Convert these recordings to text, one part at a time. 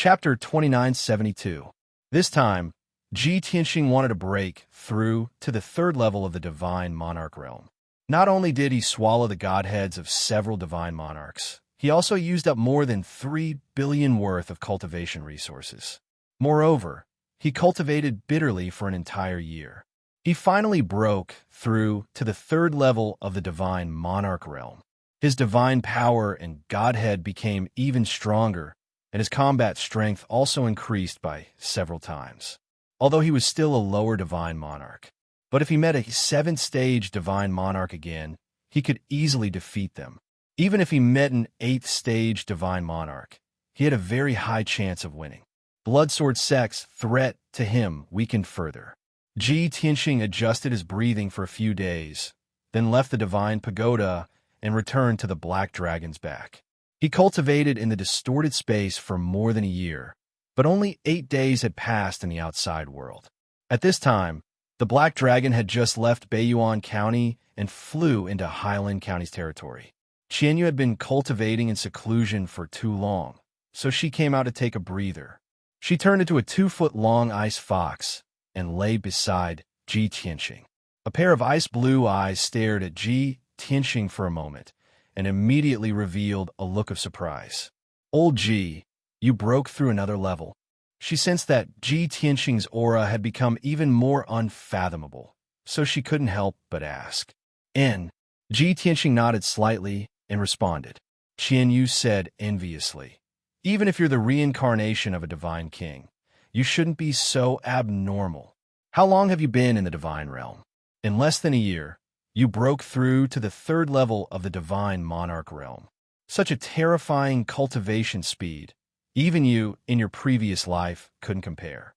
Chapter 2972. This time, Ji Tianxing wanted to break through to the third level of the divine monarch realm. Not only did he swallow the godheads of several divine monarchs, he also used up more than 3 billion worth of cultivation resources. Moreover, he cultivated bitterly for an entire year. He finally broke through to the third level of the divine monarch realm. His divine power and godhead became even stronger, and his combat strength also increased by several times, although he was still a lower divine monarch. But if he met a 7th-stage divine monarch again, he could easily defeat them. Even if he met an 8th-stage divine monarch, he had a very high chance of winning. Bloodsword Sect's threat to him weakened further. Ji Tianxing adjusted his breathing for a few days, then left the divine pagoda and returned to the Black Dragon's back. He cultivated in the distorted space for more than a year, but only 8 days had passed in the outside world. At this time, the Black Dragon had just left Baiyuan County and flew into Highland County's territory. Qianyu had been cultivating in seclusion for too long, so she came out to take a breather. She turned into a 2-foot-long ice fox and lay beside Ji Tianxing. A pair of ice-blue eyes stared at Ji Tianxing for a moment, and immediately revealed a look of surprise. "Old Ji, you broke through another level." She sensed that Ji Tianxing's aura had become even more unfathomable, so she couldn't help but ask. Ji Tianxing nodded slightly and responded. Qianyu said enviously, "Even if you're the reincarnation of a divine king, you shouldn't be so abnormal. How long have you been in the divine realm?" "In less than a year. You broke through to the third level of the divine monarch realm. Such a terrifying cultivation speed. Even you, in your previous life, couldn't compare."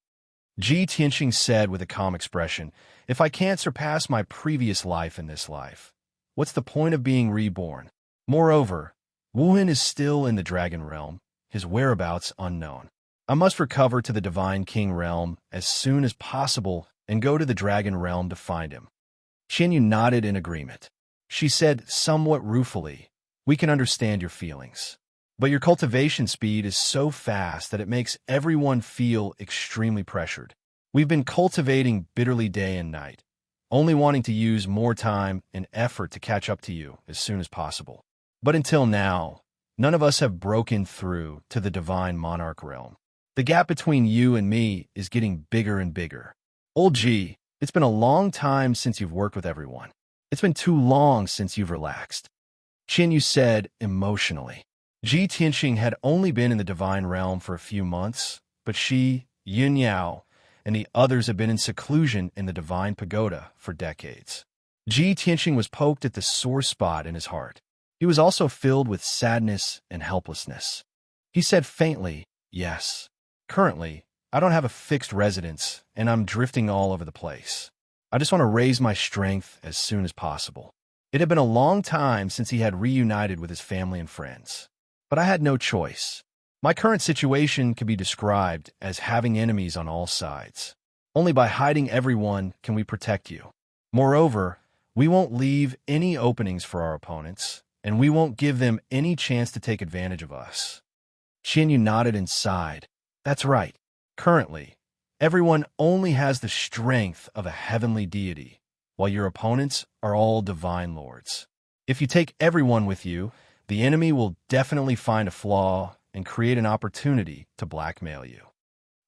Ji Tianxing said with a calm expression, "If I can't surpass my previous life in this life, what's the point of being reborn? Moreover, Wuhan is still in the dragon realm, his whereabouts unknown. I must recover to the divine king realm as soon as possible and go to the dragon realm to find him." Qianyu nodded in agreement. She said somewhat ruefully, "We can understand your feelings, but your cultivation speed is so fast that it makes everyone feel extremely pressured. We've been cultivating bitterly day and night, only wanting to use more time and effort to catch up to you as soon as possible. But until now, none of us have broken through to the divine monarch realm. The gap between you and me is getting bigger and bigger. Old Ji, it's been a long time since you've worked with everyone. It's been too long since you've relaxed." Qianyu said emotionally. Ji Tianxing had only been in the divine realm for a few months, but she, Yun Yao, and the others had been in seclusion in the divine pagoda for decades. Ji Tianxing was poked at the sore spot in his heart. He was also filled with sadness and helplessness. He said faintly, "Yes. Currently, I don't have a fixed residence, and I'm drifting all over the place. I just want to raise my strength as soon as possible." It had been a long time since he had reunited with his family and friends. "But I had no choice. My current situation can be described as having enemies on all sides. Only by hiding everyone can we protect you. Moreover, we won't leave any openings for our opponents, and we won't give them any chance to take advantage of us." Qianyu nodded and sighed. "That's right. Currently, everyone only has the strength of a heavenly deity, while your opponents are all divine lords. If you take everyone with you, the enemy will definitely find a flaw and create an opportunity to blackmail you."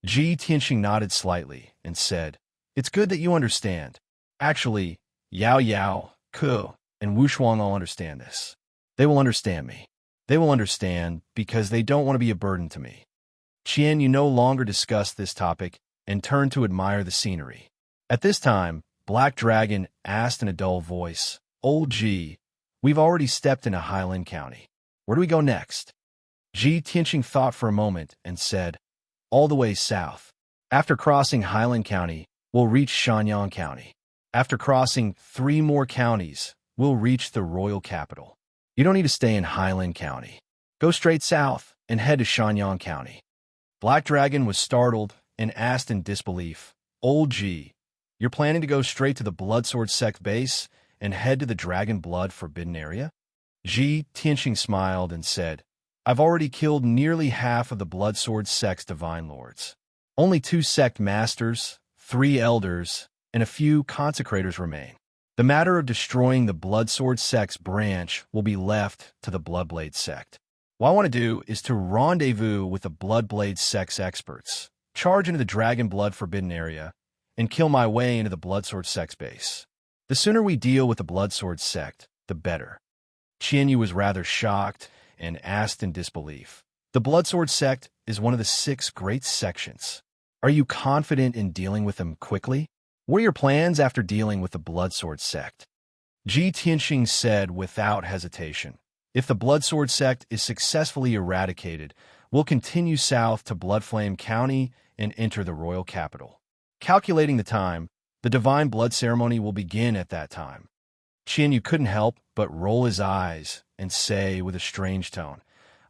Ji Tianxing nodded slightly and said, "It's good that you understand. Actually, Yao Yao, Ku, and Wu Shuang all understand this. They will understand me. They will understand because they don't want to be a burden to me." Qianyu no longer discussed this topic and turned to admire the scenery. At this time, Black Dragon asked in a dull voice, "Old Ji, we've already stepped into Highland County. Where do we go next?" Ji Tianxing thought for a moment and said, "All the way south. After crossing Highland County, we'll reach Shanyang County. After crossing 3 more counties, we'll reach the royal capital. You don't need to stay in Highland County. Go straight south and head to Shanyang County." Black Dragon was startled and asked in disbelief, "Old Ji, you're planning to go straight to the Bloodsword Sect base and head to the Dragon Blood Forbidden Area?" Ji Tianxing smiled and said, I've already killed nearly half of the Blood Sword sect's divine lords. Only 2 sect masters, 3 elders, and a few consecrators remain. The matter of destroying the Blood Sword sect's branch will be left to the Bloodblade sect. What I want to do is to rendezvous with the Bloodblade sect's experts, charge into the Dragon Blood Forbidden area, and kill my way into the Bloodsword sect's base. The sooner we deal with the Bloodsword sect, the better. Qianyu was rather shocked and asked in disbelief. The Bloodsword sect is one of the 6 great sections. Are you confident in dealing with them quickly? What are your plans after dealing with the Bloodsword sect? Ji Tianxing said without hesitation. If the Bloodsword sect is successfully eradicated, we'll continue south to Bloodflame County and enter the royal capital. Calculating the time, the divine blood ceremony will begin at that time. Qianyu couldn't help but roll his eyes and say with a strange tone,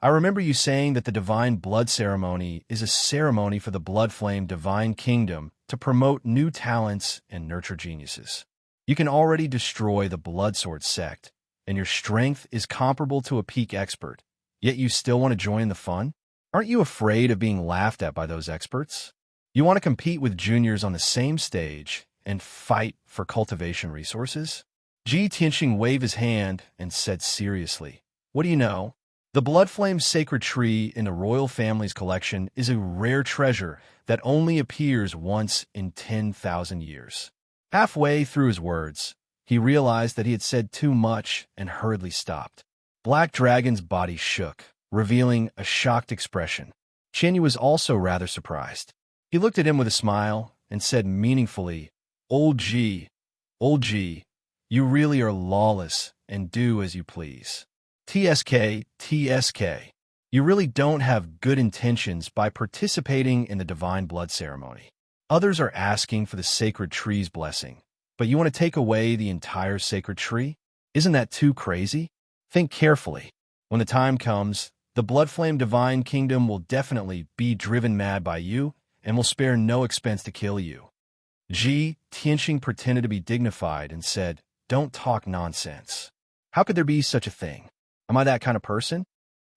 I remember you saying that the divine blood ceremony is a ceremony for the Bloodflame Divine Kingdom to promote new talents and nurture geniuses. You can already destroy the Bloodsword sect, and your strength is comparable to a peak expert, yet you still want to join the fun? Aren't you afraid of being laughed at by those experts? You want to compete with juniors on the same stage and fight for cultivation resources? Ji Tianxing waved his hand and said seriously, What do you know? The Bloodflame Sacred Tree in the royal family's collection is a rare treasure that only appears once in 10,000 years. Halfway through his words, he realized that he had said too much and hurriedly stopped. Black Dragon's body shook, revealing a shocked expression. Qianyu was also rather surprised. He looked at him with a smile and said meaningfully, Old Ji, you really are lawless and do as you please. TSK, you really don't have good intentions by participating in the divine blood ceremony. Others are asking for the sacred tree's blessing, but you want to take away the entire sacred tree? Isn't that too crazy? Think carefully. When the time comes, the Bloodflame Divine Kingdom will definitely be driven mad by you and will spare no expense to kill you. Ji Tianxing pretended to be dignified and said, Don't talk nonsense. How could there be such a thing? Am I that kind of person?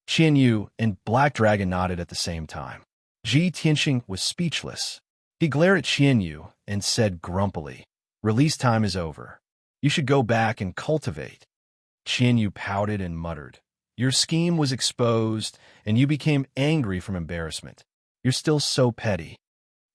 Qianyu and Black Dragon nodded at the same time. Ji Tianxing was speechless. He glared at Qianyu and said grumpily, Release time is over. You should go back and cultivate. Qianyu pouted and muttered, Your scheme was exposed, and you became angry from embarrassment. You're still so petty.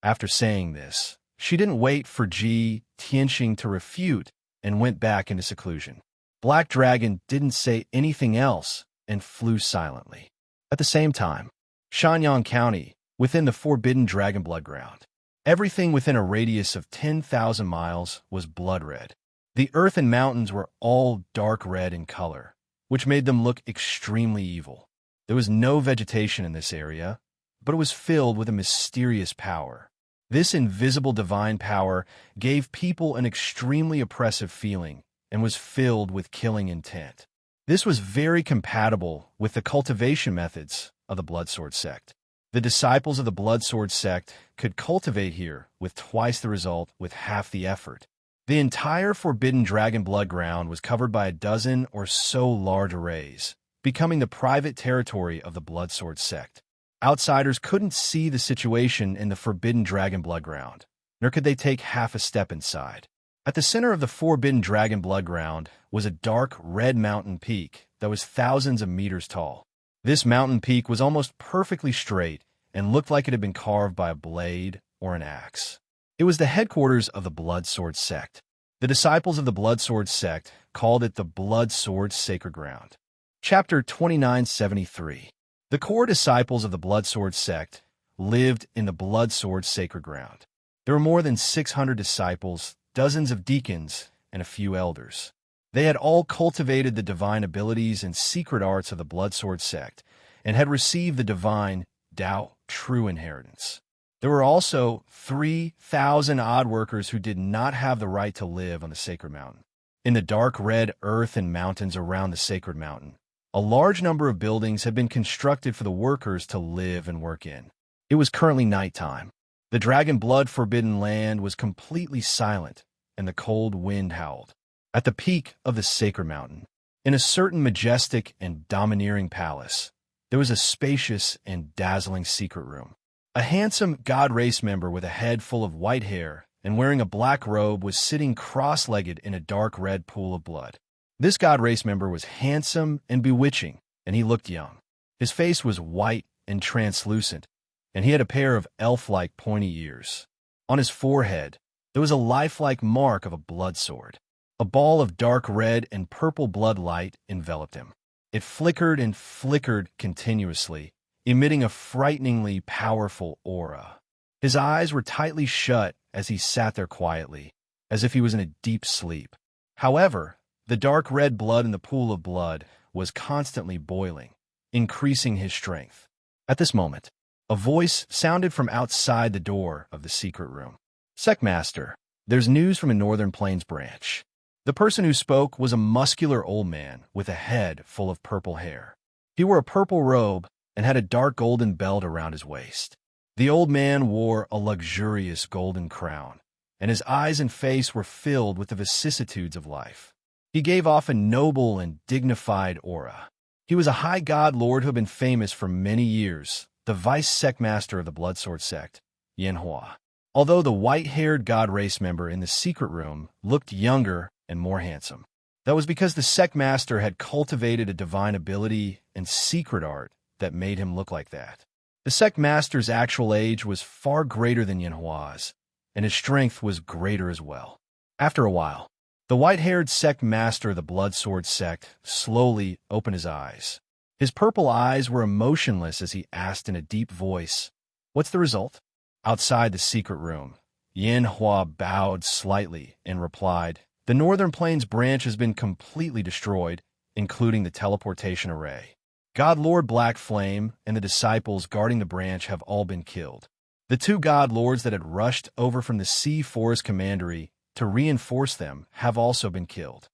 After saying this, she didn't wait for Ji Tianxing to refute and went back into seclusion. Black Dragon didn't say anything else and flew silently. At the same time, Shanyang County, within the Forbidden Dragon Blood Ground, everything within a radius of 10,000 miles was blood red. The earth and mountains were all dark red in color, which made them look extremely evil. There was no vegetation in this area, but it was filled with a mysterious power. This invisible divine power gave people an extremely oppressive feeling and was filled with killing intent. This was very compatible with the cultivation methods of the Bloodsword sect. The disciples of the Bloodsword sect could cultivate here with twice the result with half the effort. The entire Forbidden Dragon Blood Ground was covered by a dozen or so large arrays, becoming the private territory of the Bloodsword sect. Outsiders couldn't see the situation in the Forbidden Dragon Blood Ground, nor could they take half a step inside. At the center of the Forbidden Dragon Blood Ground was a dark red mountain peak that was thousands of meters tall. This mountain peak was almost perfectly straight and looked like it had been carved by a blade or an axe. It was the headquarters of the Bloodsword sect. The disciples of the Bloodsword sect called it the Bloodsword Sacred Ground. Chapter 2973. The core disciples of the Bloodsword sect lived in the Bloodsword Sacred Ground. There were more than 600 disciples, dozens of deacons, and a few elders. They had all cultivated the divine abilities and secret arts of the Bloodsword sect and had received the divine Tao true inheritance. There were also 3,000 odd workers who did not have the right to live on the sacred mountain. In the dark red earth and mountains around the sacred mountain, a large number of buildings had been constructed for the workers to live and work in. It was currently nighttime. The dragon blood forbidden land was completely silent, and the cold wind howled. At the peak of the sacred mountain, in a certain majestic and domineering palace, there was a spacious and dazzling secret room. A handsome god race member with a head full of white hair and wearing a black robe was sitting cross-legged in a dark red pool of blood. This god race member was handsome and bewitching, and he looked young. His face was white and translucent, and he had a pair of elf-like pointy ears. On his forehead, there was a lifelike mark of a blood sword. A ball of dark red and purple blood light enveloped him. It flickered and flickered continuously, emitting a frighteningly powerful aura. His eyes were tightly shut as he sat there quietly, as if he was in a deep sleep. However, the dark red blood in the pool of blood was constantly boiling, increasing his strength. At this moment, a voice sounded from outside the door of the secret room. "Sectmaster, there's news from a Northern Plains branch." The person who spoke was a muscular old man with a head full of purple hair. He wore a purple robe and had a dark golden belt around his waist. The old man wore a luxurious golden crown, and his eyes and face were filled with the vicissitudes of life. He gave off a noble and dignified aura. He was a high god lord who had been famous for many years, the vice sectmaster of the Bloodsword sect, Yanhua. Although the white-haired god race member in the secret room looked younger and more handsome. That was because the sectmaster had cultivated a divine ability and secret art that made him look like that. The sectmaster's actual age was far greater than Yanhua's, and his strength was greater as well. After a while, the white-haired sectmaster of the Bloodsword sect slowly opened his eyes. His purple eyes were emotionless as he asked in a deep voice, "What's the result?" Outside the secret room, Yanhua bowed slightly and replied, "The Northern Plains branch has been completely destroyed, including the teleportation array. God Lord Black Flame and the disciples guarding the branch have all been killed. The two God Lords that had rushed over from the Sea Forest Commandery to reinforce them have also been killed."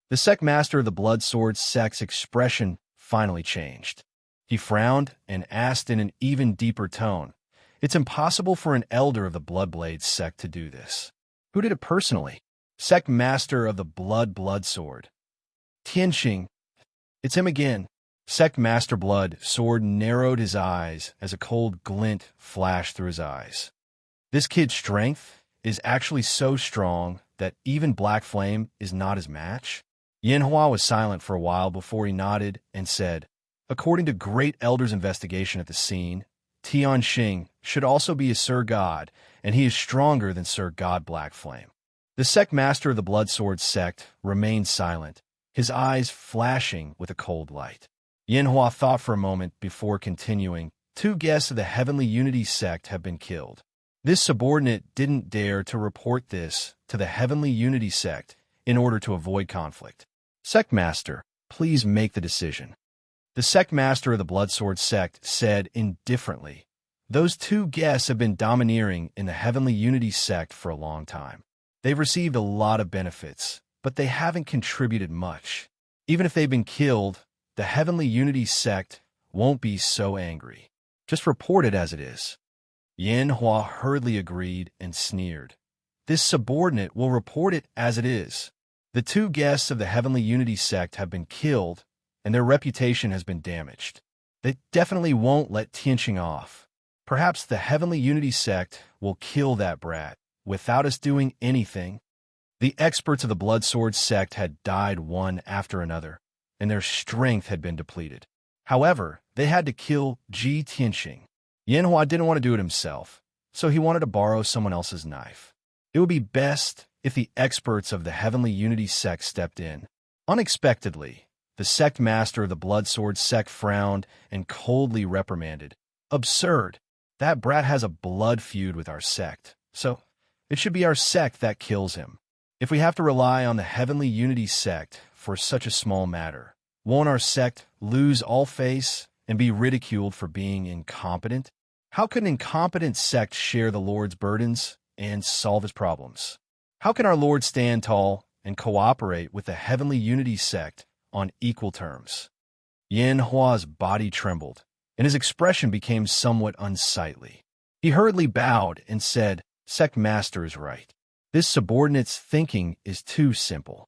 The sectmaster of the Bloodsword sect's expression finally changed. He frowned and asked in an even deeper tone, "It's impossible for an elder of the Bloodblade sect to do this. Who did it personally?" "Sectmaster of the Bloodsword. Tianxing. It's him again." Sectmaster Sword narrowed his eyes as a cold glint flashed through his eyes. "This kid's strength is actually so strong that even Black Flame is not his match?" Yanhua was silent for a while before he nodded and said, "According to Great Elder's investigation at the scene, Tianxing should also be a Sir God, and he is stronger than Sir God Black Flame." The sectmaster of the Bloodsword sect remained silent, his eyes flashing with a cold light. Yanhua thought for a moment before continuing, "Two guests of the Heavenly Unity sect have been killed. This subordinate didn't dare to report this to the Heavenly Unity sect in order to avoid conflict. Sectmaster, please make the decision." The sectmaster of the Bloodsword sect said indifferently, "Those two guests have been domineering in the Heavenly Unity sect for a long time. They've received a lot of benefits, but they haven't contributed much. Even if they've been killed, the Heavenly Unity sect won't be so angry. Just report it as it is." Yanhua hurriedly agreed and sneered. "This subordinate will report it as it is. The two guests of the Heavenly Unity sect have been killed, and their reputation has been damaged. They definitely won't let Tianxing off. Perhaps the Heavenly Unity sect will kill that brat without us doing anything." The experts of the Bloodsword sect had died one after another, and their strength had been depleted. However, they had to kill Tianxing. Yanhua didn't want to do it himself, so he wanted to borrow someone else's knife. It would be best if the experts of the Heavenly Unity sect stepped in. Unexpectedly, the sectmaster of the Bloodsword sect frowned and coldly reprimanded, "Absurd! That brat has a blood feud with our sect, so it should be our sect that kills him. If we have to rely on the Heavenly Unity sect for such a small matter, won't our sect lose all face and be ridiculed for being incompetent? How can an incompetent sect share the Lord's burdens and solve his problems? How can our Lord stand tall and cooperate with the Heavenly Unity sect on equal terms?" Yanhua's body trembled, and his expression became somewhat unsightly. He hurriedly bowed and said, "Sectmaster is right. This subordinate's thinking is too simple."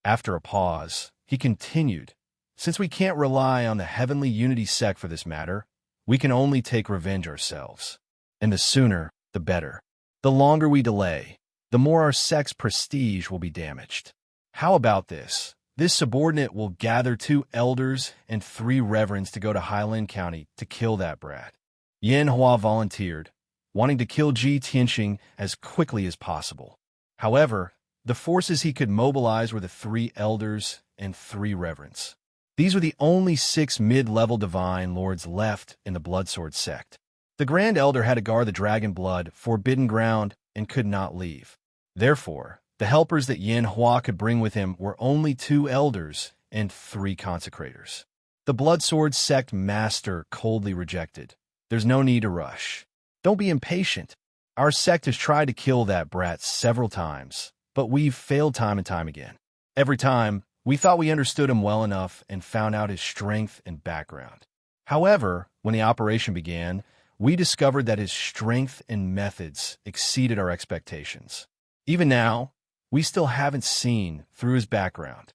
After a pause, he continued, Since we can't rely on the Heavenly Unity sect for this matter, we can only take revenge ourselves. And the sooner, the better. The longer we delay, the more our sect's prestige will be damaged. How about this? This subordinate will gather 2 elders and 3 reverends to go to Highland County to kill that brat. Yan Hua volunteered, wanting to kill Ji Tianxing as quickly as possible. However, the forces he could mobilize were the 3 elders and 3 reverends. These were the only 6 mid-level divine lords left in the Bloodsword sect. The Grand Elder had to guard the Dragon Blood forbidden ground and could not leave. Therefore, the helpers that Yan Hua could bring with him were only 2 elders and 3 consecrators. The Bloodsword sect master coldly rejected. There's no need to rush. Don't be impatient. Our sect has tried to kill that brat several times, but we've failed time and time again. Every time, we thought we understood him well enough and found out his strength and background. However, when the operation began, we discovered that his strength and methods exceeded our expectations. Even now, we still haven't seen through his background.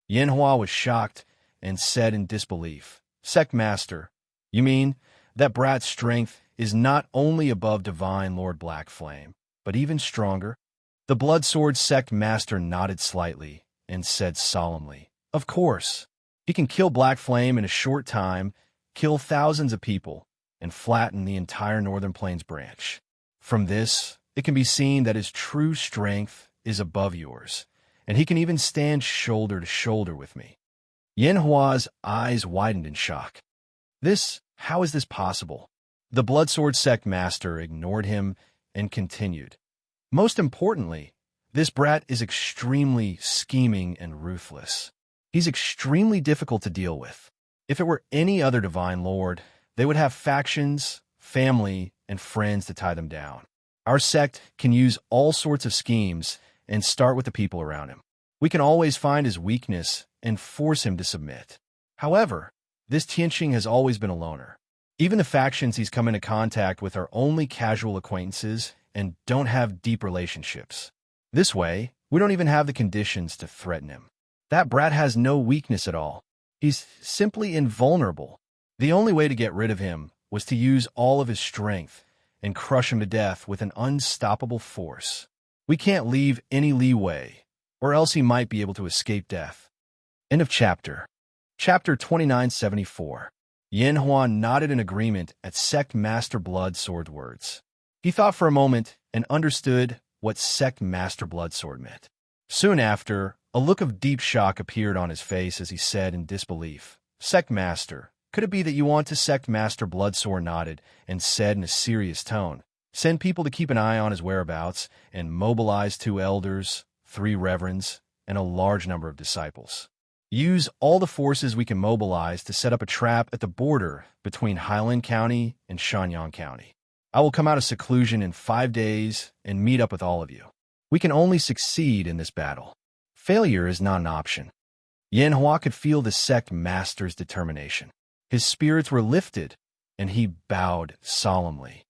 Yan Hua was shocked and said in disbelief, "Sect Master, you mean that brat's strength is not only above Divine Lord Black Flame, but even stronger?" The Bloodsword sect master nodded slightly and said solemnly, "Of course. He can kill Black Flame in a short time, kill thousands of people, and flatten the entire Northern Plains branch. From this, it can be seen that his true strength is above yours, and he can even stand shoulder to shoulder with me." Yan Hua's eyes widened in shock. How is this possible? The Bloodsword sect master ignored him and continued. "Most importantly, this brat is extremely scheming and ruthless. He's extremely difficult to deal with. If it were any other divine lord, they would have factions, family, and friends to tie them down. Our sect can use all sorts of schemes and start with the people around him. We can always find his weakness and force him to submit. However, this Tianxing has always been a loner. Even the factions he's come into contact with are only casual acquaintances and don't have deep relationships. This way, we don't even have the conditions to threaten him. That brat has no weakness at all. He's simply invulnerable. The only way to get rid of him was to use all of his strength and crush him to death with an unstoppable force. We can't leave any leeway, or else he might be able to escape death." End of chapter. Chapter 2974. Yan Hua nodded in agreement at Sect Master Bloodsword's words. He thought for a moment and understood what Sect Master Bloodsword meant. Soon after, a look of deep shock appeared on his face as he said in disbelief, "Sect Master, could it be that you want to?" Sect Master Bloodsword nodded and said in a serious tone, "Send people to keep an eye on his whereabouts and mobilize 2 elders, 3 reverends, and a large number of disciples. Use all the forces we can mobilize to set up a trap at the border between Highland County and Shanyang County. I will come out of seclusion in 5 days and meet up with all of you. We can only succeed in this battle. Failure is not an option." Yan Hua could feel the sect master's determination. His spirits were lifted, and he bowed solemnly.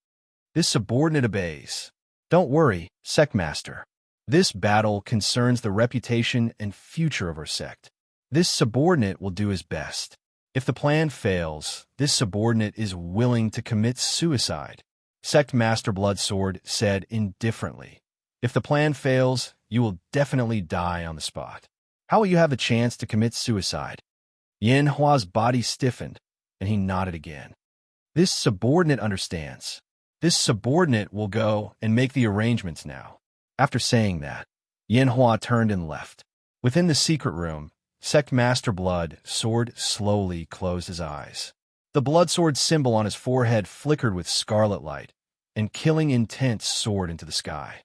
"This subordinate obeys. Don't worry, sect master. This battle concerns the reputation and future of our sect. This subordinate will do his best. If the plan fails, this subordinate is willing to commit suicide," Sect Master Bloodsword said indifferently. "If the plan fails, you will definitely die on the spot. How will you have a chance to commit suicide?" Yan Hua's body stiffened, and he nodded again. "This subordinate understands. This subordinate will go and make the arrangements now." After saying that, Yan Hua turned and left. Within the secret room, Sect Master Bloodsword slowly closed his eyes. The Bloodsword symbol on his forehead flickered with scarlet light, and killing intent soared into the sky.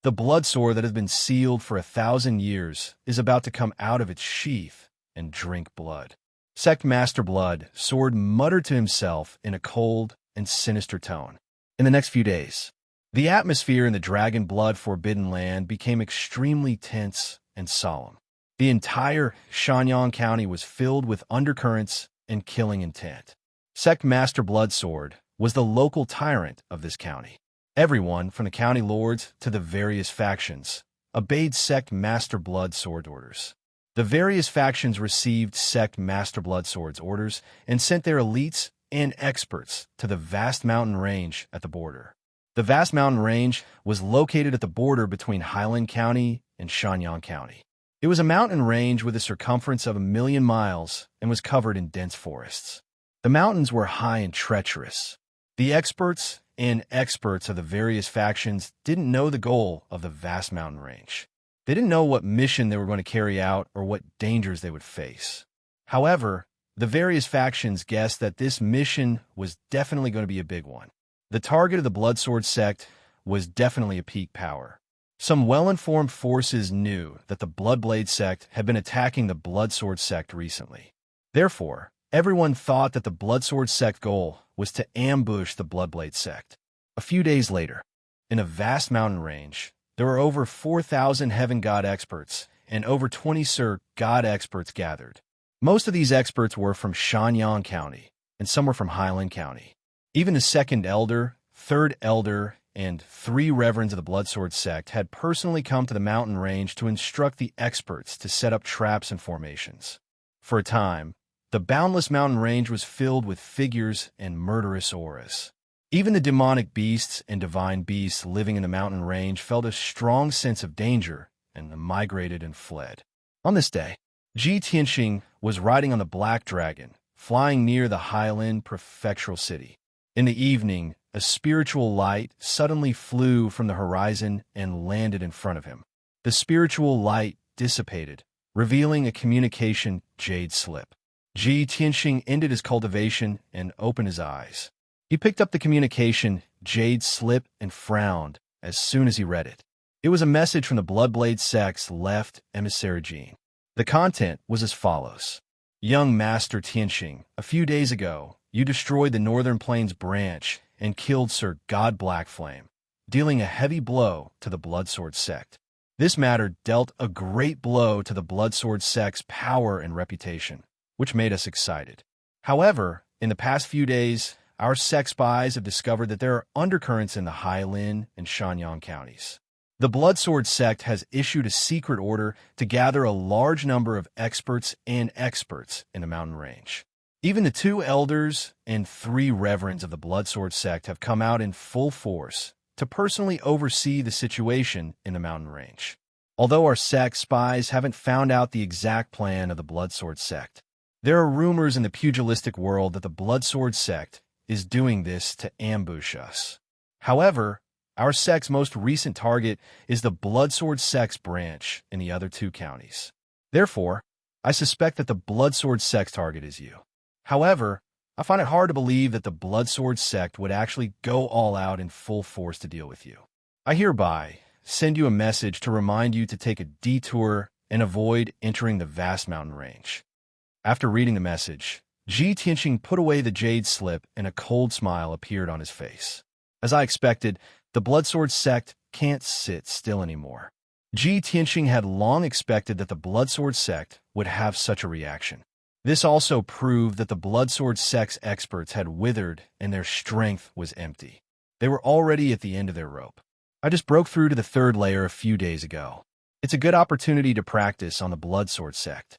The Bloodsword that has been sealed for 1,000 years is about to come out of its sheath and drink blood. Sect Master Bloodsword muttered to himself in a cold and sinister tone. In the next few days, the atmosphere in the Dragon Blood Forbidden Land became extremely tense and solemn. The entire Shanyang County was filled with undercurrents and killing intent. Sect Master Bloodsword was the local tyrant of this county. Everyone, from the county lords to the various factions, obeyed Sect Master Bloodsword orders. The various factions received sect Master Bloodsword's orders and sent their elites and experts to the vast mountain range at the border. The vast mountain range was located at the border between Highland County and Shangyang County. It was a mountain range with a circumference of 1,000,000 miles and was covered in dense forests. The mountains were high and treacherous. The experts of the various factions didn't know the goal of the vast mountain range. They didn't know what mission they were going to carry out or what dangers they would face. However, the various factions guessed that this mission was definitely going to be a big one. The target of the Bloodsword sect was definitely a peak power. Some well-informed forces knew that the Bloodblade sect had been attacking the Bloodsword sect recently. Therefore, everyone thought that the Bloodsword sect goal was to ambush the Bloodblade sect. A few days later, in a vast mountain range, there were over 4,000 Heaven God experts and over 20 Sir God experts gathered. Most of these experts were from Shangyang County, and some were from Highland County. Even the second elder, third elder, and 3 reverends of the Bloodsword sect had personally come to the mountain range to instruct the experts to set up traps and formations. For a time, the boundless mountain range was filled with figures and murderous auras. Even the demonic beasts and divine beasts living in the mountain range felt a strong sense of danger and migrated and fled. On this day, Ji Tianxing was riding on the Black Dragon, flying near the Highland prefectural city. In the evening, a spiritual light suddenly flew from the horizon and landed in front of him. The spiritual light dissipated, revealing a communication jade slip. Ji Tianxing ended his cultivation and opened his eyes. He picked up the communication jade slip and frowned as soon as he read it. It was a message from the Bloodblade sect's left emissary Jean. The content was as follows. Young Master Tianxing, a few days ago, you destroyed the Northern Plains branch and killed Sir God Blackflame, dealing a heavy blow to the Bloodsword sect. This matter dealt a great blow to the Bloodsword sect's power and reputation, which made us excited. However, in the past few days, our sect spies have discovered that there are undercurrents in the Highland and Shangyang counties. The Bloodsword sect has issued a secret order to gather a large number of experts in the mountain range. Even the 2 elders and 3 reverends of the Bloodsword sect have come out in full force to personally oversee the situation in the mountain range. Although our sect spies haven't found out the exact plan of the Bloodsword sect, there are rumors in the pugilistic world that the Bloodsword sect is doing this to ambush us. However, our sect's most recent target is the Bloodsword sect's branch in the other 2 counties. Therefore, I suspect that the Bloodsword sect's target is you. However, I find it hard to believe that the Bloodsword sect would actually go all out in full force to deal with you. I hereby send you a message to remind you to take a detour and avoid entering the vast mountain range. After reading the message, Ji Tianxing put away the jade slip and a cold smile appeared on his face. As I expected, the Bloodsword sect can't sit still anymore. Ji Tianxing had long expected that the Bloodsword sect would have such a reaction. This also proved that the Bloodsword sect's experts had withered and their strength was empty. They were already at the end of their rope. I just broke through to the 3rd layer a few days ago. It's a good opportunity to practice on the Bloodsword sect.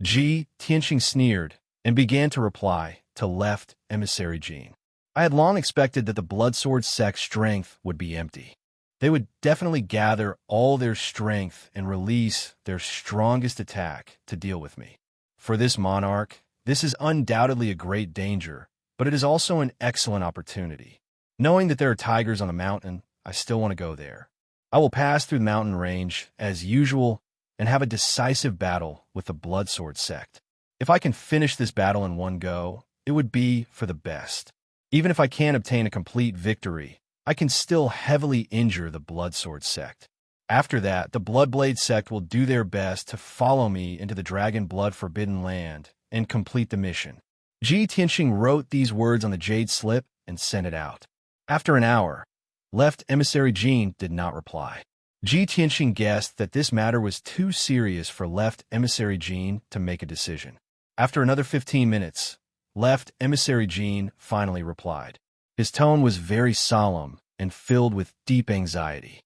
Ji Tianxing sneered and began to reply to left emissary Jean. I had long expected that the Bloodsword sect's strength would be empty. They would definitely gather all their strength and release their strongest attack to deal with me. For this monarch, this is undoubtedly a great danger, but it is also an excellent opportunity. Knowing that there are tigers on the mountain, I still want to go there. I will pass through the mountain range, as usual, and have a decisive battle with the Bloodsword sect. If I can finish this battle in one go, it would be for the best. Even if I can't obtain a complete victory, I can still heavily injure the Bloodsword sect. After that, the Bloodblade sect will do their best to follow me into the Dragon Blood Forbidden Land and complete the mission. Ji Tianxing wrote these words on the jade slip and sent it out. After an hour, left emissary Jean did not reply. Ji Tianxing guessed that this matter was too serious for left emissary Jean to make a decision. After another 15 minutes, left emissary Jean finally replied. His tone was very solemn and filled with deep anxiety.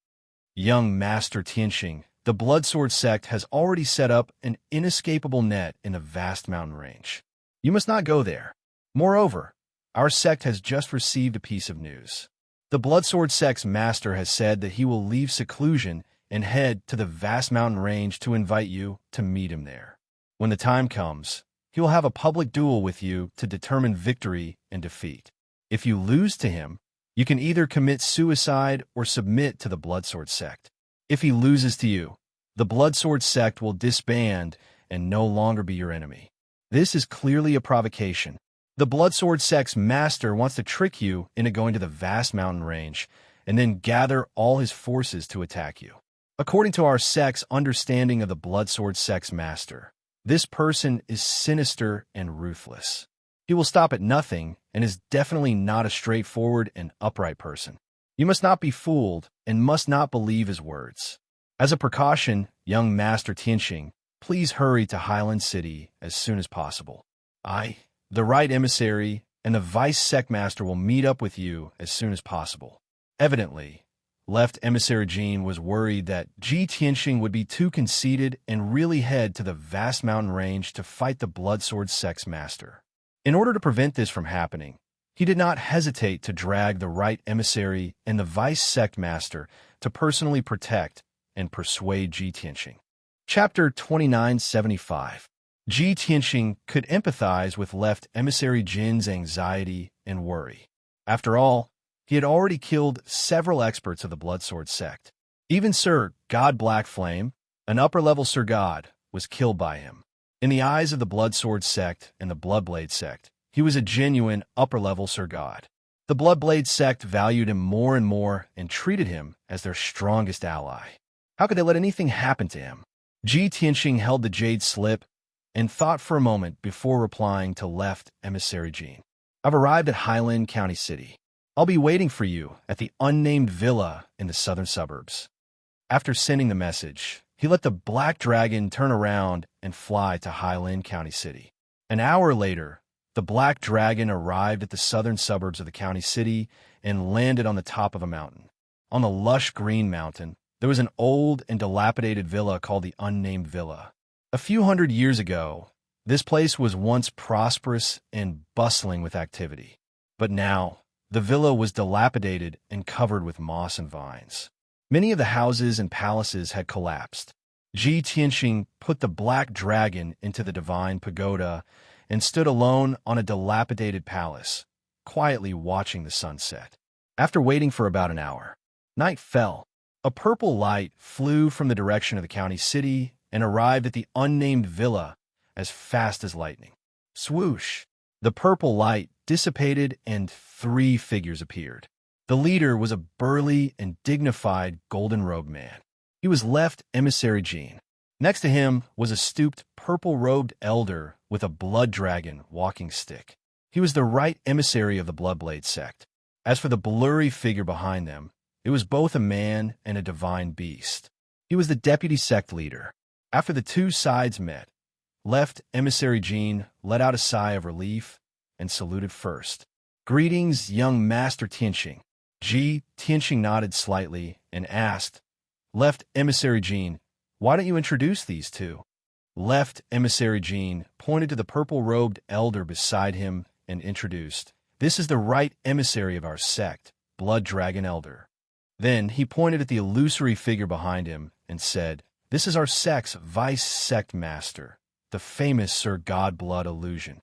Young Master Tianxing, the Bloodsword sect has already set up an inescapable net in the vast mountain range. You must not go there. Moreover, our sect has just received a piece of news. The Bloodsword sect's master has said that he will leave seclusion and head to the vast mountain range to invite you to meet him there. When the time comes, he will have a public duel with you to determine victory and defeat. If you lose to him, you can either commit suicide or submit to the Bloodsword sect. If he loses to you, the Bloodsword sect will disband and no longer be your enemy. This is clearly a provocation. The Bloodsword sect's master wants to trick you into going to the vast mountain range and then gather all his forces to attack you. According to our sect's understanding of the Bloodsword sect's master, this person is sinister and ruthless. He will stop at nothing and is definitely not a straightforward and upright person. You must not be fooled and must not believe his words. As a precaution, young Master Tianxing, please hurry to Highland City as soon as possible. I, the right emissary, and the vice sect master will meet up with you as soon as possible. Evidently, Left Emissary Jean was worried that Ji Tianxing would be too conceited and really head to the vast mountain range to fight the Bloodsword sect's master. In order to prevent this from happening, he did not hesitate to drag the right emissary and the vice sect master to personally protect and persuade Ji Tianxing. Chapter 2975. Ji Tianxing could empathize with Left Emissary Jin's anxiety and worry. After all, he had already killed several experts of the Bloodsword sect. Even Sir God Blackflame, an upper-level Sir God, was killed by him. In the eyes of the Bloodsword sect and the Bloodblade sect, he was a genuine upper-level Sir God. The Bloodblade sect valued him more and more and treated him as their strongest ally. How could they let anything happen to him? Ji Tianxing held the jade slip and thought for a moment before replying to Left Emissary Jean. I've arrived at Highland County City. I'll be waiting for you at the unnamed villa in the southern suburbs. After sending the message, he let the Black Dragon turn around and fly to Highland County City. An hour later, the Black Dragon arrived at the southern suburbs of the county city and landed on the top of a mountain. On the lush green mountain, there was an old and dilapidated villa called the Unnamed Villa. A few hundred years ago, this place was once prosperous and bustling with activity. But now, the villa was dilapidated and covered with moss and vines. Many of the houses and palaces had collapsed. Ji Tianxing put the Black Dragon into the divine pagoda and stood alone on a dilapidated palace, quietly watching the sunset. After waiting for about an hour, night fell. A purple light flew from the direction of the county city and arrived at the unnamed villa as fast as lightning. Swoosh! The purple light dissipated and 3 figures appeared. The leader was a burly and dignified golden-robed man. He was Left Emissary Jean. Next to him was a stooped, purple-robed elder with a blood dragon walking stick. He was the right emissary of the Bloodblade sect. As for the blurry figure behind them, it was both a man and a divine beast. He was the deputy sect leader. After the two sides met, Left Emissary Jean let out a sigh of relief and saluted first. Greetings, young Master Tianxing. Ji Tianxing nodded slightly and asked, Left Emissary Jean, why don't you introduce these two? Left Emissary Jean pointed to the purple-robed elder beside him and introduced, This is the right emissary of our sect, Blood Dragon Elder. Then he pointed at the illusory figure behind him and said, This is our sect's vice sect master, the famous Sir Godblood Illusion.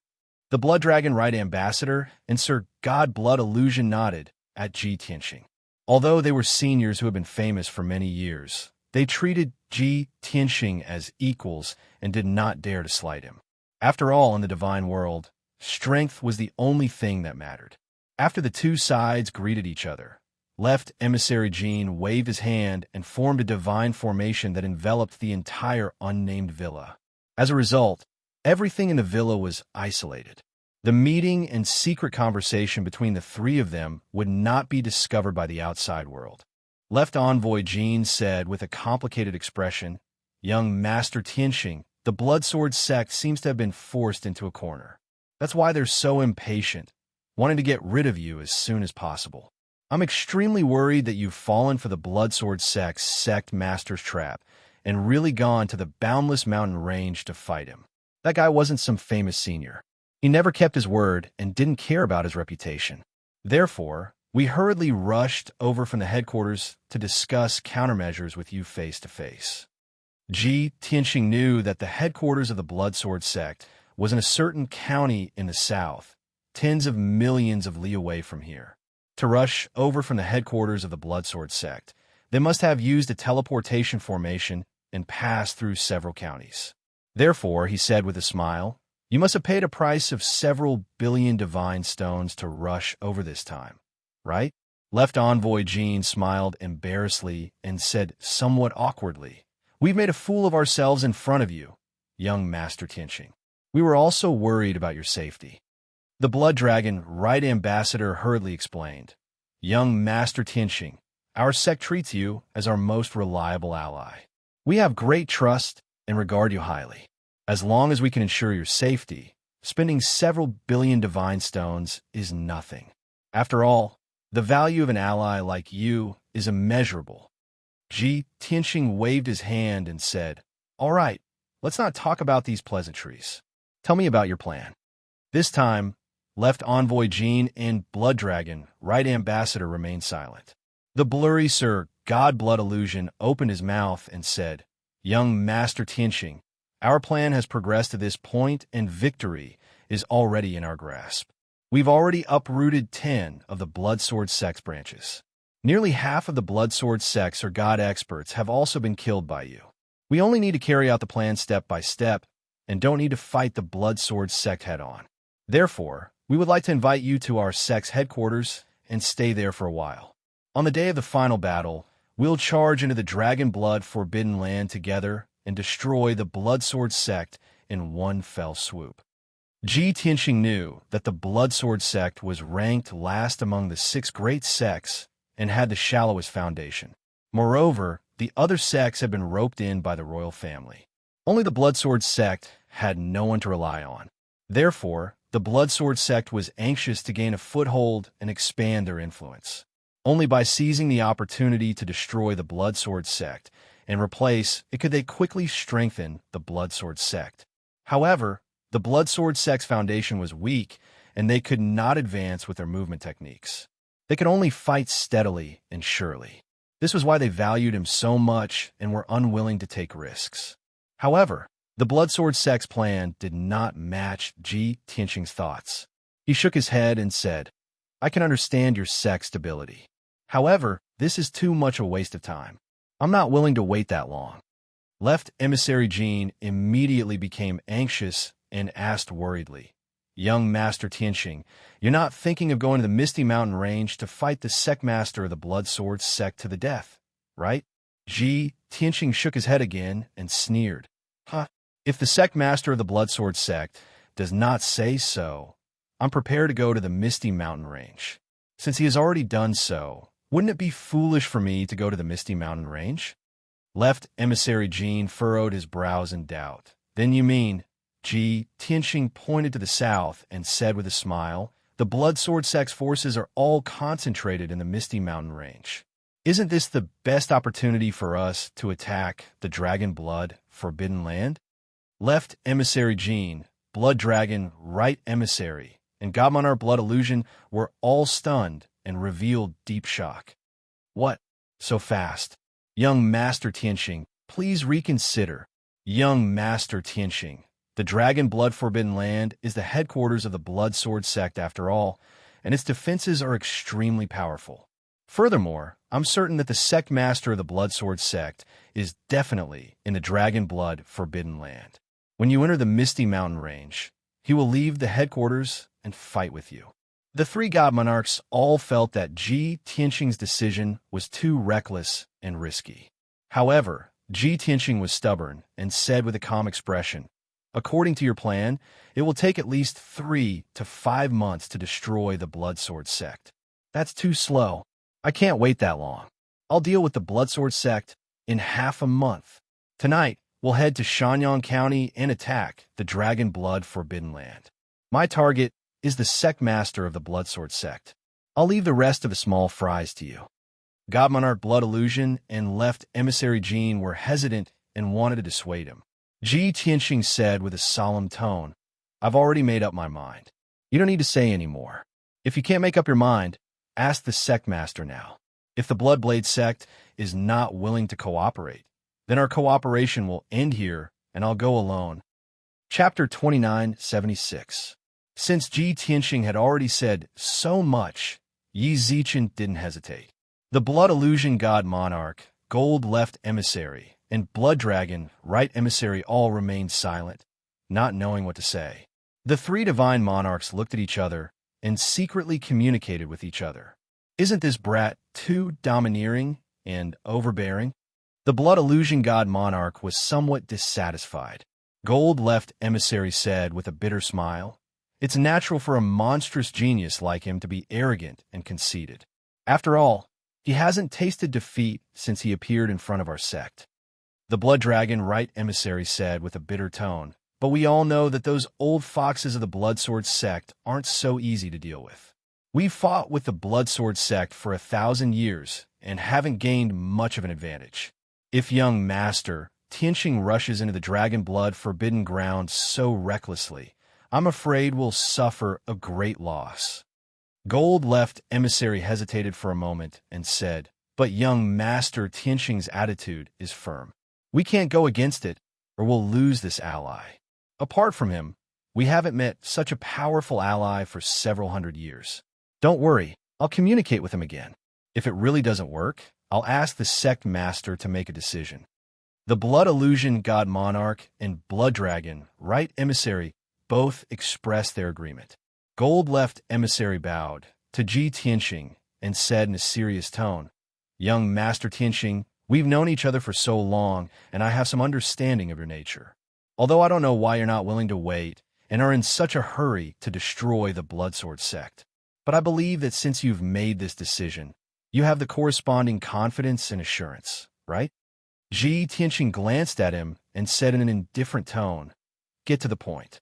The Blood Dragon Right Ambassador and Sir Godblood Illusion nodded at Ji Tianxing. Although they were seniors who had been famous for many years, they treated Ji Tianxing as equals and did not dare to slight him. After all, in the divine world, strength was the only thing that mattered. After the two sides greeted each other, Left Emissary Jean waved his hand and formed a divine formation that enveloped the entire unnamed villa. As a result, everything in the villa was isolated. The meeting and secret conversation between the three of them would not be discovered by the outside world. Left Envoy Jean said with a complicated expression, Young Master Tianxing, the Bloodsword sect seems to have been forced into a corner. That's why they're so impatient, wanting to get rid of you as soon as possible. I'm extremely worried that you've fallen for the Bloodsword sect's sect master's trap and really gone to the boundless mountain range to fight him. That guy wasn't some famous senior. He never kept his word and didn't care about his reputation. Therefore, we hurriedly rushed over from the headquarters to discuss countermeasures with you face to face. Ji Tianxing knew that the headquarters of the Bloodsword sect was in a certain county in the south, tens of millions of li away from here. To rush over from the headquarters of the Bloodsword sect, they must have used a teleportation formation and passed through several counties. Therefore, he said with a smile, you must have paid a price of several billion divine stones to rush over this time, right? Left Envoy Jean smiled embarrassedly and said somewhat awkwardly, we've made a fool of ourselves in front of you, young Master Tianxing. We were also worried about your safety. The Blood Dragon, Right Ambassador, hurriedly explained, young Master Tianxing, our sect treats you as our most reliable ally. We have great trust and regard you highly. As long as we can ensure your safety, spending several billion divine stones is nothing. After all, the value of an ally like you is immeasurable. Ji Tianxing waved his hand and said, all right, let's not talk about these pleasantries. Tell me about your plan. This time, Left Envoy Jean and Blood Dragon, Right Ambassador, remained silent. The blurry Sir God-Blood illusion opened his mouth and said, young Master Tianxing, our plan has progressed to this point and victory is already in our grasp. We've already uprooted 10 of the Bloodsword sect's branches. Nearly half of the Bloodsword sects or god experts have also been killed by you. We only need to carry out the plan step by step and don't need to fight the Bloodsword sect head-on. Therefore, we would like to invite you to our sect's headquarters and stay there for a while. On the day of the final battle, we'll charge into the Dragon Blood Forbidden Land together and destroy the Bloodsword sect in one fell swoop. Ji Tianxing knew that the Bloodsword sect was ranked last among the 6 great sects and had the shallowest foundation. Moreover, the other sects had been roped in by the royal family. Only the Bloodsword sect had no one to rely on. Therefore, the Bloodsword sect was anxious to gain a foothold and expand their influence. Only by seizing the opportunity to destroy the Bloodsword sect and replace it could they quickly strengthen the Bloodsword sect. However, the Bloodsword sect's foundation was weak, and they could not advance with their movement techniques. They could only fight steadily and surely. This was why they valued him so much and were unwilling to take risks. However, the Bloodsword sect's plan did not match Ji Tianxing's thoughts. He shook his head and said, I can understand your sect's stability. However, this is too much a waste of time. I'm not willing to wait that long. Left Emissary Jean immediately became anxious and asked worriedly, young Master Tianxing, you're not thinking of going to the Misty Mountain Range to fight the sect master of the Bloodsword sect to the death, right? Ji Tianxing shook his head again and sneered. Huh? If the sect master of the Bloodsword sect does not say so, I'm prepared to go to the Misty Mountain Range. Since he has already done so, wouldn't it be foolish for me to go to the Misty Mountain Range? Left Emissary Jean furrowed his brows in doubt. Then you mean, Ji Tianxing pointed to the south and said with a smile, the Bloodsword sect's forces are all concentrated in the Misty Mountain Range. Isn't this the best opportunity for us to attack the Dragon Blood Forbidden Land? Left Emissary Jean, Blood Dragon, Right Emissary, and Godmonarch Blood Illusion were all stunned and revealed deep shock. What? So fast? Young Master Tianxing, please reconsider. Young Master Tianxing, the Dragon Blood Forbidden Land is the headquarters of the Bloodsword sect after all, and its defenses are extremely powerful. Furthermore, I'm certain that the sect master of the Bloodsword sect is definitely in the Dragon Blood Forbidden Land. When you enter the Misty Mountain Range, he will leave the headquarters and fight with you. The 3 god monarchs all felt that Ji Tianxing's decision was too reckless and risky. However, Ji Tianxing was stubborn and said with a calm expression, according to your plan, it will take at least 3 to 5 months to destroy the Bloodsword sect. That's too slow. I can't wait that long. I'll deal with the Bloodsword sect in half a month. Tonight, we'll head to Shanyang County and attack the Dragon Blood Forbidden Land. My target is the sect master of the Bloodsword sect. I'll leave the rest of the small fries to you. God Monarch Blood Illusion and Left Emissary Jean were hesitant and wanted to dissuade him. Ji Tianxing said with a solemn tone, "I've already made up my mind. You don't need to say any more. If you can't make up your mind, ask the sect master now. If the Bloodblade sect is not willing to cooperate, then our cooperation will end here and I'll go alone." Chapter 2976. Since Ji Tianxing had already said so much, Yi Zichen didn't hesitate. The Blood Illusion God Monarch, Gold Left Emissary, and Blood Dragon Right Emissary all remained silent, not knowing what to say. The three divine monarchs looked at each other and secretly communicated with each other. Isn't this brat too domineering and overbearing? The Blood Illusion God Monarch was somewhat dissatisfied. Gold Left Emissary said with a bitter smile, "It's natural for a monstrous genius like him to be arrogant and conceited. After all, he hasn't tasted defeat since he appeared in front of our sect." The Blood Dragon Right Emissary said with a bitter tone, "But we all know that those old foxes of the Bloodsword sect aren't so easy to deal with. We've fought with the Bloodsword sect for 1,000 years and haven't gained much of an advantage. If young Master Tianxing rushes into the Dragon Blood Forbidden Ground so recklessly, I'm afraid we'll suffer a great loss." Gold Left Emissary hesitated for a moment and said, "But young Master Tianxing's attitude is firm. We can't go against it, or we'll lose this ally. Apart from him, we haven't met such a powerful ally for several hundred years. Don't worry, I'll communicate with him again. If it really doesn't work, I'll ask the sect master to make a decision." The Blood Illusion God Monarch and Blood Dragon Right Emissary both expressed their agreement. Gold Left Emissary bowed to Ji Tianxing and said in a serious tone, "Young Master Tianxing, we've known each other for so long, and I have some understanding of your nature. Although I don't know why you're not willing to wait and are in such a hurry to destroy the Bloodsword sect. But I believe that since you've made this decision, you have the corresponding confidence and assurance, right?" Ji Tianxing glanced at him and said in an indifferent tone, "Get to the point."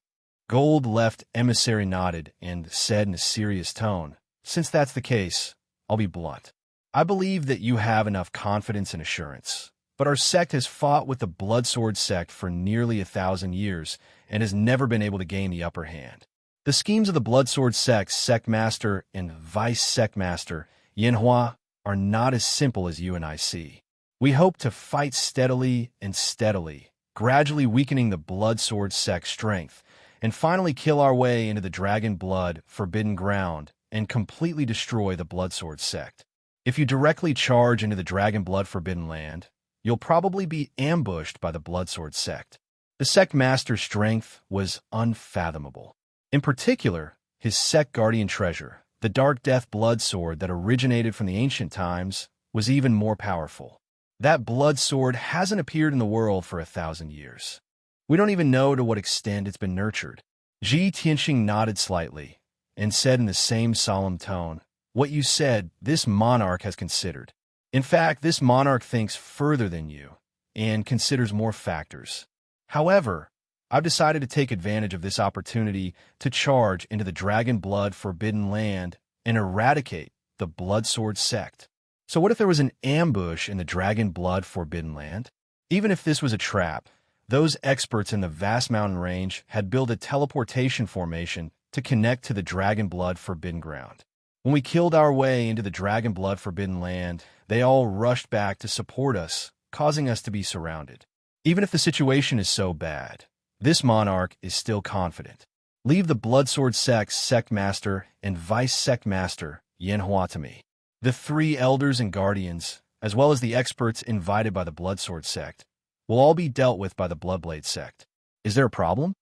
Gold Left Emissary nodded and said in a serious tone, "Since that's the case, I'll be blunt. I believe that you have enough confidence and assurance, but our sect has fought with the Bloodsword sect for nearly 1,000 years and has never been able to gain the upper hand. The schemes of the Bloodsword sect's sect master and vice sect master, Yanhua, are not as simple as you and I see. We hope to fight steadily and steadily, gradually weakening the Bloodsword sect's strength, and finally kill our way into the Dragon Blood Forbidden Ground and completely destroy the Bloodsword sect. If you directly charge into the Dragon Blood Forbidden Land, you'll probably be ambushed by the Bloodsword sect." The sect master's strength was unfathomable. In particular, his sect guardian treasure, the Dark Death Blood Sword that originated from the ancient times, was even more powerful. That blood sword hasn't appeared in the world for 1,000 years. We don't even know to what extent it's been nurtured. Ji Tianxing nodded slightly and said in the same solemn tone, "What you said, this monarch has considered. In fact, this monarch thinks further than you and considers more factors. However, I've decided to take advantage of this opportunity to charge into the Dragon Blood Forbidden Land and eradicate the Bloodsword sect. So what if there was an ambush in the Dragon Blood Forbidden Land? Even if this was a trap, those experts in the vast mountain range had built a teleportation formation to connect to the Dragon Blood Forbidden Ground. When we killed our way into the Dragon Blood Forbidden Land, they all rushed back to support us, causing us to be surrounded. Even if the situation is so bad, this monarch is still confident. Leave the Bloodsword sect's sect master and vice sect master, Yanhua, to me. The three elders and guardians, as well as the experts invited by the Bloodsword sect, will all be dealt with by the Bloodblade sect. Is there a problem?"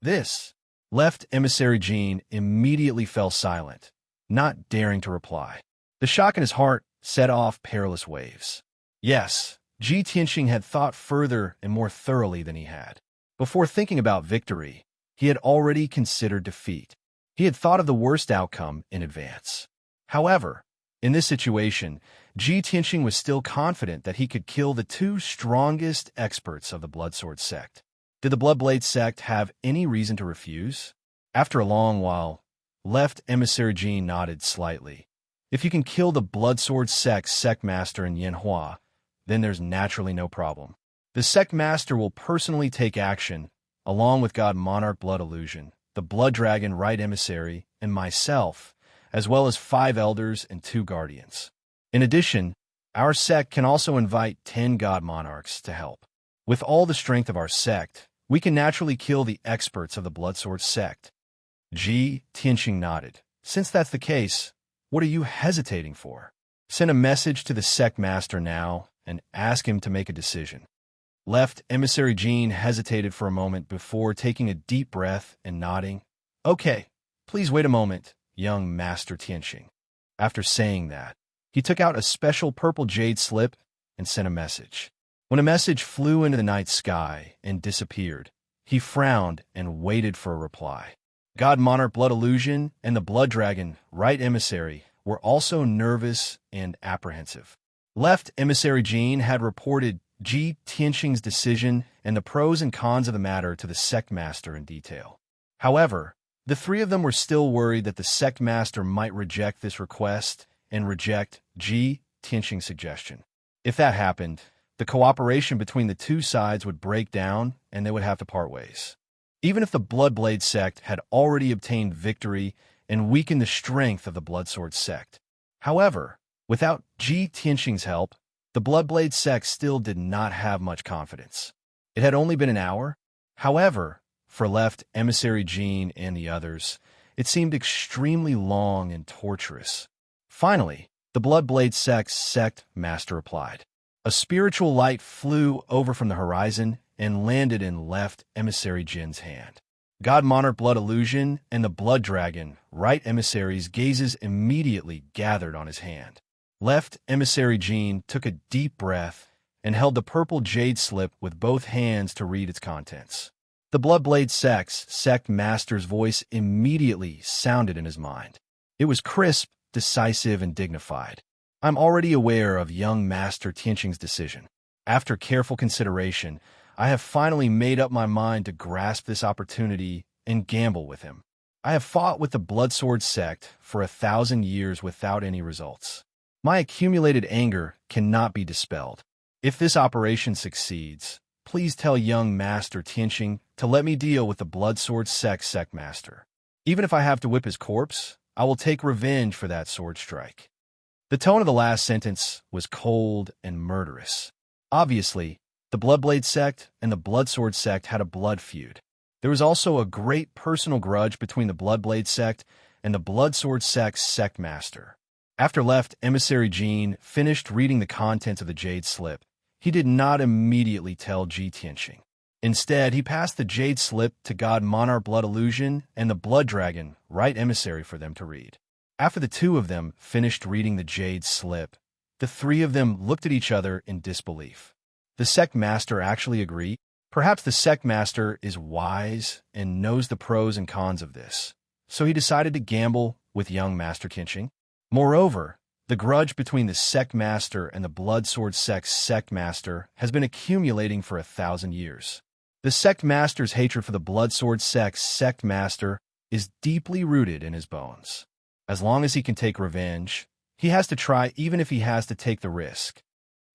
This Left Emissary Jean immediately fell silent, not daring to reply. The shock in his heart set off perilous waves. Yes, Ji Tianxing had thought further and more thoroughly than he had. Before thinking about victory, he had already considered defeat. He had thought of the worst outcome in advance. However, in this situation, Ji Tianxing was still confident that he could kill the two strongest experts of the Bloodsword sect. Did the Bloodblade sect have any reason to refuse? After a long while, Left Emissary Jean nodded slightly. If you can kill the Bloodsword sect's sect master in Yanhua, then there's naturally no problem. The sect master will personally take action, along with God Monarch Blood Illusion, the Blood Dragon Right Emissary, and myself, as well as 5 elders and 2 guardians. In addition, our sect can also invite 10 God Monarchs to help. With all the strength of our sect, we can naturally kill the experts of the Bloodsword sect. Ji Tianqing nodded. Since that's the case, what are you hesitating for? Send a message to the sect master now and ask him to make a decision. Left Emissary Jean hesitated for a moment before taking a deep breath and nodding. Okay, please wait a moment, young Master Tianqing. After saying that, he took out a special purple jade slip and sent a message. When a message flew into the night sky and disappeared, he frowned and waited for a reply. God Monarch Blood Illusion and the Blood Dragon Right Emissary were also nervous and apprehensive. Left Emissary Jean had reported Ji Tianqing's decision and the pros and cons of the matter to the sect master in detail. However, the 3 of them were still worried that the sect master might reject this request and reject Ji Tianqing's suggestion. If that happened, the cooperation between the 2 sides would break down and they would have to part ways. Even if the Bloodblade sect had already obtained victory and weakened the strength of the Bloodsword sect. However, without Ji Tianqing's help, the Bloodblade sect still did not have much confidence. It had only been an hour. However, for Left Emissary Jean and the others, it seemed extremely long and torturous. Finally, the Bloodblade sect's sect master replied. A spiritual light flew over from the horizon and landed in Left Emissary Jin's hand. God Monarch Blood Illusion and the Blood Dragon Right Emissary's gazes immediately gathered on his hand. Left Emissary Jean took a deep breath and held the purple jade slip with both hands to read its contents. The Bloodblade sect's sect master's voice immediately sounded in his mind. It was crisp, decisive, and dignified. I'm already aware of young Master Tianqing's decision. After careful consideration, I have finally made up my mind to grasp this opportunity and gamble with him. I have fought with the Bloodsword sect for 1,000 years without any results. My accumulated anger cannot be dispelled. If this operation succeeds, please tell young Master Tianqing to let me deal with the Bloodsword sect master. Even if I have to whip his corpse, I will take revenge for that sword strike. The tone of the last sentence was cold and murderous. Obviously, the Bloodblade sect and the Bloodsword sect had a blood feud. There was also a great personal grudge between the Bloodblade sect and the Bloodsword sect's sect master. After Left Emissary Jean finished reading the contents of the jade slip, he did not immediately tell Ji Tianqing. Instead, he passed the jade slip to God Monarch Blood Illusion and the Blood Dragon Right Emissary for them to read. After the 2 of them finished reading the jade slip, the 3 of them looked at each other in disbelief. The sect master actually agreed. Perhaps the sect master is wise and knows the pros and cons of this, so he decided to gamble with young Master Tianqing. Moreover, the grudge between the sect master and the Bloodsword sect's sect master has been accumulating for 1,000 years. The sect master's hatred for the Bloodsword sect's sect master is deeply rooted in his bones. As long as he can take revenge, he has to try even if he has to take the risk.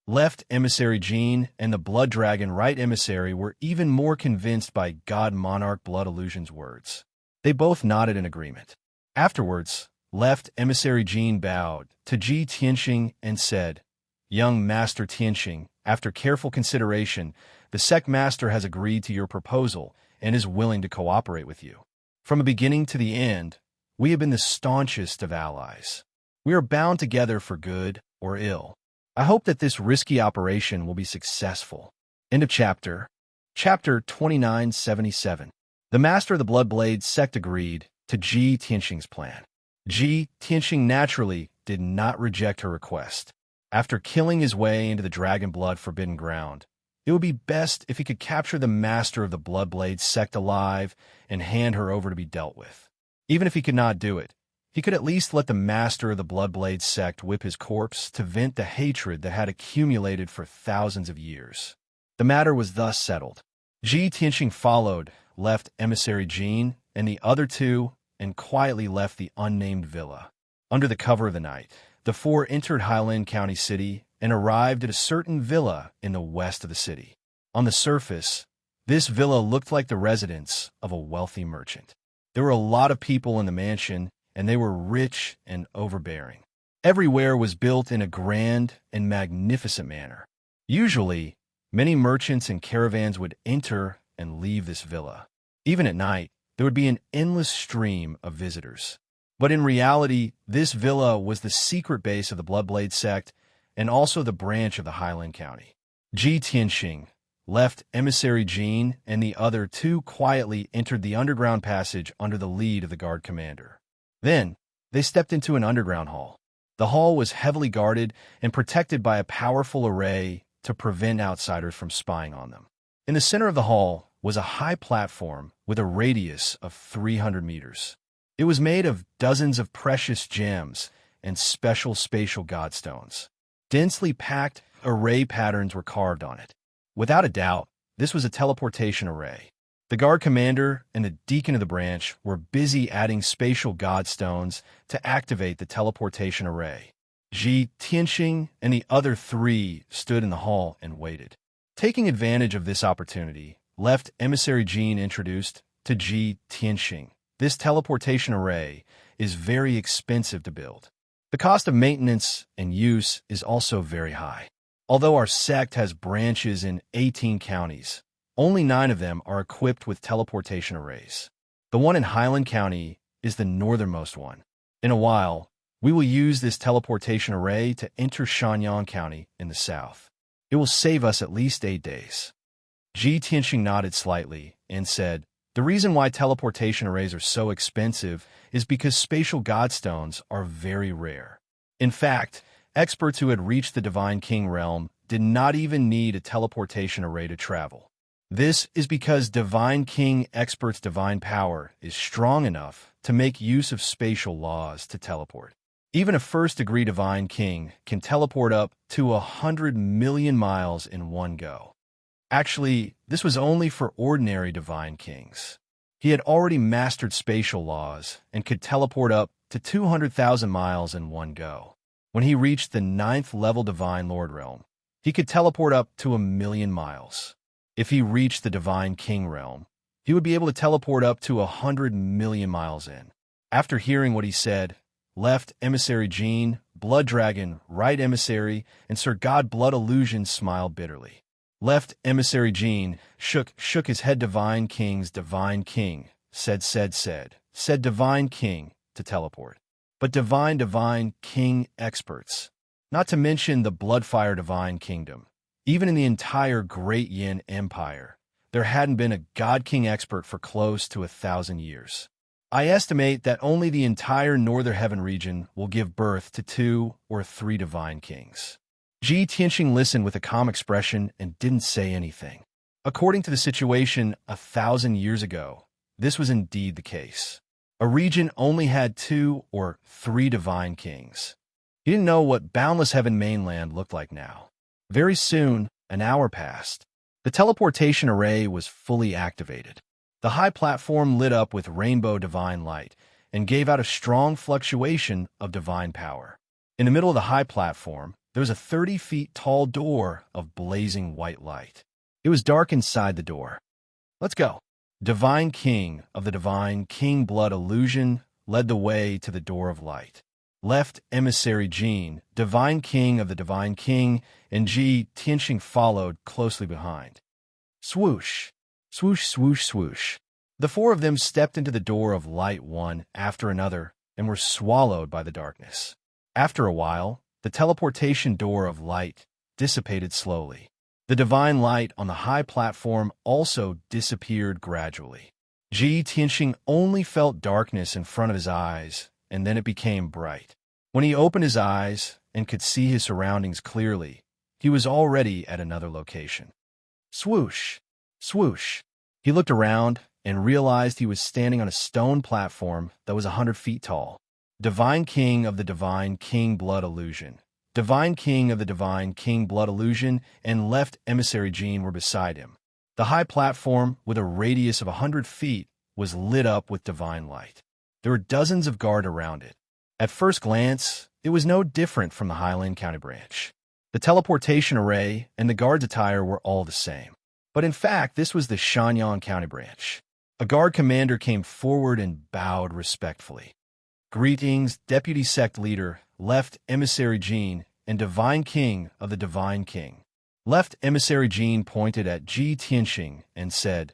Left Emissary Jean and the Blood Dragon Right Emissary were even more convinced by God Monarch Blood Illusion's words. They both nodded in agreement. Afterwards, Left Emissary Jean bowed to Ji Tianqing and said, Young Master Tianqing, after careful consideration, the sect master has agreed to your proposal and is willing to cooperate with you. From the beginning to the end, we have been the staunchest of allies. We are bound together for good or ill. I hope that this risky operation will be successful. End of chapter. Chapter 2977. The Master of the Bloodblade sect agreed to Ji Tianqing's plan. Ji Tianqing naturally did not reject her request. After killing his way into the Dragon Blood Forbidden Ground, it would be best if he could capture the Master of the Bloodblade sect alive and hand her over to be dealt with. Even if he could not do it, he could at least let the Master of the Bloodblade sect whip his corpse to vent the hatred that had accumulated for thousands of years. The matter was thus settled. Ji Tianqing followed Left Emissary Jean and the other 2 and quietly left the unnamed villa. Under the cover of the night, the 4 entered Highland County City and arrived at a certain villa in the west of the city. On the surface, this villa looked like the residence of a wealthy merchant. There were a lot of people in the mansion, and they were rich and overbearing. Everywhere was built in a grand and magnificent manner. Usually, many merchants and caravans would enter and leave this villa. Even at night, there would be an endless stream of visitors. But in reality, this villa was the secret base of the Bloodblade sect and also the branch of the Highland County. Ji Tianxing left emissary Jean and the other two quietly entered the underground passage under the lead of the guard commander. Then, they stepped into an underground hall. The hall was heavily guarded and protected by a powerful array to prevent outsiders from spying on them. In the center of the hall was a high platform with a radius of 300 meters. It was made of dozens of precious gems and special spatial godstones. Densely packed array patterns were carved on it. Without a doubt, this was a teleportation array. The guard commander and the deacon of the branch were busy adding spatial godstones to activate the teleportation array. Ji Tianxing and the other three stood in the hall and waited. Taking advantage of this opportunity, left emissary Jean introduced to Ji Tianxing. This teleportation array is very expensive to build. The cost of maintenance and use is also very high. Although our sect has branches in 18 counties, only 9 of them are equipped with teleportation arrays. The one in Highland County is the northernmost one. In a while, we will use this teleportation array to enter Shanyang County in the south. It will save us at least 8 days. Ji Tianxing nodded slightly and said, "The reason why teleportation arrays are so expensive is because spatial godstones are very rare. In fact, experts who had reached the Divine King realm did not even need a teleportation array to travel. This is because Divine King experts' divine power is strong enough to make use of spatial laws to teleport. Even a first-degree Divine King can teleport up to 100 million miles in one go. Actually, this was only for ordinary Divine Kings. He had already mastered spatial laws and could teleport up to 200,000 miles in one go. When he reached the 9th level Divine Lord realm, he could teleport up to 1,000,000 miles. If he reached the Divine King realm, he would be able to teleport up to 100 million miles in. After hearing what he said, left emissary Jean, Blood Dragon, Right Emissary, and Sir God Blood Illusion smiled bitterly. Left emissary Jean shook his head. Divine King's Divine King said Divine King to teleport. But Divine King experts, not to mention the Bloodfire Divine Kingdom, even in the entire Great Yin Empire, there hadn't been a God King expert for close to 1,000 years. I estimate that only the entire Northern Heaven region will give birth to 2 or 3 Divine Kings. Ji Tianxing listened with a calm expression and didn't say anything. According to the situation 1,000 years ago, this was indeed the case. A region only had 2 or 3 Divine Kings. He didn't know what Boundless Heaven mainland looked like now. Very soon, an hour passed. The teleportation array was fully activated. The high platform lit up with rainbow divine light and gave out a strong fluctuation of divine power. In the middle of the high platform, there was a 30 feet tall door of blazing white light. It was dark inside the door. "Let's go." Divine King of the Divine King Blood Illusion led the way to the door of light. Left emissary Jean, Divine King of the Divine King, and Ji Tianxing followed closely behind. Swoosh, swoosh, swoosh, swoosh. The 4 of them stepped into the door of light one after another and were swallowed by the darkness. After a while, the teleportation door of light dissipated slowly. The divine light on the high platform also disappeared gradually. Ji Tianxing only felt darkness in front of his eyes, and then it became bright. When he opened his eyes and could see his surroundings clearly, he was already at another location. Swoosh, swoosh. He looked around and realized he was standing on a stone platform that was 100 feet tall. Divine King of the Divine King Blood Illusion, Divine King of the Divine King Blood Illusion, and left emissary Jean were beside him. The high platform, with a radius of 100 feet, was lit up with divine light. There were dozens of guards around it. At first glance, it was no different from the Highland County branch. The teleportation array and the guard's attire were all the same. But in fact, this was the Shangyang County branch. A guard commander came forward and bowed respectfully. Greetings, Deputy Sect Leader, Left Emissary Jean, and Divine King of the Divine King. Left Emissary Jean pointed at Ji Tianxing and said,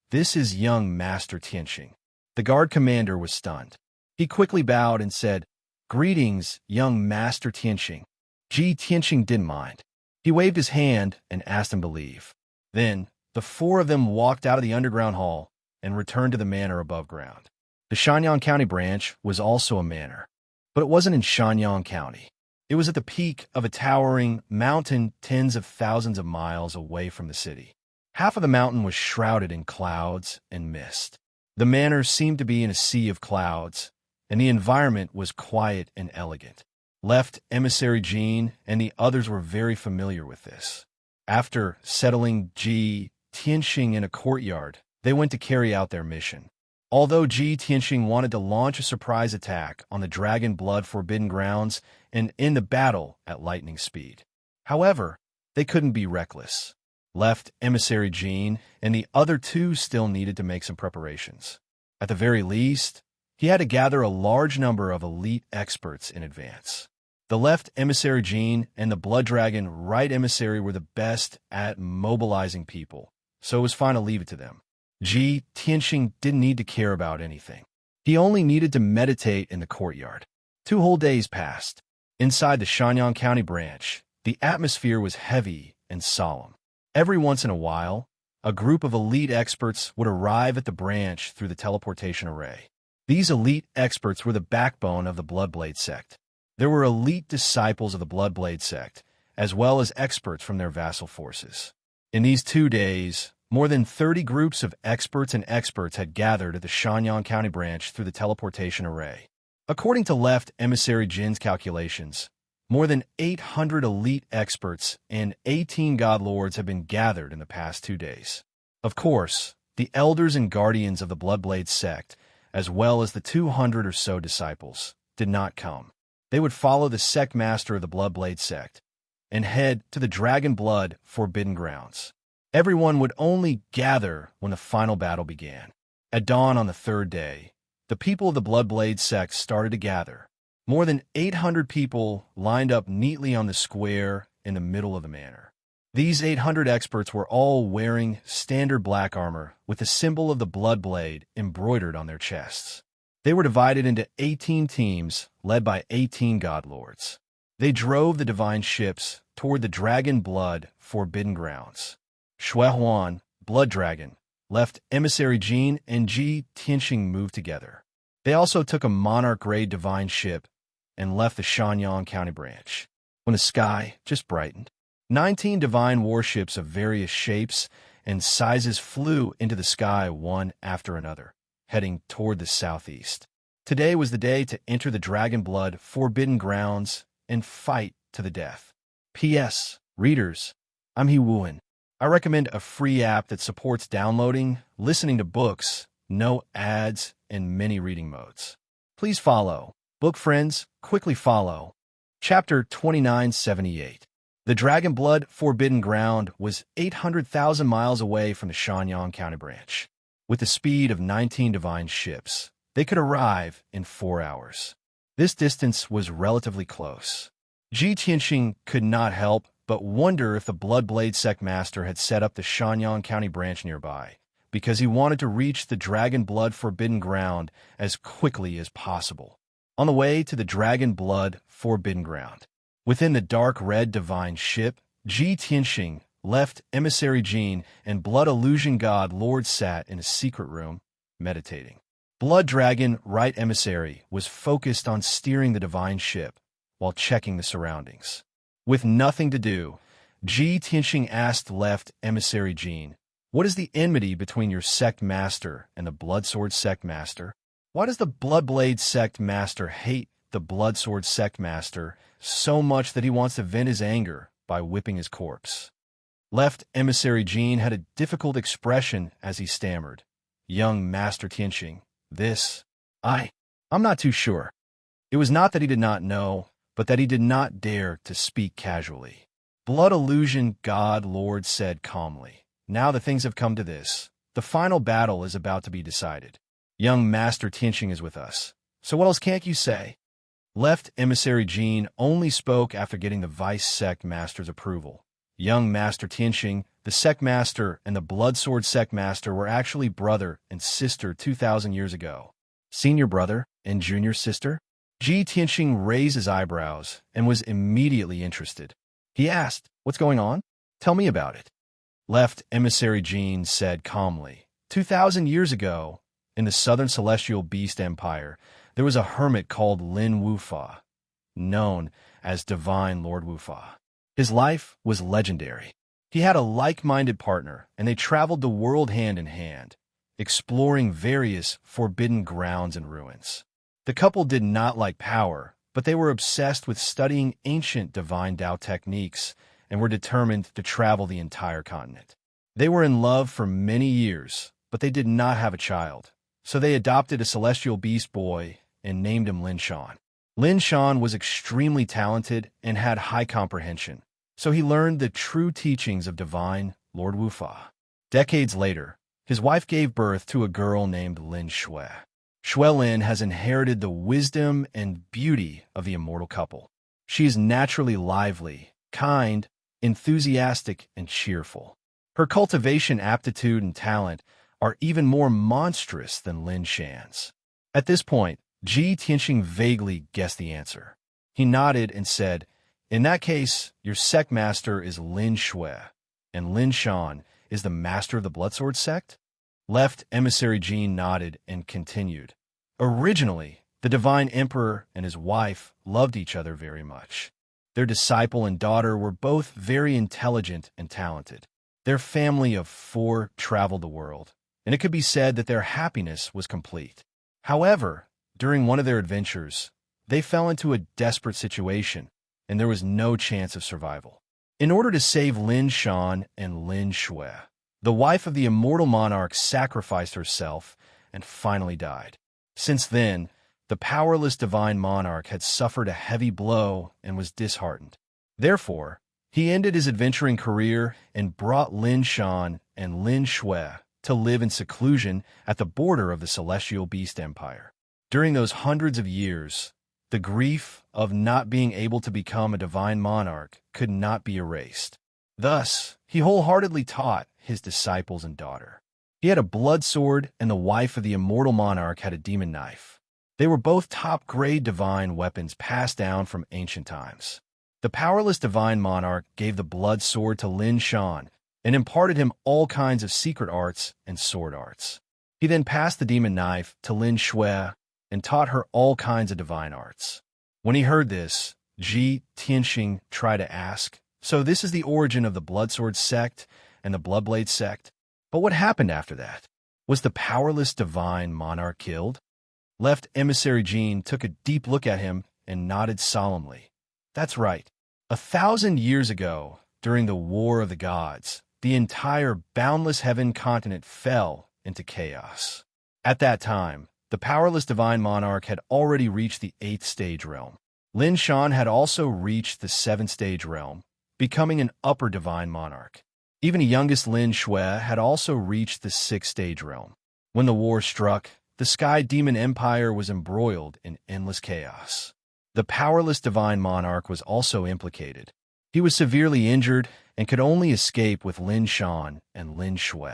"This is young Master Tianxing." The guard commander was stunned. He quickly bowed and said, "Greetings, young Master Tianxing." Ji Tianxing didn't mind. He waved his hand and asked him to leave. Then, the four of them walked out of the underground hall and returned to the manor above ground. The Shangyang County branch was also a manor, but it wasn't in Shangyang County. It was at the peak of a towering mountain tens of thousands of miles away from the city. Half of the mountain was shrouded in clouds and mist. The manor seemed to be in a sea of clouds, and the environment was quiet and elegant. Left Emissary Jean and the others were very familiar with this. After settling Ji Tianxing in a courtyard, they went to carry out their mission. Although Ji Tianxing wanted to launch a surprise attack on the Dragon Blood Forbidden Grounds and end the battle at lightning speed. However, they couldn't be reckless. Left Emissary Jean and the other two still needed to make some preparations. At the very least, he had to gather a large number of elite experts in advance. The Left Emissary Jean and the Blood Dragon Right Emissary were the best at mobilizing people, so it was fine to leave it to them. Ji Tianxing didn't need to care about anything. He only needed to meditate in the courtyard. 2 whole days passed. Inside the Shangyang County branch, the atmosphere was heavy and solemn. Every once in a while, a group of elite experts would arrive at the branch through the teleportation array. These elite experts were the backbone of the Bloodblade sect. There were elite disciples of the Bloodblade sect, as well as experts from their vassal forces. In these 2 days, more than 30 groups of experts had gathered at the Shangyang County branch through the teleportation array. According to Left Emissary Jin's calculations, more than 800 elite experts and 18 god lords have been gathered in the past 2 days. Of course, the elders and guardians of the Bloodblade sect, as well as the 200 or so disciples, did not come. They would follow the sect master of the Bloodblade sect and head to the Dragon Blood Forbidden Grounds. Everyone would only gather when the final battle began. At dawn on the 3rd day, the people of the Bloodblade sect started to gather. More than 800 people lined up neatly on the square in the middle of the manor. These 800 experts were all wearing standard black armor with the symbol of the Bloodblade embroidered on their chests. They were divided into 18 teams led by 18 god lords. They drove the divine ships toward the Dragon Blood Forbidden Grounds. Shuehuan, Blood Dragon, Left Emissary Jean, and Ji Tianxing moved together. They also took a Monarch-grade divine ship and left the Shangyang County branch. When the sky just brightened, 19 divine warships of various shapes and sizes flew into the sky one after another, heading toward the southeast. Today was the day to enter the Dragon Blood Forbidden Grounds and fight to the death. P.S. Readers, I'm He Wuan. I recommend a free app that supports downloading, listening to books, no ads, and many reading modes. Please follow. Book friends, quickly follow. Chapter 2978. The Dragon Blood Forbidden Ground was 800,000 miles away from the Shangyang County branch. With the speed of 19 divine ships, they could arrive in 4 hours. This distance was relatively close. Ji Tianxing could not help but wonder if the Bloodblade sect master had set up the Shangyang County branch nearby, because he wanted to reach the Dragon Blood Forbidden Ground as quickly as possible. On the way to the Dragon Blood Forbidden Ground, within the dark red divine ship, Ji Tianxing, Left Emissary Jean, and Blood Illusion God Lord sat in a secret room, meditating. Blood Dragon Right Emissary was focused on steering the divine ship while checking the surroundings. With nothing to do, Ji Tianxing asked Left Emissary Jean, "What is the enmity between your sect master and the Bloodsword sect master? Why does the Bloodblade sect master hate the Bloodsword sect master so much that he wants to vent his anger by whipping his corpse?" Left Emissary Jean had a difficult expression as he stammered, "Young Master Tianxing, I'm not too sure." It was not that he did not know, but that he did not dare to speak casually. Blood Illusion God Lord said calmly, now that things have come to this, the final battle is about to be decided. Young Master Tianxing is with us. So what else can't you say? Left Emissary Jean only spoke after getting the Vice Sect Master's approval. Young Master Tianxing, the Sect Master, and the Bloodsword Sect Master were actually brother and sister 2,000 years ago. Senior brother and junior sister? Ji Tianxing raised his eyebrows and was immediately interested. He asked, "What's going on? Tell me about it." Left Emissary Jean said calmly, 2,000 years ago, in the Southern Celestial Beast Empire, there was a hermit called Lin Wufa, known as Divine Lord Wufa. His life was legendary. He had a like-minded partner, and they traveled the world hand in hand, exploring various forbidden grounds and ruins. The couple did not like power, but they were obsessed with studying ancient divine Tao techniques and were determined to travel the entire continent. They were in love for many years, but they did not have a child, so they adopted a celestial beast boy and named him Lin Shan. Lin Shan was extremely talented and had high comprehension, so he learned the true teachings of Divine Lord Wufa. Decades later, his wife gave birth to a girl named Lin Shui. Shui Lin has inherited the wisdom and beauty of the immortal couple. She is naturally lively, kind, enthusiastic, and cheerful. Her cultivation aptitude and talent are even more monstrous than Lin Shan's. At this point, Ji Tianxing vaguely guessed the answer. He nodded and said, "In that case, your sect master is Lin Shui, and Lin Shan is the master of the Bloodsword sect?" Left Emissary Jean nodded and continued. Originally, the Divine Emperor and his wife loved each other very much. Their disciple and daughter were both very intelligent and talented. Their family of 4 traveled the world, and it could be said that their happiness was complete. However, during one of their adventures, they fell into a desperate situation, and there was no chance of survival. In order to save Lin Shan and Lin Shui, the wife of the immortal monarch sacrificed herself and finally died. Since then, the powerless divine monarch had suffered a heavy blow and was disheartened. Therefore, he ended his adventuring career and brought Lin Shan and Lin Shui to live in seclusion at the border of the Celestial Beast Empire. During those hundreds of years, the grief of not being able to become a divine monarch could not be erased. Thus, he wholeheartedly taught his disciples and daughter. He had a blood sword, and the wife of the immortal monarch had a demon knife. They were both top-grade divine weapons passed down from ancient times. The powerless divine monarch gave the blood sword to Lin Shan and imparted him all kinds of secret arts and sword arts. He then passed the demon knife to Lin Shui and taught her all kinds of divine arts. When he heard this, Ji Tianxing tried to ask, "So this is the origin of the Bloodsword sect and the Bloodblade sect? But what happened after that? Was the powerless divine monarch killed?" Left Emissary Jean took a deep look at him and nodded solemnly. "That's right. 1,000 years ago, during the War of the Gods, the entire boundless heaven continent fell into chaos. At that time, the powerless divine monarch had already reached the 8th stage realm. Lin Shan had also reached the 7th stage realm, becoming an upper divine monarch. Even the youngest Lin Shui had also reached the 6th stage realm. When the war struck, the Sky Demon Empire was embroiled in endless chaos. The powerless divine monarch was also implicated. He was severely injured and could only escape with Lin Shan and Lin Shui.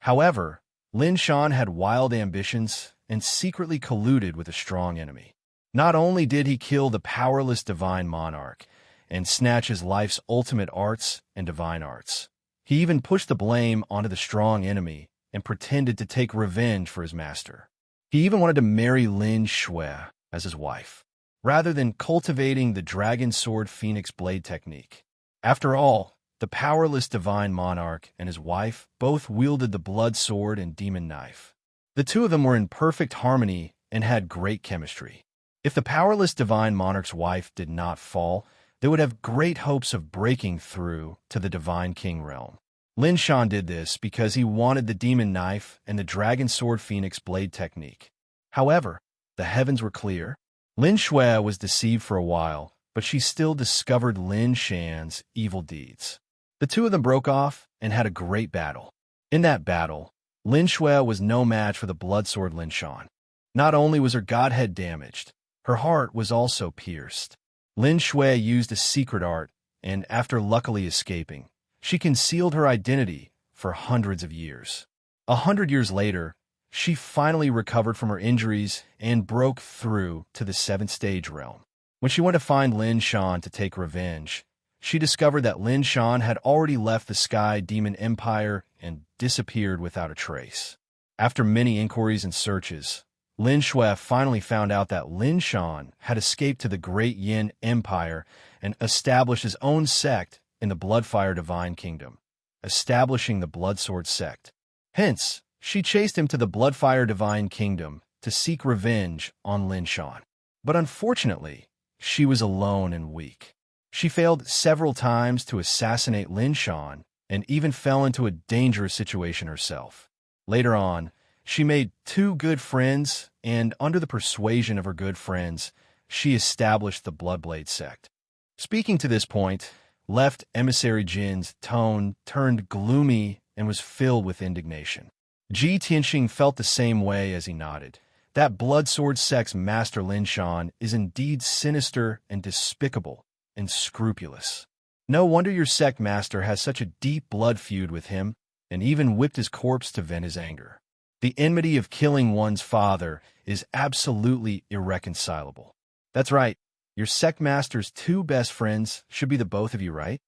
However, Lin Shan had wild ambitions and secretly colluded with a strong enemy. Not only did he kill the powerless divine monarch and snatch his life's ultimate arts and divine arts, he even pushed the blame onto the strong enemy and pretended to take revenge for his master. He even wanted to marry Lin Shui as his wife, rather than cultivating the Dragon Sword Phoenix Blade technique. After all, the powerless divine monarch and his wife both wielded the blood sword and demon knife. The two of them were in perfect harmony and had great chemistry. If the powerless divine monarch's wife did not fall, they would have great hopes of breaking through to the divine king realm. Lin Shan did this because he wanted the demon knife and the Dragon Sword Phoenix Blade technique. However, the heavens were clear. Lin Shui was deceived for a while, but she still discovered Lin Shan's evil deeds. The two of them broke off and had a great battle. In that battle, Lin Shui was no match for the bloodsword Lin Shan. Not only was her godhead damaged, her heart was also pierced. Lin Shui used a secret art, and after luckily escaping, she concealed her identity for hundreds of years. 100 years later, she finally recovered from her injuries and broke through to the 7th stage realm. When she went to find Lin Shan to take revenge, she discovered that Lin Shan had already left the Sky Demon Empire and disappeared without a trace. After many inquiries and searches, Lin Shui finally found out that Lin Shan had escaped to the Great Yin Empire and established his own sect in the Bloodfire Divine Kingdom, establishing the Bloodsword sect. Hence, she chased him to the Bloodfire Divine Kingdom to seek revenge on Lin Shan. But unfortunately, she was alone and weak. She failed several times to assassinate Lin Shan and even fell into a dangerous situation herself. Later on, she made 2 good friends, and under the persuasion of her good friends, she established the Bloodblade sect. Speaking to this point, Left Emissary Jin's tone turned gloomy and was filled with indignation. Ji Tianxing felt the same way as he nodded. That Bloodsword sect's master Lin Shan is indeed sinister and despicable and scrupulous. No wonder your sect master has such a deep blood feud with him and even whipped his corpse to vent his anger. The enmity of killing one's father is absolutely irreconcilable. That's right, your sect master's 2 best friends should be the both of you, right?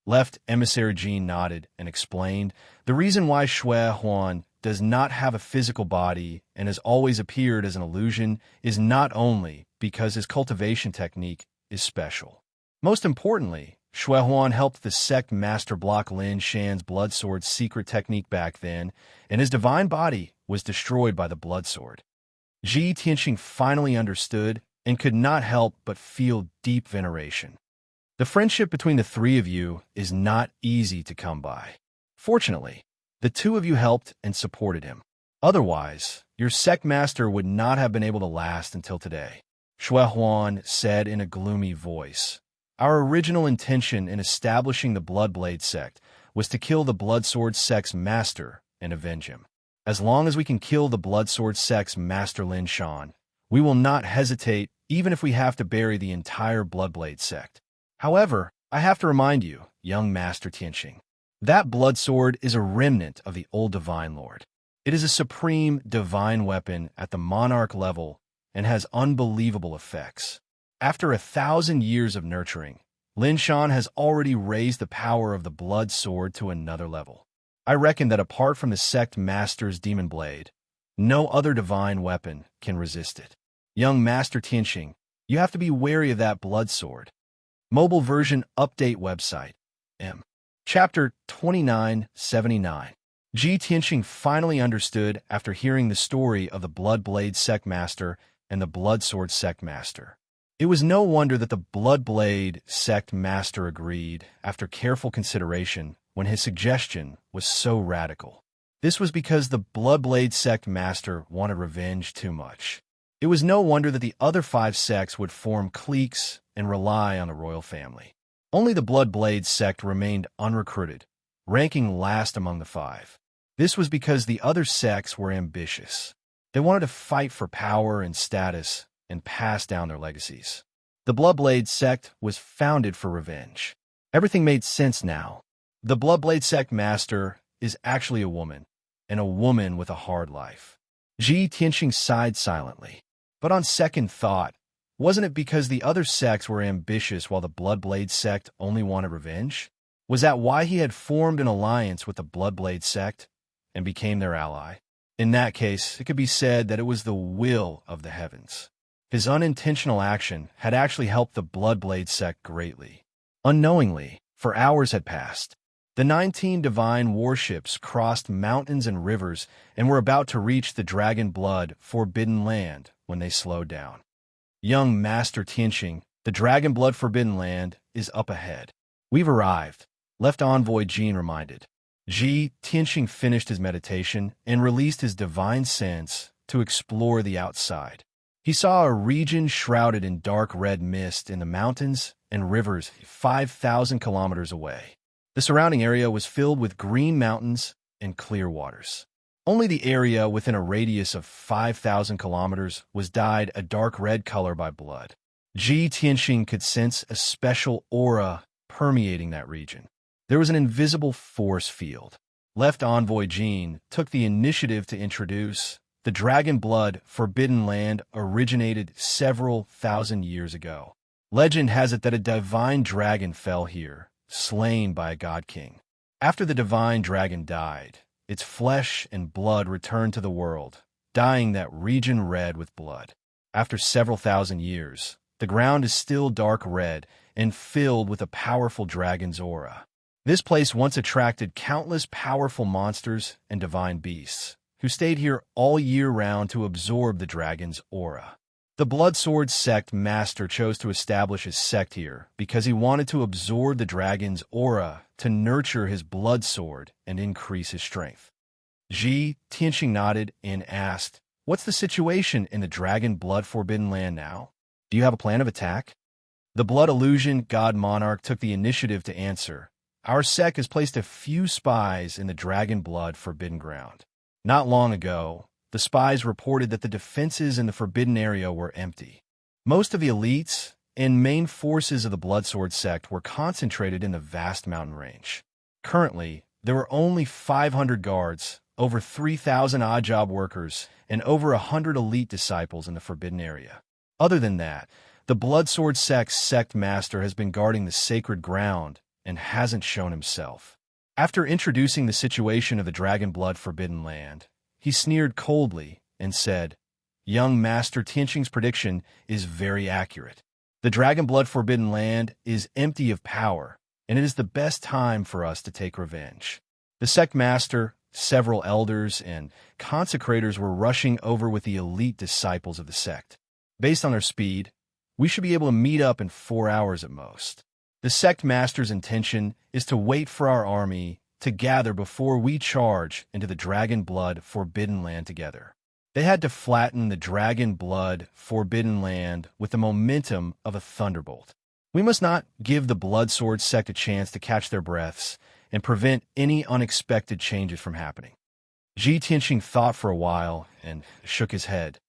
Left Emissary Jean nodded and explained, the reason why Shui Huan does not have a physical body and has always appeared as an illusion is not only because his cultivation technique is special. Most importantly, Shui Huan helped the sect master block Lin Shan's bloodsword secret technique back then, and his divine body was destroyed by the bloodsword. Ji Tianxing finally understood and could not help but feel deep veneration. The friendship between the 3 of you is not easy to come by. Fortunately, the 2 of you helped and supported him. Otherwise, your sect master would not have been able to last until today. Shui Huan said in a gloomy voice, our original intention in establishing the Bloodblade sect was to kill the Bloodsword sect's master and avenge him. As long as we can kill the Bloodsword sect's master Lin Shan, we will not hesitate even if we have to bury the entire Bloodblade sect. However, I have to remind you, young Master Tianxing, that bloodsword is a remnant of the old Divine Lord. It is a supreme divine weapon at the monarch level and has unbelievable effects. After 1,000 years of nurturing, Lin Shan has already raised the power of the blood sword to another level. I reckon that apart from the sect master's demon blade, no other divine weapon can resist it. Young Master Tianxing, you have to be wary of that blood sword. Mobile version update website. M. Chapter 2979. Ji Tianxing finally understood after hearing the story of the Bloodblade sect master and the Bloodsword sect master. It was no wonder that the Bloodblade sect master agreed after careful consideration when his suggestion was so radical. This was because the Bloodblade sect master wanted revenge too much. It was no wonder that the other 5 sects would form cliques and rely on the royal family. Only the Bloodblade sect remained unrecruited, ranking last among the 5. This was because the other sects were ambitious. They wanted to fight for power and status and pass down their legacies. The Bloodblade sect was founded for revenge. Everything made sense now. The Bloodblade sect master is actually a woman, and a woman with a hard life. Ji Tianxing sighed silently. But on second thought, wasn't it because the other sects were ambitious while the Bloodblade sect only wanted revenge? Was that why he had formed an alliance with the Bloodblade sect and became their ally? In that case, it could be said that it was the will of the heavens. His unintentional action had actually helped the Bloodblade sect greatly. Unknowingly, for hours had passed. The 19 divine warships crossed mountains and rivers and were about to reach the Dragon Blood Forbidden Land when they slowed down. Young Master Tianxing, the Dragon Blood Forbidden Land is up ahead. We've arrived, Left Envoy Jean reminded. Ji Tianxing finished his meditation and released his divine sense to explore the outside. He saw a region shrouded in dark red mist in the mountains and rivers 5,000 kilometers away. The surrounding area was filled with green mountains and clear waters. Only the area within a radius of 5,000 kilometers was dyed a dark red color by blood. Ji Tianxing could sense a special aura permeating that region. There was an invisible force field. Left Envoy Jean took the initiative to introduce the dragon blood forbidden land originated several thousand years ago. Legend has it that a divine dragon fell here, slain by a god king. After the divine dragon died, its flesh and blood returned to the world, dyeing that region red with blood. After several thousand years, the ground is still dark red and filled with a powerful dragon's aura. This place once attracted countless powerful monsters and divine beasts, who stayed here all year round to absorb the dragon's aura. The Bloodsword sect master chose to establish his sect here because he wanted to absorb the dragon's aura to nurture his blood sword and increase his strength. Ji Tianxing nodded and asked, "What's the situation in the dragon blood forbidden land now? Do you have a plan of attack?" The blood illusion god monarch took the initiative to answer, "Our sect has placed a few spies in the dragon blood forbidden ground. Not long ago, the spies reported that the defenses in the forbidden area were empty. Most of the elites and main forces of the Bloodsword sect were concentrated in the vast mountain range. Currently, there were only 500 guards, over 3,000 odd job workers, and over 100 elite disciples in the forbidden area. Other than that, the Bloodsword sect's sect master has been guarding the sacred ground and hasn't shown himself." After introducing the situation of the dragon blood forbidden land, he sneered coldly and said, "Young Master Tianxing's prediction is very accurate. The dragon blood forbidden land is empty of power, and it is the best time for us to take revenge." The sect master, several elders, and consecrators were rushing over with the elite disciples of the sect. Based on their speed, we should be able to meet up in 4 hours at most. The sect master's intention is to wait for our army to gather before we charge into the dragon blood forbidden land together. They had to flatten the dragon blood forbidden land with the momentum of a thunderbolt. We must not give the Bloodsword sect a chance to catch their breaths and prevent any unexpected changes from happening. Ji Tianxing thought for a while and shook his head.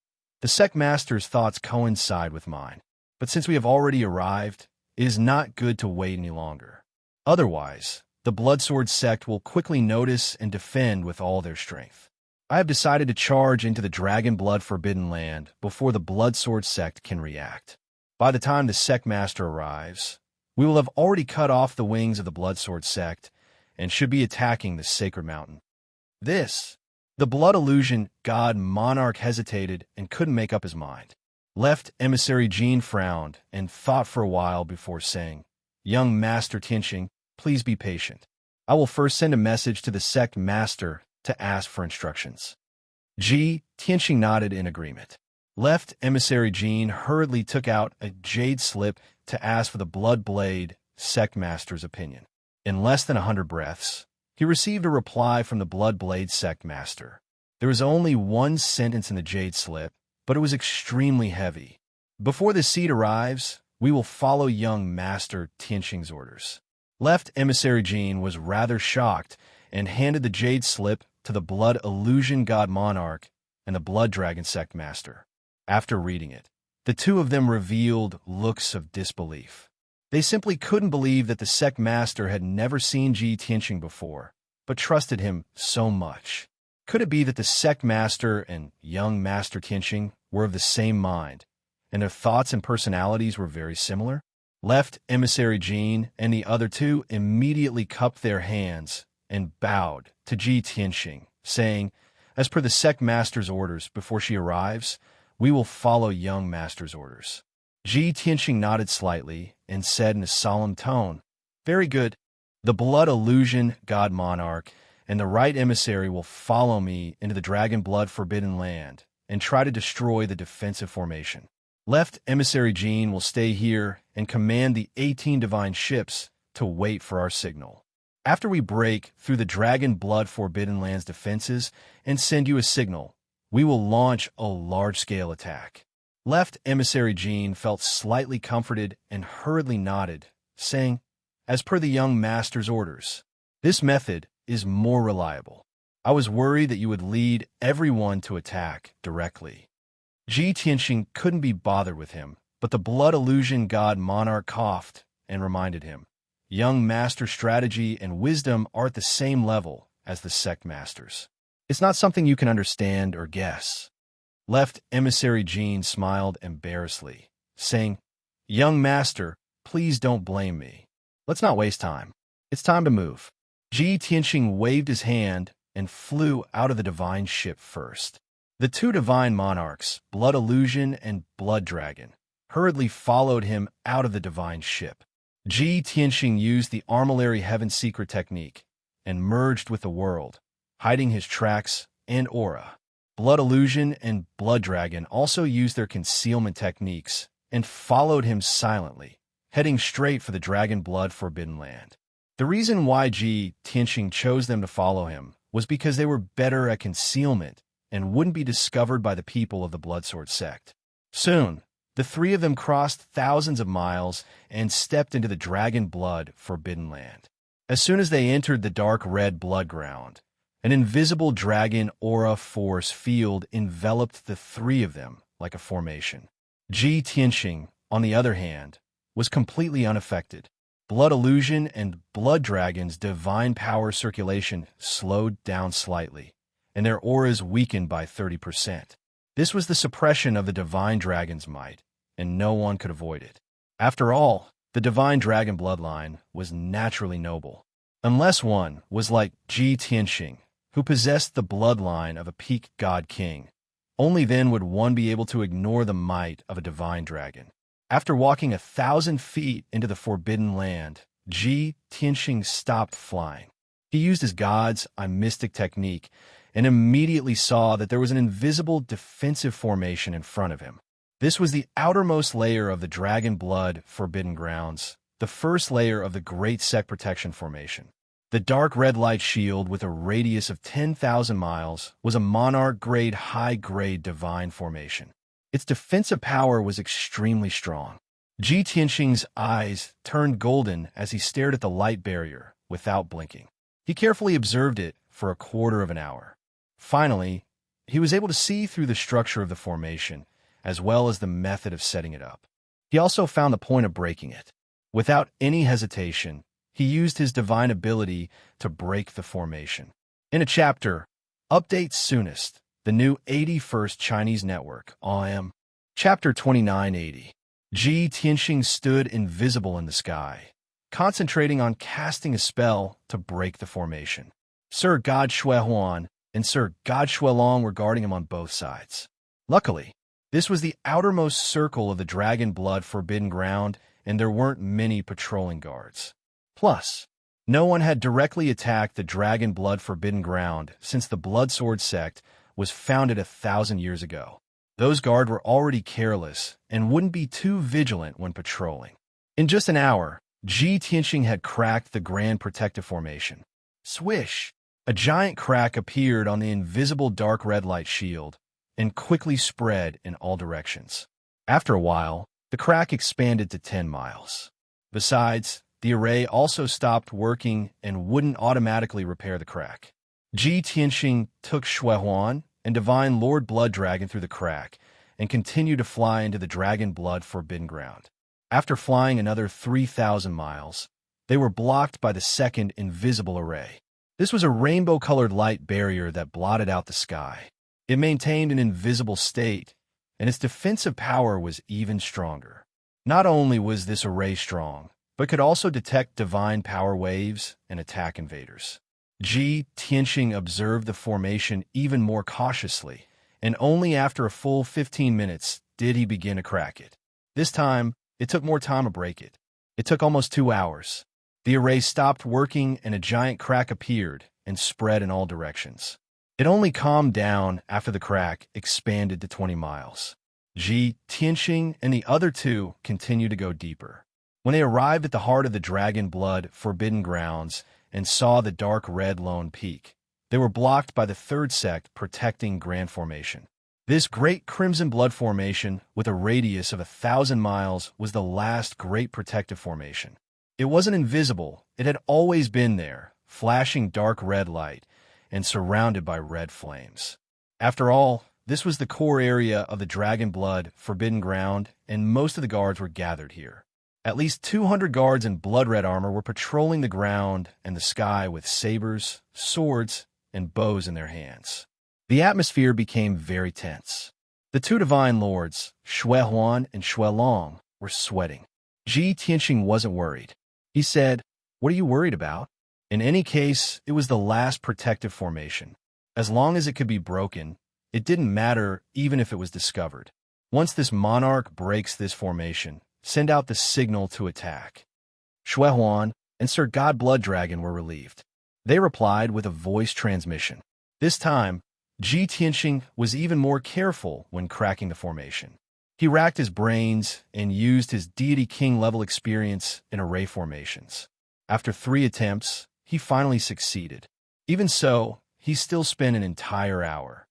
The sect master's thoughts coincide with mine, but since we have already arrived, it is not good to wait any longer. Otherwise, the Bloodsword sect will quickly notice and defend with all their strength. I have decided to charge into the dragon blood forbidden land before the Bloodsword sect can react. By the time the sect master arrives, we will have already cut off the wings of the Bloodsword sect and should be attacking the sacred mountain. The blood illusion god monarch hesitated and couldn't make up his mind. Left emissary Jean frowned and thought for a while before saying, "Young Master Tianxing, please be patient. I will first send a message to the sect master to ask for instructions." Ji Tianxing nodded in agreement. Left emissary Jean hurriedly took out a jade slip to ask for the blood blade sect master's opinion. In less than 100 breaths, he received a reply from the blood blade sect master. There was only one sentence in the jade slip, but it was extremely heavy. "Before the seed arrives, we will follow young Master Tianxing's orders." Left emissary Jean was rather shocked and handed the jade slip to the blood illusion god monarch and the blood dragon sect master. After reading it, the two of them revealed looks of disbelief. They simply couldn't believe that the sect master had never seen Ji Tianxing before, but trusted him so much. Could it be that the sect master and young Master Tianxing were of the same mind, and their thoughts and personalities were very similar? Left emissary Jean and the other two immediately cupped their hands and bowed to Ji Tianxing, saying, "As per the sect master's orders, before she arrives, we will follow young master's orders." Ji Tianxing nodded slightly and said in a solemn tone, "Very good. The blood illusion god monarch and the right emissary will follow me into the dragon blood forbidden land and try to destroy the defensive formation. Left emissary Jean will stay here and command the 18 divine ships to wait for our signal. After we break through the dragon blood forbidden land's defenses and send you a signal, we will launch a large-scale attack." Left emissary Jean felt slightly comforted and hurriedly nodded, saying, as per the young master's orders. This method is more reliable. I was worried that you would lead everyone to attack directly. Ji Tianxing couldn't be bothered with him, but the blood illusion god monarch coughed and reminded him, young master strategy and wisdom are at the same level as the sect masters. It's not something you can understand or guess. Left emissary Jean smiled embarrassedly, saying, young master, please don't blame me. Let's not waste time. It's time to move. Ji Tianxing waved his hand and flew out of the divine ship first. The two divine monarchs, Blood Illusion and Blood Dragon, hurriedly followed him out of the divine ship. Ji Tianxing used the Armillary Heaven Secret technique and merged with the world, hiding his tracks and aura. Blood Illusion and Blood Dragon also used their concealment techniques and followed him silently, heading straight for the Dragon Blood Forbidden Land. The reason why Ji Tianxing chose them to follow him was because they were better at concealment and wouldn't be discovered by the people of the Bloodsword sect. Soon, the three of them crossed thousands of miles and stepped into the Dragon Blood Forbidden Land. As soon as they entered the dark red blood ground, an invisible dragon aura force field enveloped the three of them like a formation. Ji Tianxing, on the other hand, was completely unaffected. Blood Illusion and Blood Dragon's divine power circulation slowed down slightly, and their auras weakened by 30%. This was the suppression of the divine dragon's might, and no one could avoid it. After all, the divine dragon bloodline was naturally noble, unless one was like Ji Tianxing, who possessed the bloodline of a peak god king. Only then would one be able to ignore the might of a divine dragon. After walking 1,000 feet into the Forbidden Land, Ji Tianxing stopped flying. He used his God's Eye mystic technique and immediately saw that there was an invisible defensive formation in front of him. This was the outermost layer of the Dragon Blood Forbidden Grounds, the first layer of the Great Sect Protection Formation. The dark red light shield with a radius of 10,000 miles was a monarch-grade high-grade divine formation. Its defensive power was extremely strong. Ji Tianxing's eyes turned golden as he stared at the light barrier without blinking. He carefully observed it for a quarter of an hour. Finally, he was able to see through the structure of the formation, as well as the method of setting it up. He also found the point of breaking it. Without any hesitation, he used his divine ability to break the formation. In a chapter, Update Soonest, the new 81st Chinese network, OM. Chapter 2980. Ji Tianxing stood invisible in the sky, concentrating on casting a spell to break the formation. Sir God Shuehuan and Sir God Shuelong were guarding him on both sides. Luckily, this was the outermost circle of the Dragon Blood Forbidden Ground, and there weren't many patrolling guards. Plus, no one had directly attacked the Dragon Blood Forbidden Ground since the Bloodsword sect was founded 1,000 years ago. Those guards were already careless and wouldn't be too vigilant when patrolling. In just an hour, Ji Tianxing had cracked the Grand Protective Formation. Swish! A giant crack appeared on the invisible dark red light shield and quickly spread in all directions. After a while, the crack expanded to 10 miles. Besides, the array also stopped working and wouldn't automatically repair the crack. Ji Tianxing took Shuehuan and Divine Lord Blood Dragon through the crack and continued to fly into the Dragon Blood Forbidden Ground. After flying another 3,000 miles, they were blocked by the second invisible array. This was a rainbow-colored light barrier that blotted out the sky. It maintained an invisible state, and its defensive power was even stronger. Not only was this array strong, but could also detect divine power waves and attack invaders. Ji Tianxing observed the formation even more cautiously, and only after a full 15 minutes did he begin to crack it. This time, it took more time to break it. It took almost 2 hours. The array stopped working and a giant crack appeared and spread in all directions. It only calmed down after the crack expanded to 20 miles. Ji Tianxing and the other two continued to go deeper. When they arrived at the heart of the Dragon Blood Forbidden Grounds and saw the dark red lone peak, they were blocked by the third sect protecting Grand Formation. This great Crimson Blood Formation, with a radius of 1,000 miles, was the last great protective formation. It wasn't invisible, it had always been there, flashing dark red light and surrounded by red flames. After all, this was the core area of the Dragon Blood Forbidden Ground, and most of the guards were gathered here. At least 200 guards in blood-red armor were patrolling the ground and the sky with sabers, swords, and bows in their hands. The atmosphere became very tense. The two divine lords, Shui Huan and Shui Long, were sweating. Ji Tianxing wasn't worried. He said, "What are you worried about? In any case, it was the last protective formation. As long as it could be broken, it didn't matter even if it was discovered. Once this monarch breaks this formation, send out the signal to attack." Shui Huan and Sir God Blood Dragon were relieved. They replied with a voice transmission. This time, Ji Tianxing was even more careful when cracking the formation. He racked his brains and used his Deity King level experience in array formations. After 3 attempts, he finally succeeded. Even so, he still spent an entire hour.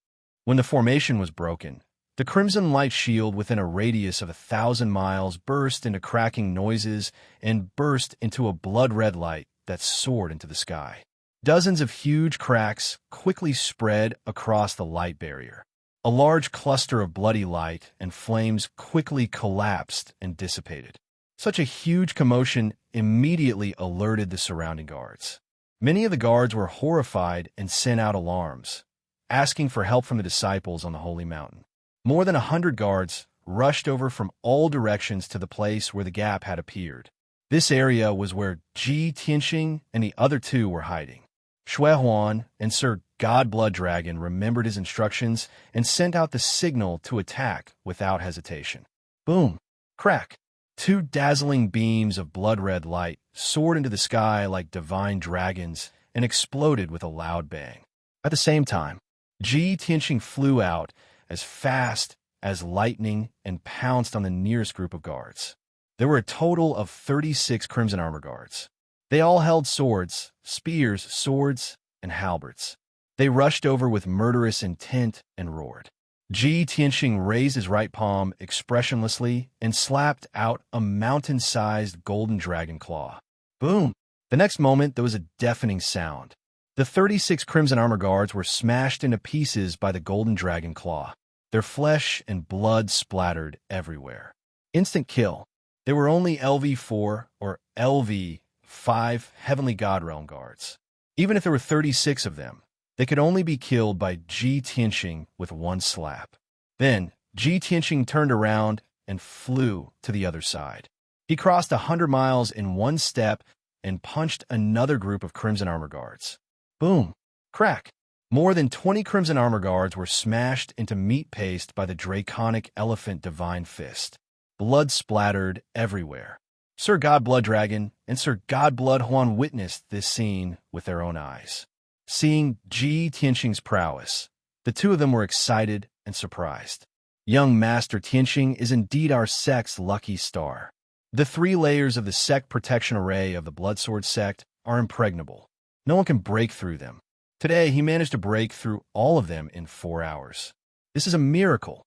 When the formation was broken, the crimson light shield within a radius of 1,000 miles burst into cracking noises and burst into a blood-red light that soared into the sky. Dozens of huge cracks quickly spread across the light barrier. A large cluster of bloody light and flames quickly collapsed and dissipated. Such a huge commotion immediately alerted the surrounding guards. Many of the guards were horrified and sent out alarms, asking for help from the disciples on the Holy Mountain. More than 100 guards rushed over from all directions to the place where the gap had appeared. This area was where Ji Tianxing and the other two were hiding. Shui Huan and Sir God Blood Dragon remembered his instructions and sent out the signal to attack without hesitation. Boom! Crack! 2 dazzling beams of blood-red light soared into the sky like divine dragons and exploded with a loud bang. At the same time, Ji Tianxing flew out as fast as lightning and pounced on the nearest group of guards. There were a total of 36 Crimson Armor guards. They all held swords, spears, swords, and halberds. They rushed over with murderous intent and roared. Ji Tianxing raised his right palm expressionlessly and slapped out a mountain-sized golden dragon claw. Boom! The next moment, there was a deafening sound. The 36 Crimson Armor guards were smashed into pieces by the golden dragon claw. Their flesh and blood splattered everywhere. Instant kill. There were only LV4 or LV5 Heavenly God Realm guards. Even if there were 36 of them, they could only be killed by Ji Tianxing with 1 slap. Then, Ji Tianxing turned around and flew to the other side. He crossed 100 miles in 1 step and punched another group of Crimson Armor guards. Boom! Crack! More than 20 Crimson Armor guards were smashed into meat paste by the draconic elephant divine fist. Blood splattered everywhere. Sir God Blood Dragon and Sir God Blood Huan witnessed this scene with their own eyes. Seeing Ji Tianxing's prowess, the two of them were excited and surprised. Young Master Tianxing is indeed our sect's lucky star. The 3 layers of the sect protection array of the Bloodsword sect are impregnable. No one can break through them. Today, he managed to break through all of them in 4 hours. This is a miracle.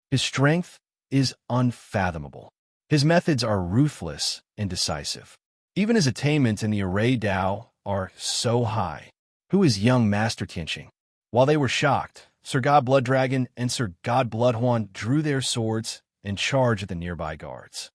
His strength is unfathomable. His methods are ruthless and decisive. Even his attainments in the Array Dao are so high. Who is young Master Tianxing? While they were shocked, Sir God Blood Dragon and Sir God Blood Huan drew their swords and charged at the nearby guards.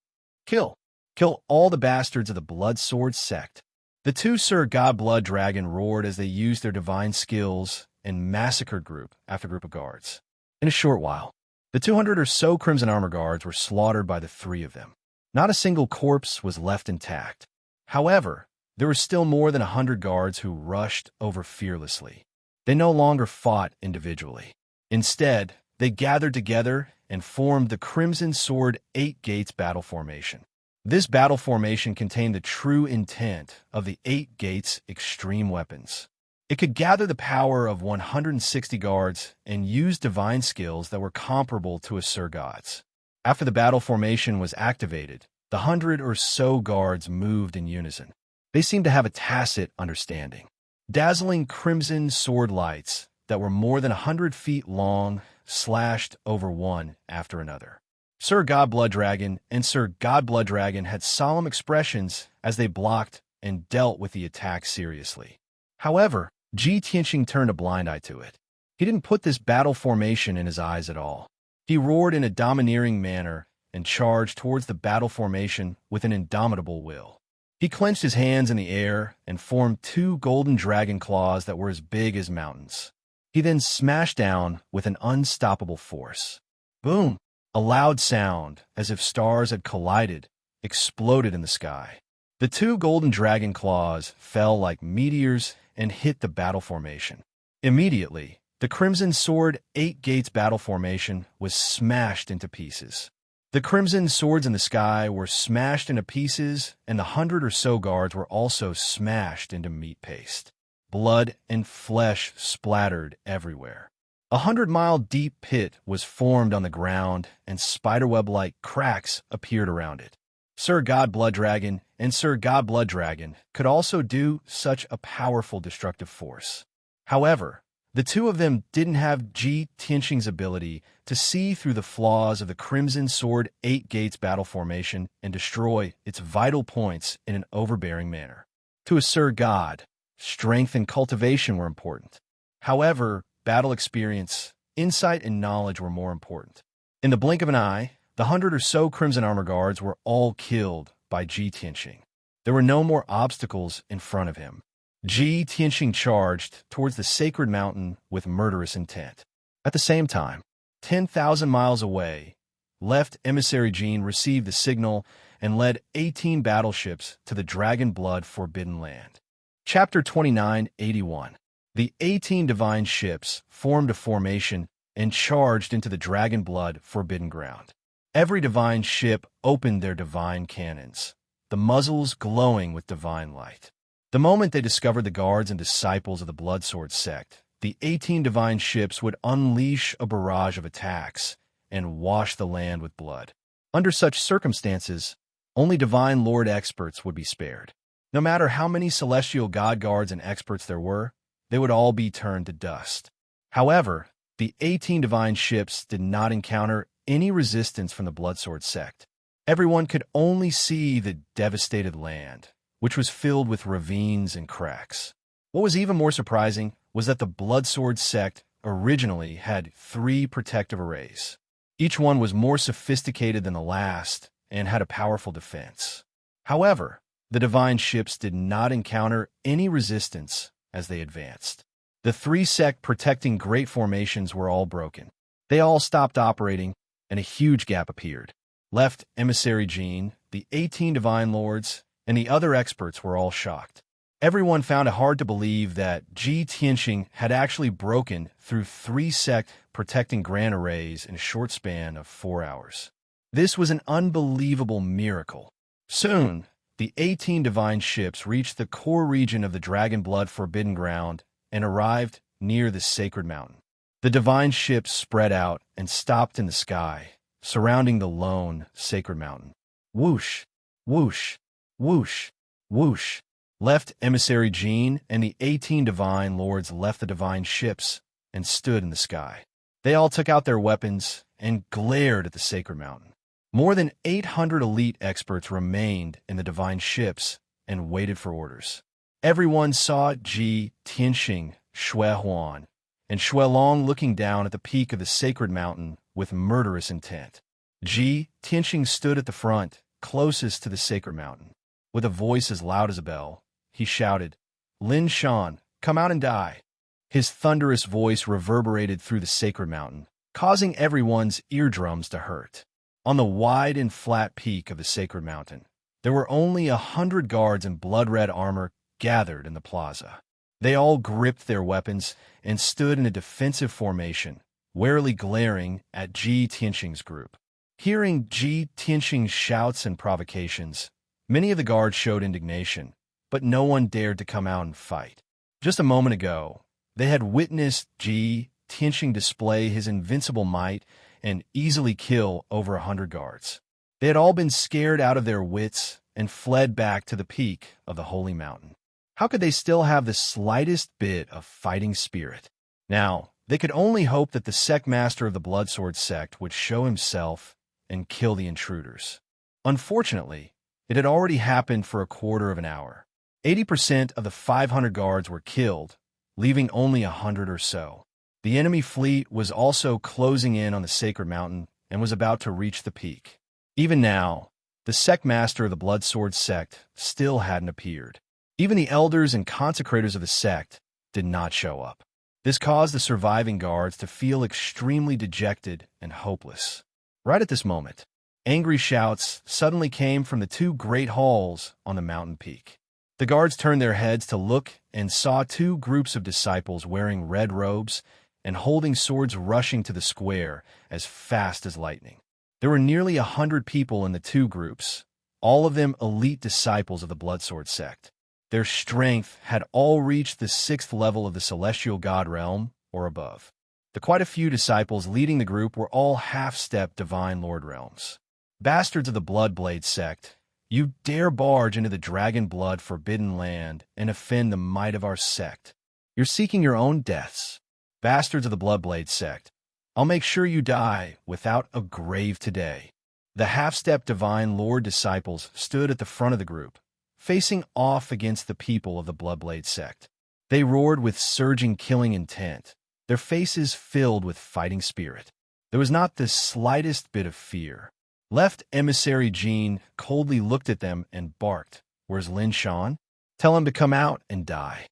Kill! Kill all the bastards of the Blood Sword sect. The 2 Sir God Blood Dragon roared as they used their divine skills and massacred group after group of guards. In a short while, the 200 or so Crimson Armor guards were slaughtered by the 3 of them. Not a single corpse was left intact. However, there were still more than 100 guards who rushed over fearlessly. They no longer fought individually. Instead, they gathered together and formed the Crimson Sword 8 Gates battle formation. This battle formation contained the true intent of the 8 Gates extreme weapons. It could gather the power of 160 guards and use divine skills that were comparable to a Sir God's. After the battle formation was activated, the 100 or so guards moved in unison. They seemed to have a tacit understanding. Dazzling crimson sword lights that were more than 100 feet long slashed over one after another. Sir God Blood Dragon and Sir God Blood Dragon had solemn expressions as they blocked and dealt with the attack seriously. However, Ji Tianxing turned a blind eye to it. He didn't put this battle formation in his eyes at all. He roared in a domineering manner and charged towards the battle formation with an indomitable will. He clenched his hands in the air and formed two golden dragon claws that were as big as mountains. He then smashed down with an unstoppable force. Boom! A loud sound, as if stars had collided, exploded in the sky. The two golden dragon claws fell like meteors and hit the battle formation. Immediately, the Crimson Sword 8 Gates battle formation was smashed into pieces. The crimson swords in the sky were smashed into pieces, and the 100 or so guards were also smashed into meat paste. Blood and flesh splattered everywhere. 100-mile deep pit was formed on the ground, and spiderweb-like cracks appeared around it. Sir God Blood Dragon and Sir God Blood Dragon could also do such a powerful destructive force. However, the two of them didn't have Ji Tianxing's ability to see through the flaws of the Crimson Sword 8 Gates battle formation and destroy its vital points in an overbearing manner. To a Sir God, strength and cultivation were important. However, battle experience, insight, and knowledge were more important. In the blink of an eye, the 100 or so Crimson Armor Guards were all killed by Ji Tianxing. There were no more obstacles in front of him. Ji Tianxing charged towards the sacred mountain with murderous intent. At the same time, 10,000 miles away, Left Emissary Jean received the signal and led 18 battleships to the Dragon Blood Forbidden Land. Chapter 2981. The 18 divine ships formed a formation and charged into the Dragon Blood Forbidden Ground. Every divine ship opened their divine cannons, the muzzles glowing with divine light. The moment they discovered the guards and disciples of the Bloodsword sect, the 18 divine ships would unleash a barrage of attacks and wash the land with blood. Under such circumstances, only divine lord experts would be spared. No matter how many celestial god guards and experts there were, they would all be turned to dust. However, the 18 divine ships did not encounter any resistance from the Bloodsword sect. Everyone could only see the devastated land, which was filled with ravines and cracks. What was even more surprising was that the Bloodsword sect originally had 3 protective arrays. Each one was more sophisticated than the last and had a powerful defense. However, the divine ships did not encounter any resistance as they advanced. The 3 sect protecting great formations were all broken. They all stopped operating, and a huge gap appeared. Left Emissary Jean, the 18 divine lords, and the other experts were all shocked. Everyone found it hard to believe that Ji Tianxing had actually broken through 3 sect protecting grand arrays in a short span of 4 hours. This was an unbelievable miracle. Soon, the 18 divine ships reached the core region of the Dragon Blood Forbidden Ground and arrived near the sacred mountain. The divine ships spread out and stopped in the sky, surrounding the lone sacred mountain. Whoosh, whoosh, whoosh, whoosh. Left Emissary Jean and the 18 divine lords left the divine ships and stood in the sky. They all took out their weapons and glared at the sacred mountain. More than 800 elite experts remained in the divine ships and waited for orders. Everyone saw Ji Tianxing, Xue Huan, and Xue Long looking down at the peak of the sacred mountain with murderous intent. Ji Tianxing stood at the front, closest to the sacred mountain. With a voice as loud as a bell, he shouted, "Lin Shan, come out and die." His thunderous voice reverberated through the sacred mountain, causing everyone's eardrums to hurt. On the wide and flat peak of the sacred mountain, there were only 100 guards in blood-red armor gathered in the plaza. They all gripped their weapons and stood in a defensive formation, warily glaring at Ji Tianxing's group. Hearing Ji Tianxing's shouts and provocations, many of the guards showed indignation, but no one dared to come out and fight. Just a moment ago, they had witnessed Ji Tianxing display his invincible might and easily kill over 100 guards. They had all been scared out of their wits and fled back to the peak of the holy mountain. How could they still have the slightest bit of fighting spirit? Now, they could only hope that the sect master of the Bloodsword sect would show himself and kill the intruders. Unfortunately, it had already happened for a quarter of an hour. 80% of the 500 guards were killed, leaving only 100 or so. The enemy fleet was also closing in on the sacred mountain and was about to reach the peak. Even now, the sect master of the Blood Sword sect still hadn't appeared. Even the elders and consecrators of the sect did not show up. This caused the surviving guards to feel extremely dejected and hopeless. Right at this moment, angry shouts suddenly came from the two great halls on the mountain peak. The guards turned their heads to look and saw two groups of disciples wearing red robes and holding swords rushing to the square as fast as lightning. There were nearly 100 people in the two groups, all of them elite disciples of the Blood Sword sect. Their strength had all reached the 6th level of the celestial god realm or above. The quite a few disciples leading the group were all half-step divine lord realms. Bastards of the Bloodblade sect, you dare barge into the dragon blood forbidden land and offend the might of our sect. You're seeking your own deaths. Bastards of the Bloodblade sect, I'll make sure you die without a grave today. The half-step divine lord disciples stood at the front of the group, facing off against the people of the Bloodblade sect. They roared with surging killing intent, their faces filled with fighting spirit. There was not the slightest bit of fear. Left emissary Jean coldly looked at them and barked, "Where's Lin Shan? Tell him to come out and die."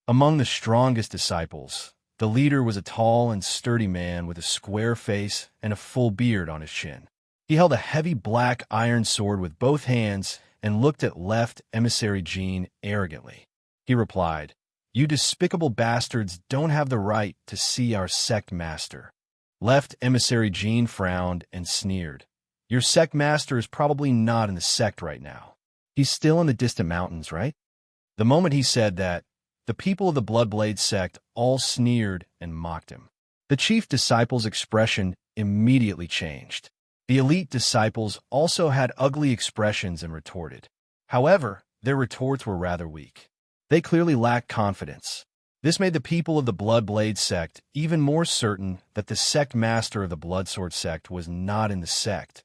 Among the strongest disciples, the leader was a tall and sturdy man with a square face and a full beard on his chin. He held a heavy black iron sword with both hands and looked at left emissary Jean arrogantly. He replied, "You despicable bastards don't have the right to see our sect master." Left emissary Jean frowned and sneered. "Your sect master is probably not in the sect right now. He's still in the distant mountains, right?" The moment he said that, the people of the Bloodblade sect all sneered and mocked him. The chief disciple's expression immediately changed. The elite disciples also had ugly expressions and retorted. However, their retorts were rather weak. They clearly lacked confidence. This made the people of the Bloodblade sect even more certain that the sect master of the Blood Sword sect was not in the sect,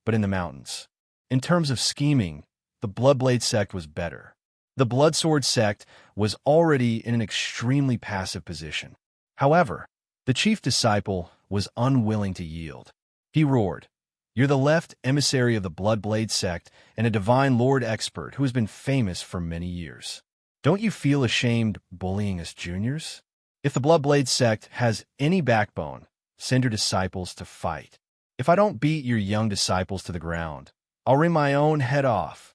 but in the mountains. In terms of scheming, the Bloodblade sect was better. The Blood Sword sect was already in an extremely passive position. However, the chief disciple was unwilling to yield. He roared, "You're the left emissary of the Bloodblade sect and a divine lord expert who has been famous for many years. Don't you feel ashamed bullying us juniors? If the Bloodblade sect has any backbone, send your disciples to fight. If I don't beat your young disciples to the ground, I'll wring my own head off."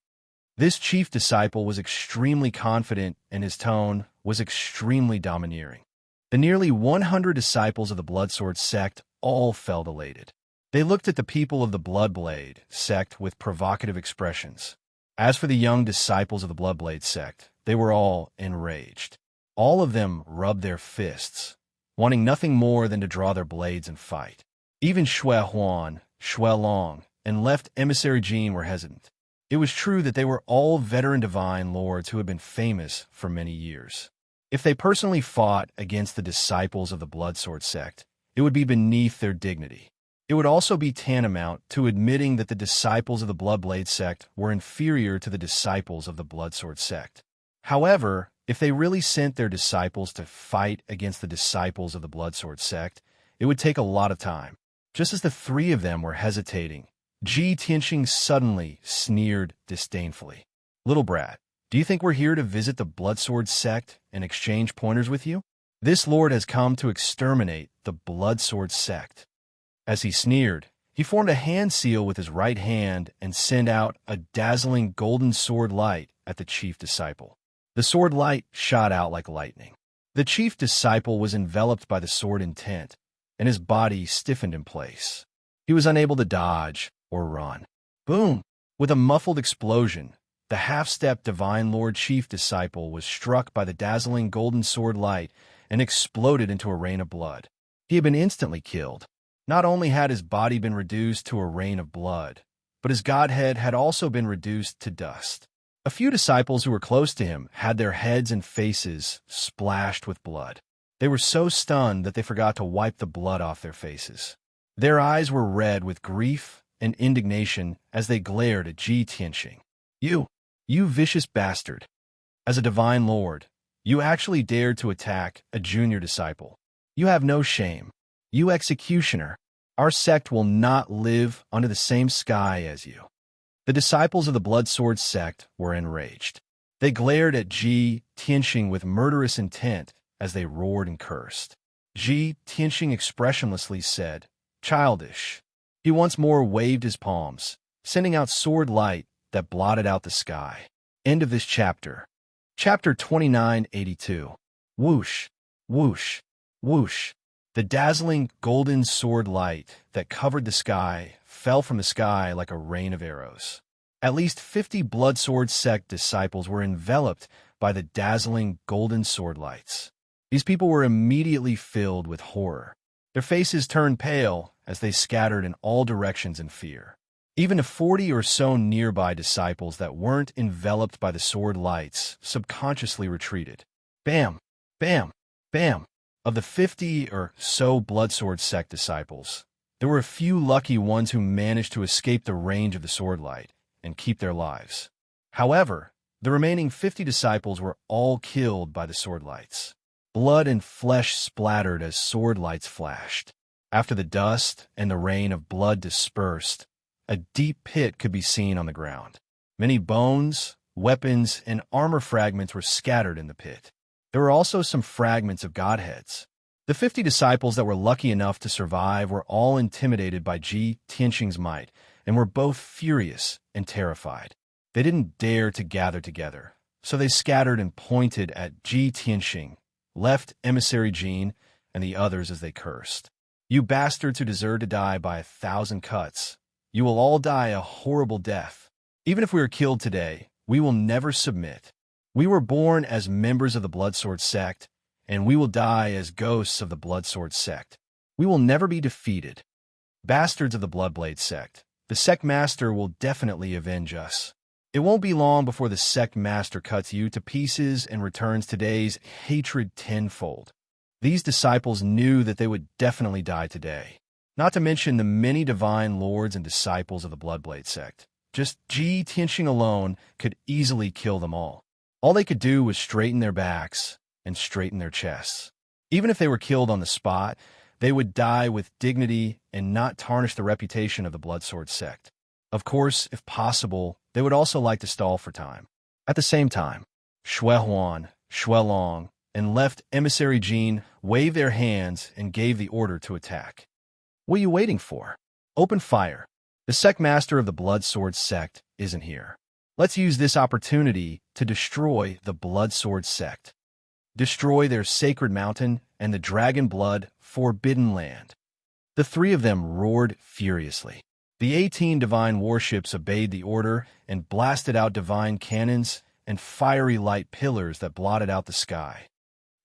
This chief disciple was extremely confident and his tone was extremely domineering. The nearly 100 disciples of the Blood Sword sect all felt elated. They looked at the people of the Bloodblade sect with provocative expressions. As for the young disciples of the Bloodblade sect, they were all enraged. All of them rubbed their fists, wanting nothing more than to draw their blades and fight. Even Shui Huan, Shui Long, and left emissary Jean were hesitant. It was true that they were all veteran divine lords who had been famous for many years. If they personally fought against the disciples of the Blood Sword sect, it would be beneath their dignity. It would also be tantamount to admitting that the disciples of the Bloodblade sect were inferior to the disciples of the Blood Sword sect. However, if they really sent their disciples to fight against the disciples of the Blood Sword sect, it would take a lot of time. Just as the three of them were hesitating, Ji Tianxing suddenly sneered disdainfully. "Little brat, do you think we're here to visit the Blood Sword sect and exchange pointers with you? This lord has come to exterminate the Blood Sword sect." As he sneered, he formed a hand seal with his right hand and sent out a dazzling golden sword light at the chief disciple. The sword light shot out like lightning. The chief disciple was enveloped by the sword intent, and his body stiffened in place. He was unable to dodge or run. Boom! With a muffled explosion, the half-step divine lord chief disciple was struck by the dazzling golden sword light and exploded into a rain of blood. He had been instantly killed. Not only had his body been reduced to a rain of blood, but his godhead had also been reduced to dust. A few disciples who were close to him had their heads and faces splashed with blood. They were so stunned that they forgot to wipe the blood off their faces. Their eyes were red with grief and indignation as they glared at Ji Tianxing. You vicious bastard! As a divine lord, you actually dared to attack a junior disciple. You have no shame. You executioner! Our sect will not live under the same sky as you." The disciples of the Blood Sword sect were enraged. They glared at Ji Tianxing with murderous intent as they roared and cursed. Ji Tianxing expressionlessly said, "Childish." He once more waved his palms, sending out sword light that blotted out the sky. End of this chapter. Chapter 2982. Whoosh, whoosh, whoosh. The dazzling golden sword light that covered the sky fell from the sky like a rain of arrows. At least 50 Blood Sword sect disciples were enveloped by the dazzling golden sword lights. These people were immediately filled with horror. Their faces turned pale as they scattered in all directions in fear. Even the 40 or so nearby disciples that weren't enveloped by the sword lights subconsciously retreated. Bam! Bam! Bam! Of the 50 or so Blood Sword sect disciples, there were a few lucky ones who managed to escape the range of the sword light and keep their lives. However, the remaining 50 disciples were all killed by the sword lights. Blood and flesh splattered as sword lights flashed. After the dust and the rain of blood dispersed, a deep pit could be seen on the ground. Many bones, weapons, and armor fragments were scattered in the pit. There were also some fragments of godheads. The 50 disciples that were lucky enough to survive were all intimidated by Ji Tianxing's might and were both furious and terrified. They didn't dare to gather together, so they scattered and pointed at Ji Tianxing, left emissary Jin, and the others as they cursed. "You bastards who deserve to die by 1,000 cuts. You will all die a horrible death. Even if we are killed today, we will never submit. We were born as members of the Blood Sword sect, and we will die as ghosts of the Blood Sword sect. We will never be defeated. Bastards of the Bloodblade sect, the sect master will definitely avenge us. It won't be long before the sect master cuts you to pieces and returns today's hatred tenfold." These disciples knew that they would definitely die today, not to mention the many divine lords and disciples of the Bloodblade sect. Just Ji Tianxing alone could easily kill them all. All they could do was straighten their backs and straighten their chests. Even if they were killed on the spot, they would die with dignity and not tarnish the reputation of the Blood Sword sect. Of course, if possible, they would also like to stall for time. At the same time, Xue Huan, Xue Long, and left emissary Jin waved their hands and gave the order to attack. "What are you waiting for? Open fire. The sect master of the Blood Sword sect isn't here. Let's use this opportunity to destroy the Blood Sword sect. Destroy their sacred mountain and the dragon blood forbidden land." The three of them roared furiously. The 18 divine warships obeyed the order and blasted out divine cannons and fiery light pillars that blotted out the sky.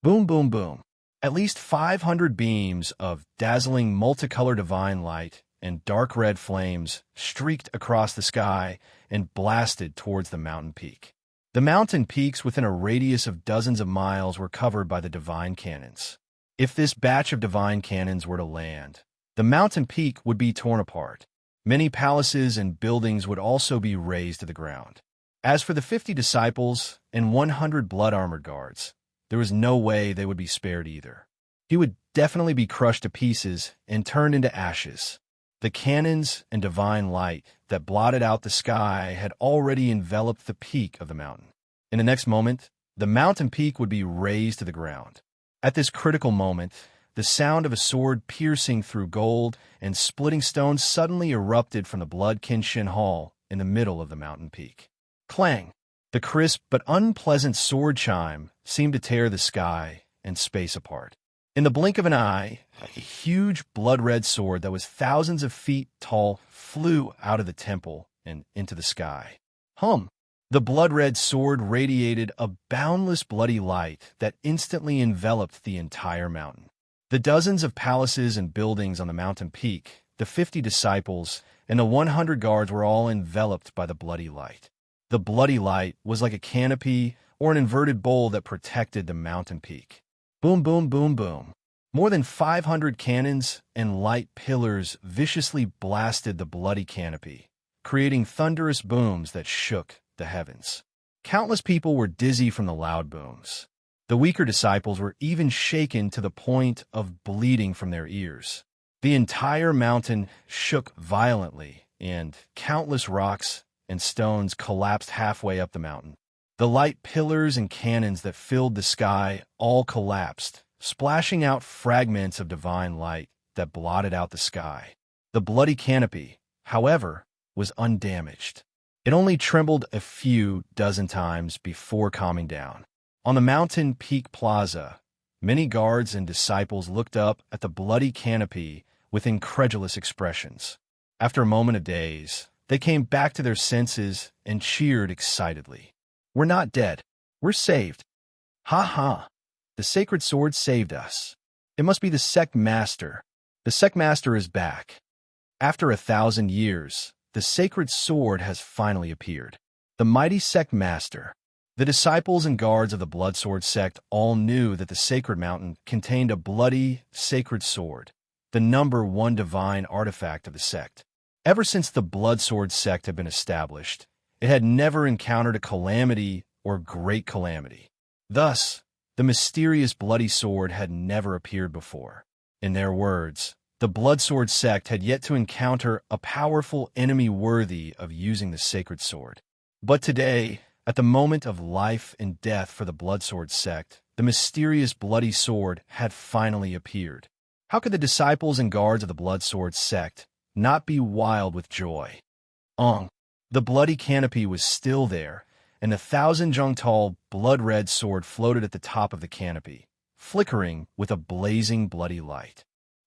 Boom, boom, boom. At least 500 beams of dazzling multicolored divine light and dark red flames streaked across the sky and blasted towards the mountain peak. The mountain peaks within a radius of dozens of miles were covered by the divine cannons. If this batch of divine cannons were to land, the mountain peak would be torn apart. Many palaces and buildings would also be razed to the ground. As for the 50 disciples and 100 blood-armored guards, there was no way they would be spared either. He would definitely be crushed to pieces and turned into ashes. The cannons and divine light that blotted out the sky had already enveloped the peak of the mountain. In the next moment, the mountain peak would be razed to the ground. At this critical moment, the sound of a sword piercing through gold and splitting stone suddenly erupted from the Blood Kenshin Hall in the middle of the mountain peak. Clang! The crisp but unpleasant sword chime seemed to tear the sky and space apart. In the blink of an eye, a huge blood-red sword that was thousands of feet tall flew out of the temple and into the sky. Hum! The blood-red sword radiated a boundless bloody light that instantly enveloped the entire mountain. The dozens of palaces and buildings on the mountain peak, the 50 disciples, and the 100 guards were all enveloped by the bloody light. The bloody light was like a canopy or an inverted bowl that protected the mountain peak. Boom, boom, boom, boom. More than 500 cannons and light pillars viciously blasted the bloody canopy, creating thunderous booms that shook the heavens. Countless people were dizzy from the loud booms. The weaker disciples were even shaken to the point of bleeding from their ears. The entire mountain shook violently, and countless rocks and stones collapsed halfway up the mountain. The light pillars and cannons that filled the sky all collapsed, splashing out fragments of divine light that blotted out the sky. The bloody canopy, however, was undamaged. It only trembled a few dozen times before calming down. On the mountain peak plaza, many guards and disciples looked up at the bloody canopy with incredulous expressions. After a moment of daze, they came back to their senses and cheered excitedly. "We're not dead. We're saved. Ha ha! The sacred sword saved us. It must be the sect master. The sect master is back. After 1,000 years, the sacred sword has finally appeared. The mighty sect master." The disciples and guards of the Blood Sword sect all knew that the sacred mountain contained a bloody, sacred sword, the #1 divine artifact of the sect. Ever since the Blood Sword sect had been established, it had never encountered a calamity or great calamity. Thus, the mysterious bloody sword had never appeared before. In their words, the Blood Sword sect had yet to encounter a powerful enemy worthy of using the sacred sword. But today, at the moment of life and death for the Blood Sword sect, the mysterious bloody sword had finally appeared. How could the disciples and guards of the Blood Sword sect not be wild with joy? The bloody canopy was still there, and the 1,000-jong-tall blood-red sword floated at the top of the canopy, flickering with a blazing bloody light.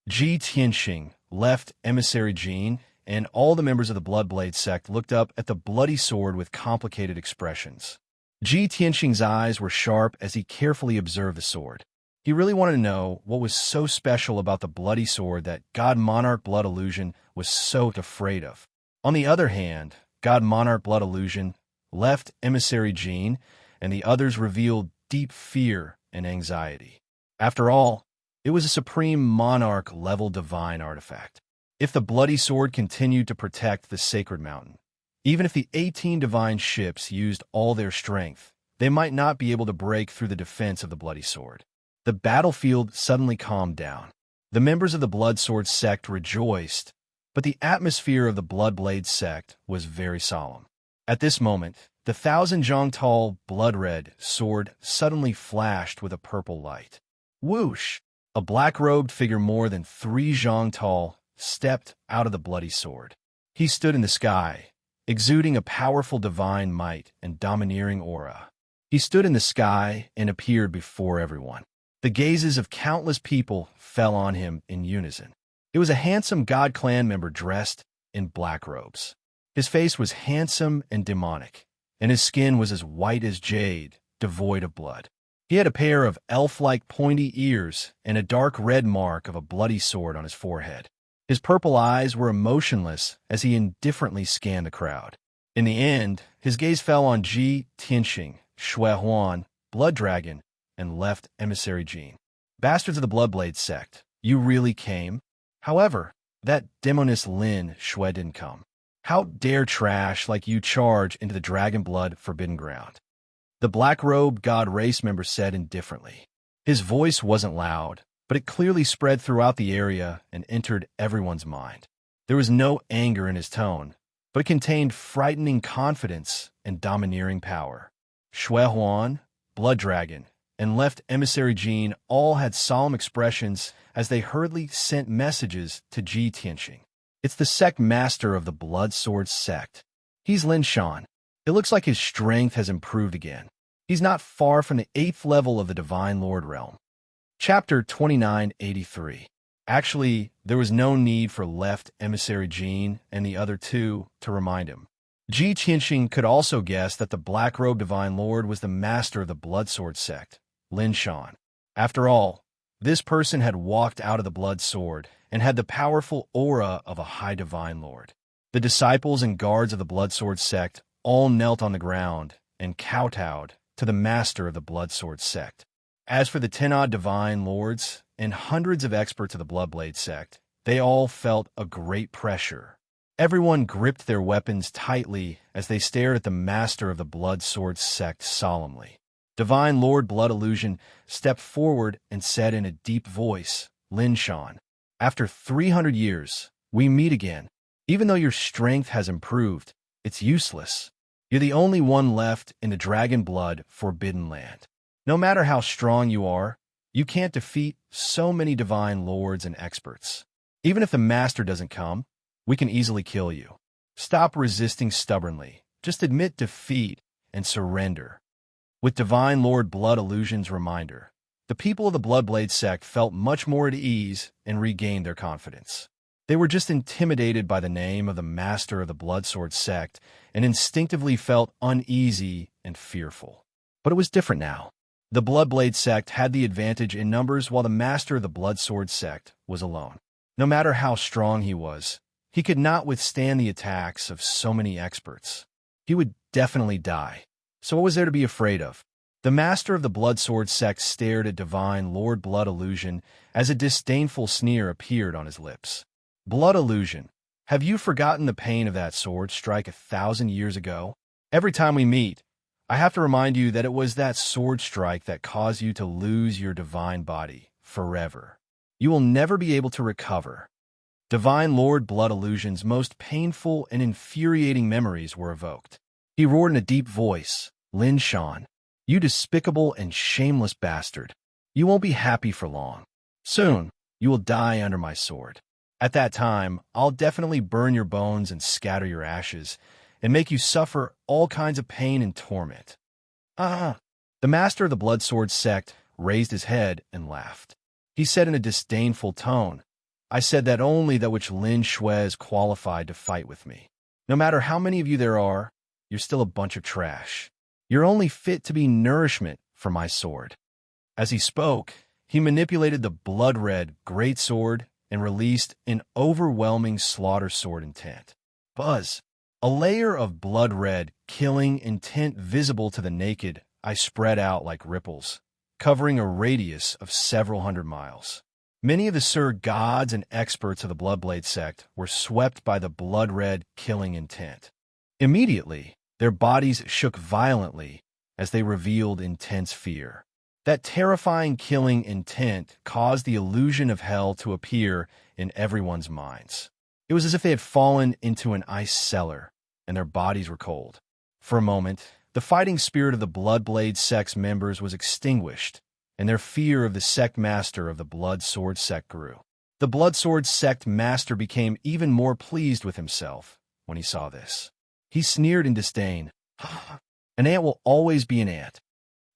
Ji Tianxing, left emissary Jean, and all the members of the Bloodblade sect looked up at the bloody sword with complicated expressions. Ji Tianxing's eyes were sharp as he carefully observed the sword. He really wanted to know what was so special about the bloody sword that God Monarch Blood Illusion was so afraid of. On the other hand, God Monarch Blood Illusion, left emissary Jean, and the others revealed deep fear and anxiety. After all, it was a supreme monarch-level divine artifact. If the bloody sword continued to protect the sacred mountain, even if the 18 divine ships used all their strength, they might not be able to break through the defense of the bloody sword. The battlefield suddenly calmed down. The members of the Blood Sword sect rejoiced, but the atmosphere of the Bloodblade sect was very solemn. At this moment, the 1,000-jong-tall blood-red sword suddenly flashed with a purple light. Whoosh! A black-robed figure more than 3 zhang tall stepped out of the bloody sword. He stood in the sky, exuding a powerful divine might and domineering aura. He stood in the sky and appeared before everyone. The gazes of countless people fell on him in unison. It was a handsome God clan member dressed in black robes. His face was handsome and demonic, and his skin was as white as jade, devoid of blood. He had a pair of elf-like pointy ears and a dark red mark of a bloody sword on his forehead. His purple eyes were emotionless as he indifferently scanned the crowd. In the end, his gaze fell on Ji Tianxing, Shui Huan, Blood Dragon, and left emissary Jean. Bastards of the Bloodblade sect, you really came? However, that demoness Lin Shui didn't come. How dare trash like you charge into the Dragon Blood Forbidden Ground? The black-robed God race member said indifferently. His voice wasn't loud, but it clearly spread throughout the area and entered everyone's mind. There was no anger in his tone, but it contained frightening confidence and domineering power. Shui Huan, Blood Dragon, and left emissary Jean all had solemn expressions as they hurriedly sent messages to Ji Tianxing. It's the sect master of the Blood Sword sect. He's Lin Shan. It looks like his strength has improved again. He's not far from the 8th level of the Divine Lord realm. Chapter 2983. Actually, there was no need for left emissary Jean and the other two to remind him. Ji Tianxing could also guess that the black-robed Divine Lord was the master of the Blood Sword sect, Lin Shan. After all, this person had walked out of the Blood Sword and had the powerful aura of a high Divine Lord. The disciples and guards of the Blood Sword sect all knelt on the ground and kowtowed to the master of the Blood Sword sect. As for the 10-odd Divine Lords and hundreds of experts of the Bloodblade sect, they all felt a great pressure. Everyone gripped their weapons tightly as they stared at the master of the Blood Sword sect solemnly. Divine Lord Blood Illusion stepped forward and said in a deep voice, "Lin Shan, after 300 years, we meet again. Even though your strength has improved, it's useless. You're the only one left in the Dragon Blood Forbidden Land. No matter how strong you are, you can't defeat so many divine lords and experts. Even if the master doesn't come, we can easily kill you. Stop resisting stubbornly. Just admit defeat and surrender." With Divine Lord Blood Illusion's reminder, the people of the Bloodblade sect felt much more at ease and regained their confidence. They were just intimidated by the name of the master of the Bloodsword sect and instinctively felt uneasy and fearful. But it was different now. The Bloodblade sect had the advantage in numbers while the master of the Bloodsword sect was alone. No matter how strong he was, he could not withstand the attacks of so many experts. He would definitely die. So what was there to be afraid of? The master of the Bloodsword sect stared at Divine Lord Blood Illusion as a disdainful sneer appeared on his lips. "Blood Illusion, have you forgotten the pain of that sword strike 1,000 years ago? Every time we meet, I have to remind you that it was that sword strike that caused you to lose your divine body forever. You will never be able to recover." Divine Lord Blood Illusion's most painful and infuriating memories were evoked. He roared in a deep voice, "Lin Shan, you despicable and shameless bastard. You won't be happy for long. Soon, you will die under my sword. At that time, I'll definitely burn your bones and scatter your ashes, and make you suffer all kinds of pain and torment." The master of the Bloodsword sect raised his head and laughed. He said in a disdainful tone, "I said that only that which Lin Shui is qualified to fight with me. No matter how many of you there are, you're still a bunch of trash. You're only fit to be nourishment for my sword." As he spoke, he manipulated the blood-red great sword and released an overwhelming slaughter sword intent. Buzz! A layer of blood-red, killing intent visible to the naked eye spread out like ripples, covering a radius of several hundred miles. Many of the Sir gods and experts of the Bloodblade sect were swept by the blood-red killing intent. Immediately, their bodies shook violently as they revealed intense fear. That terrifying killing intent caused the illusion of hell to appear in everyone's minds. It was as if they had fallen into an ice cellar, and their bodies were cold. For a moment, the fighting spirit of the Bloodblade sect's members was extinguished, and their fear of the sect master of the Bloodsword sect grew. The Bloodsword sect master became even more pleased with himself when he saw this. He sneered in disdain. "An ant will always be an ant."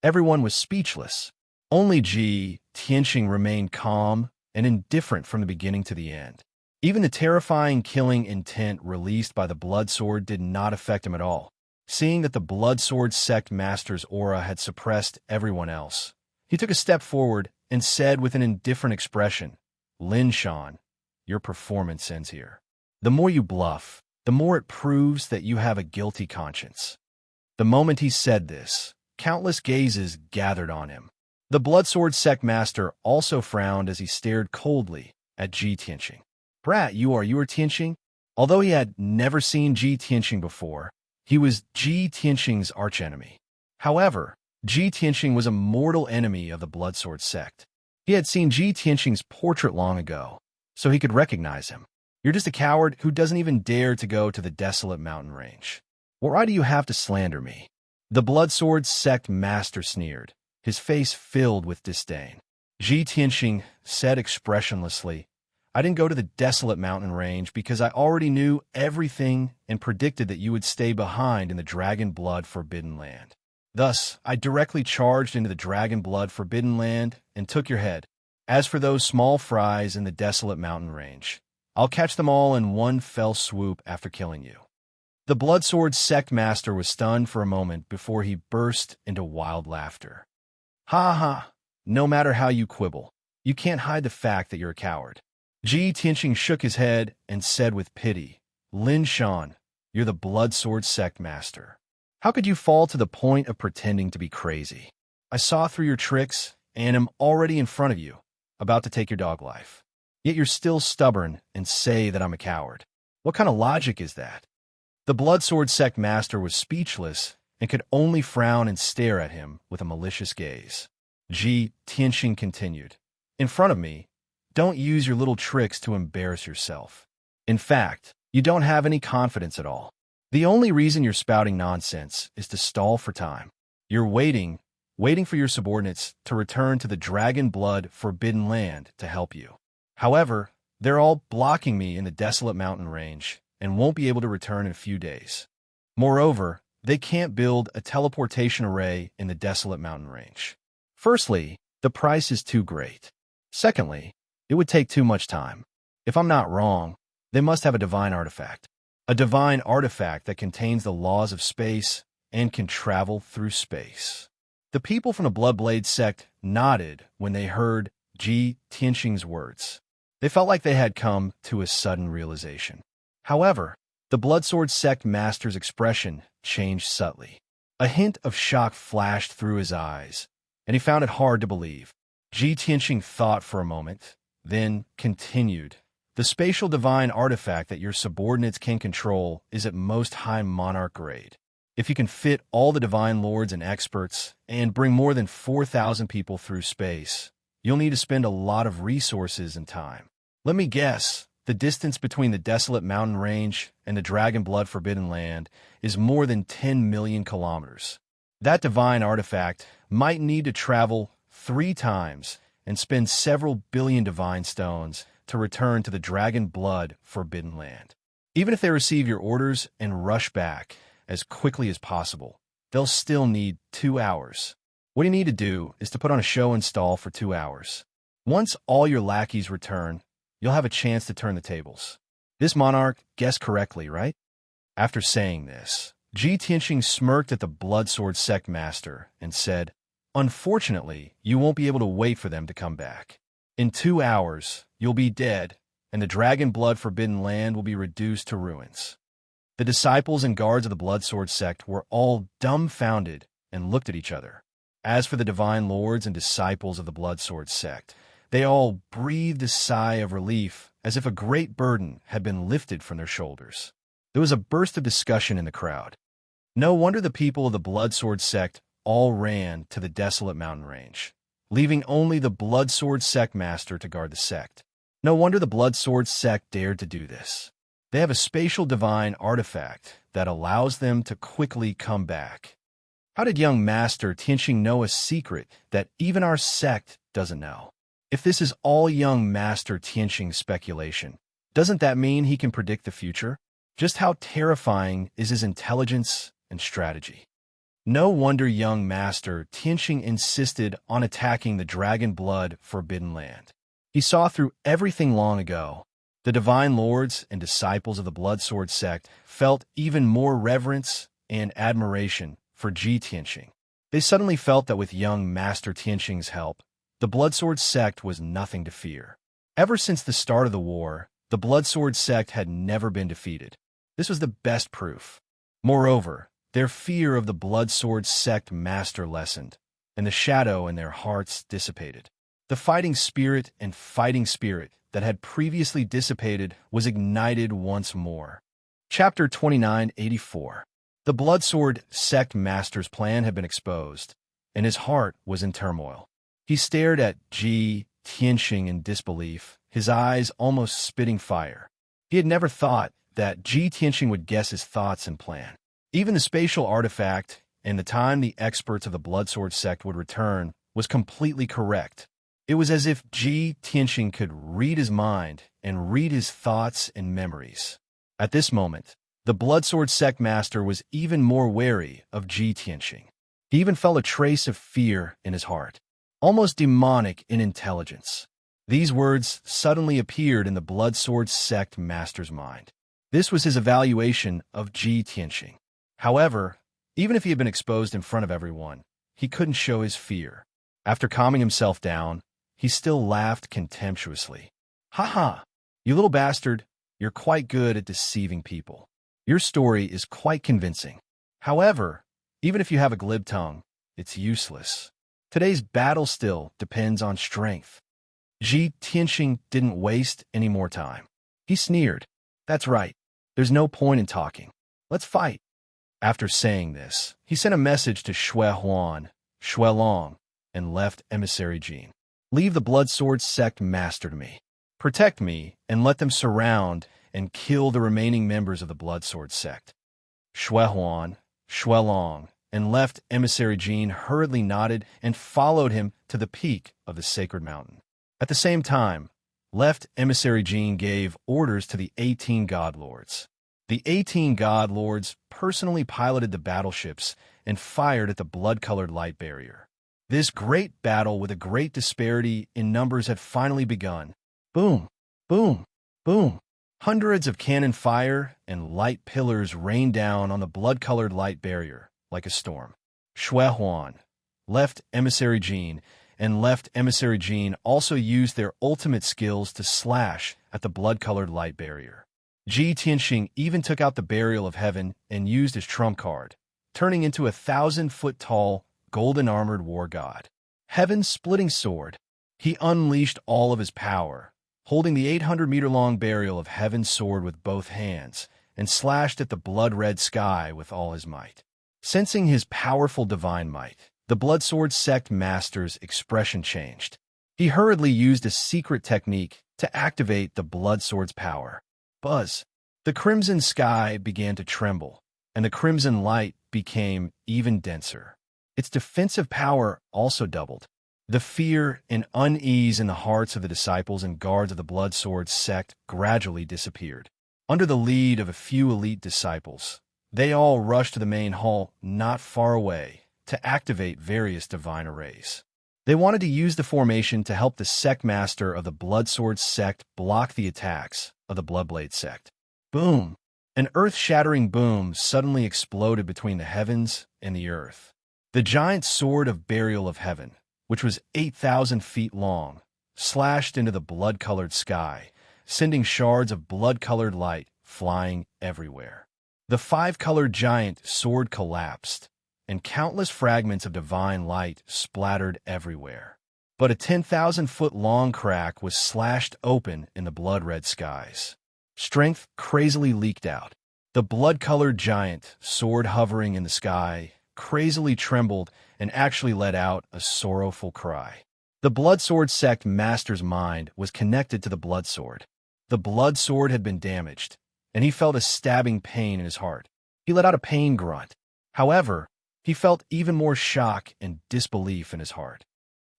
Everyone was speechless. Only Ji Tianqing remained calm and indifferent from the beginning to the end. Even the terrifying killing intent released by the Bloodsword did not affect him at all. Seeing that the Bloodsword sect master's aura had suppressed everyone else, he took a step forward and said with an indifferent expression, "Lin Shan, your performance ends here. The more you bluff, the more it proves that you have a guilty conscience." The moment he said this, countless gazes gathered on him. The Bloodsword sect master also frowned as he stared coldly at Ji Tianqing. "Brat, you are Tianqing?" Although he had never seen Ji Tianqing before, he was Ji Tianqing's archenemy. However, Ji Tianqing was a mortal enemy of the Bloodsword sect. He had seen Ji Tianqing's portrait long ago, so he could recognize him. "You're just a coward who doesn't even dare to go to the desolate mountain range. Why do you have to slander me?" The Bloodsword sect master sneered, his face filled with disdain. Ji Tianqing said expressionlessly, "I didn't go to the desolate mountain range because I already knew everything and predicted that you would stay behind in the Dragon Blood Forbidden Land. Thus, I directly charged into the Dragon Blood Forbidden Land and took your head. As for those small fries in the desolate mountain range, I'll catch them all in one fell swoop after killing you." The Bloodsword sect master was stunned for a moment before he burst into wild laughter. "Ha ha! No matter how you quibble, you can't hide the fact that you're a coward." Ji Tianqing shook his head and said with pity, "Lin Shan, you're the Bloodsword sect master. How could you fall to the point of pretending to be crazy? I saw through your tricks and am already in front of you. about to take your dog life. Yet you're still stubborn and say that I'm a coward. What kind of logic is that? The Bloodsword Sect Master was speechless and could only frown and stare at him with a malicious gaze. Tianxing continued. In front of me, don't use your little tricks to embarrass yourself. In fact, you don't have any confidence at all. The only reason you're spouting nonsense is to stall for time. You're waiting for your subordinates to return to the Dragon Blood Forbidden Land to help you. However, they're all blocking me in the desolate mountain range and won't be able to return in a few days. Moreover, they can't build a teleportation array in the desolate mountain range. Firstly, the price is too great. Secondly, it would take too much time. If I'm not wrong, they must have a divine artifact. A divine artifact that contains the laws of space and can travel through space. The people from the Bloodblade sect nodded when they heard Tianxing's words. They felt like they had come to a sudden realization. However, the Bloodsword Sect Master's expression changed subtly. A hint of shock flashed through his eyes, and he found it hard to believe. Tianxing thought for a moment, then continued. The spatial divine artifact that your subordinates can control is at most high monarch grade. If you can fit all the divine lords and experts and bring more than 4,000 people through space, you'll need to spend a lot of resources and time. Let me guess, the distance between the desolate mountain range and the Dragon Blood Forbidden Land is more than 10 million kilometers. That divine artifact might need to travel 3 times and spend several billion divine stones to return to the Dragon Blood Forbidden Land. Even if they receive your orders and rush back as quickly as possible, they'll still need 2 hours. What you need to do is to put on a show and stall for 2 hours. Once all your lackeys return, you'll have a chance to turn the tables. This monarch guessed correctly, right? After saying this, Tianxing smirked at the Bloodsword Sect Master and said, "Unfortunately, you won't be able to wait for them to come back. In 2 hours, you'll be dead, and the Dragon Blood Forbidden Land will be reduced to ruins." The disciples and guards of the Bloodsword Sect were all dumbfounded and looked at each other. As for the divine lords and disciples of the Bloodsword Sect, they all breathed a sigh of relief as if a great burden had been lifted from their shoulders. There was a burst of discussion in the crowd. No wonder the people of the Bloodsword Sect all ran to the desolate mountain range, leaving only the Bloodsword Sect Master to guard the sect. No wonder the Bloodsword Sect dared to do this. They have a spatial divine artifact that allows them to quickly come back. How did young Master Tianxing know a secret that even our sect doesn't know? If this is all young Master Tianxing's speculation, doesn't that mean he can predict the future? Just how terrifying is his intelligence and strategy? No wonder young Master Tianxing insisted on attacking the Dragon Blood Forbidden Land. He saw through everything long ago. The divine lords and disciples of the Bloodsword Sect felt even more reverence and admiration for Tianxing. They suddenly felt that with young Master Tianxing's help, the Bloodsword Sect was nothing to fear. Ever since the start of the war, the Bloodsword Sect had never been defeated. This was the best proof. Moreover, their fear of the Bloodsword Sect Master lessened, and the shadow in their hearts dissipated. The fighting spirit that had previously dissipated was ignited once more. Chapter 2984. The Bloodsword Sect Master's plan had been exposed, and his heart was in turmoil. He stared at Tianxing in disbelief, his eyes almost spitting fire. He had never thought that Tianxing would guess his thoughts and plan. Even the spatial artifact and the time the experts of the Bloodsword Sect would return was completely correct. It was as if Tianxing could read his mind and read his thoughts and memories. At this moment, the Bloodsword Sect Master was even more wary of Tianxing. He even felt a trace of fear in his heart, almost demonic in intelligence. These words suddenly appeared in the Bloodsword Sect Master's mind. This was his evaluation of Tianxing. However, even if he had been exposed in front of everyone, he couldn't show his fear. After calming himself down, he still laughed contemptuously. "Ha ha! You little bastard, you're quite good at deceiving people. Your story is quite convincing. However, even if you have a glib tongue, it's useless. Today's battle still depends on strength. Ji Tianxing didn't waste any more time. He sneered. That's right. There's no point in talking. Let's fight. After saying this, he sent a message to Shui Huan, Shui Long, and left emissary Jin. Leave the Blood Sword sect master to me. Protect me and let them surround and kill the remaining members of the Blood Sword sect. Shui Huan, Shui Long, and left emissary Jin hurriedly nodded and followed him to the peak of the sacred mountain. At the same time, left emissary Jin gave orders to the 18 God Lords. The 18 God Lords personally piloted the battleships and fired at the blood-colored light barrier. This great battle with a great disparity in numbers had finally begun. Boom, boom, boom. Hundreds of cannon fire and light pillars rained down on the blood-colored light barrier like a storm. Shui Huan, left emissary Jin, and left emissary Jin also used their ultimate skills to slash at the blood-colored light barrier. Ji Tianxing even took out the Burial of Heaven and used his trump card, turning into a 1,000-foot-tall, golden-armored war god. Heaven's splitting sword. He unleashed all of his power, holding the 800-meter-long Burial of Heaven's sword with both hands, and slashed at the blood-red sky with all his might. Sensing his powerful divine might, the Blood Sword sect master's expression changed. He hurriedly used a secret technique to activate the Blood Sword's power. Buzz. The crimson sky began to tremble, and the crimson light became even denser. Its defensive power also doubled. The fear and unease in the hearts of the disciples and guards of the Blood Sword sect gradually disappeared. Under the lead of a few elite disciples, they all rushed to the main hall not far away to activate various divine arrays. They wanted to use the formation to help the sect master of the Blood Sword sect block the attacks of the Bloodblade sect. Boom! An earth-shattering boom suddenly exploded between the heavens and the earth. The giant sword of Burial of Heaven, which was 8,000 feet long, slashed into the blood-colored sky, sending shards of blood-colored light flying everywhere. The five-colored giant sword collapsed, and countless fragments of divine light splattered everywhere. But a 10,000-foot-long crack was slashed open in the blood-red skies. Strength crazily leaked out. The blood-colored giant, sword hovering in the sky, crazily trembled and actually let out a sorrowful cry. The Blood Sword sect master's mind was connected to the Blood Sword. The Blood Sword had been damaged, and he felt a stabbing pain in his heart. He let out a pain grunt. However, he felt even more shock and disbelief in his heart.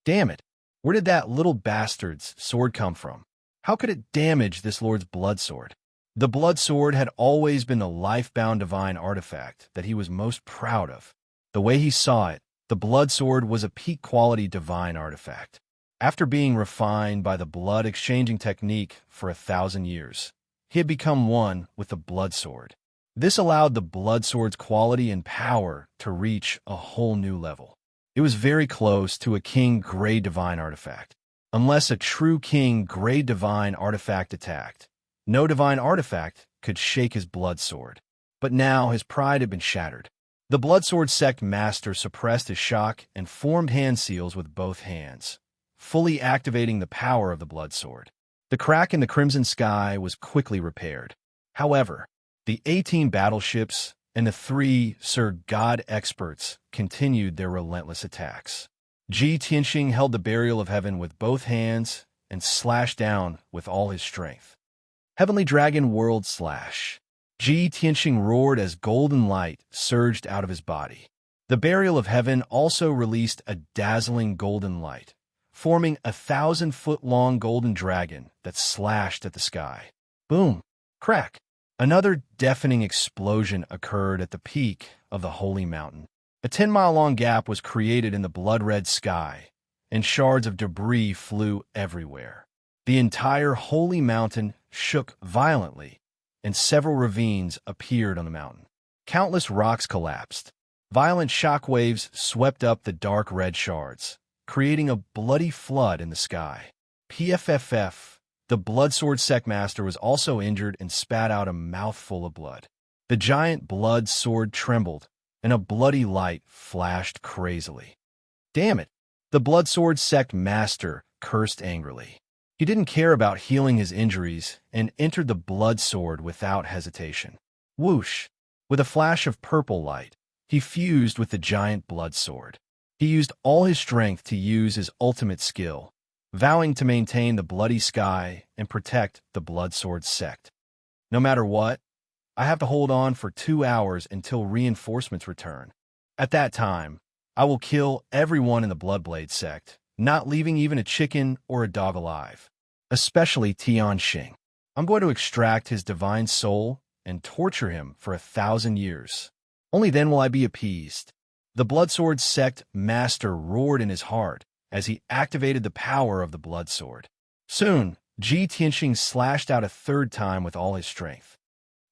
Damn it! Where did that little bastard's sword come from? How could it damage this lord's blood sword? The blood sword had always been the life-bound divine artifact that he was most proud of. The way he saw it, the blood sword was a peak-quality divine artifact. After being refined by the blood-exchanging technique for 1,000 years, he had become one with the blood sword. This allowed the blood sword's quality and power to reach a whole new level. It was very close to a king-grade divine artifact. Unless a true king-grade divine artifact attacked, no divine artifact could shake his blood sword. But now his pride had been shattered. The Blood Sword sect master suppressed his shock and formed hand seals with both hands, fully activating the power of the blood sword. The crack in the crimson sky was quickly repaired. However, the 18 battleships and the 3 Sir God experts continued their relentless attacks. Ji Tianxing held the Burial of Heaven with both hands and slashed down with all his strength. Heavenly Dragon World Slash. Ji Tianxing roared as golden light surged out of his body. The Burial of Heaven also released a dazzling golden light, forming a 1,000-foot-long golden dragon that slashed at the sky. Boom! Crack! Another deafening explosion occurred at the peak of the holy mountain. A 10-mile-long gap was created in the blood-red sky, and shards of debris flew everywhere. The entire holy mountain shook violently, and several ravines appeared on the mountain. Countless rocks collapsed. Violent shock waves swept up the dark red shards, creating a bloody flood in the sky. PFFF. The Blood Sword sect master was also injured and spat out a mouthful of blood. The giant blood sword trembled, and a bloody light flashed crazily. Damn it! The Blood Sword sect master cursed angrily. He didn't care about healing his injuries and entered the blood sword without hesitation. Whoosh! With a flash of purple light, he fused with the giant blood sword. He used all his strength to use his ultimate skill, vowing to maintain the bloody sky and protect the blood sword sect. No matter what, I have to hold on for 2 hours until reinforcements return. At that time, I will kill everyone in the Bloodblade sect, not leaving even a chicken or a dog alive, especially Tian Xing. I'm going to extract his divine soul and torture him for 1,000 years. Only then will I be appeased. The Bloodsword sect master roared in his heart as he activated the power of the Blood Sword. Soon, Ji Tianxing slashed out a third time with all his strength.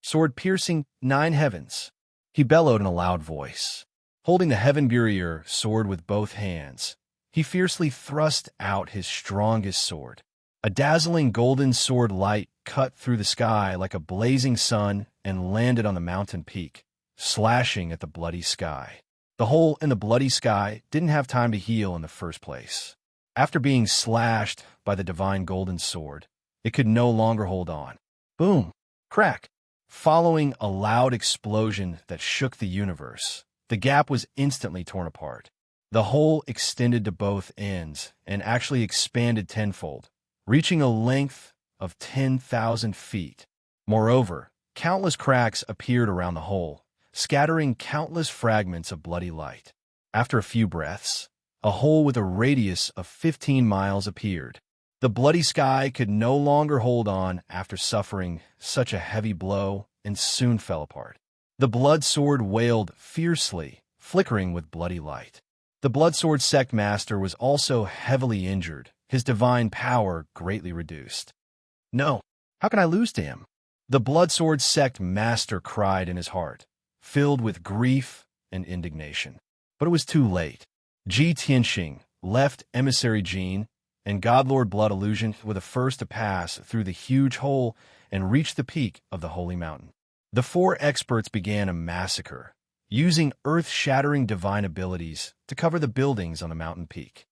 Sword piercing 9 heavens. He bellowed in a loud voice. Holding the Heaven Barrier sword with both hands, he fiercely thrust out his strongest sword. A dazzling golden sword light cut through the sky like a blazing sun and landed on the mountain peak, slashing at the bloody sky. The hole in the bloody sky didn't have time to heal in the first place. After being slashed by the divine golden sword, it could no longer hold on. Boom! Crack! Following a loud explosion that shook the universe, the gap was instantly torn apart. The hole extended to both ends and actually expanded tenfold, reaching a length of 10,000 feet. Moreover, countless cracks appeared around the hole, scattering countless fragments of bloody light. After a few breaths, a hole with a radius of 15 miles appeared. The bloody sky could no longer hold on after suffering such a heavy blow and soon fell apart. The blood sword wailed fiercely, flickering with bloody light. The blood sword sect master was also heavily injured, his divine power greatly reduced. No, how can I lose to him? The blood sword sect master cried in his heart, filled with grief and indignation. But it was too late. Ji Tianxing left Emissary Jean and Godlord Blood Illusion were the first to pass through the huge hole and reach the peak of the Holy Mountain. The 4 experts began a massacre, using earth-shattering divine abilities to cover the buildings on the mountain peak.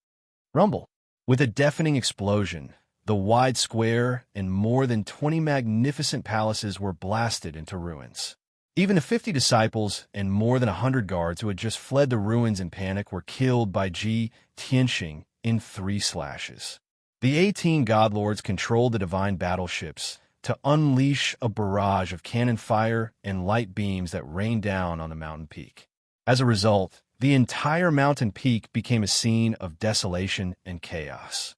Rumble! With a deafening explosion, the wide square and more than 20 magnificent palaces were blasted into ruins. Even the 50 disciples and more than 100 guards who had just fled the ruins in panic were killed by Ji Tianxing in 3 slashes. The 18 godlords controlled the divine battleships to unleash a barrage of cannon fire and light beams that rained down on the mountain peak. As a result, the entire mountain peak became a scene of desolation and chaos.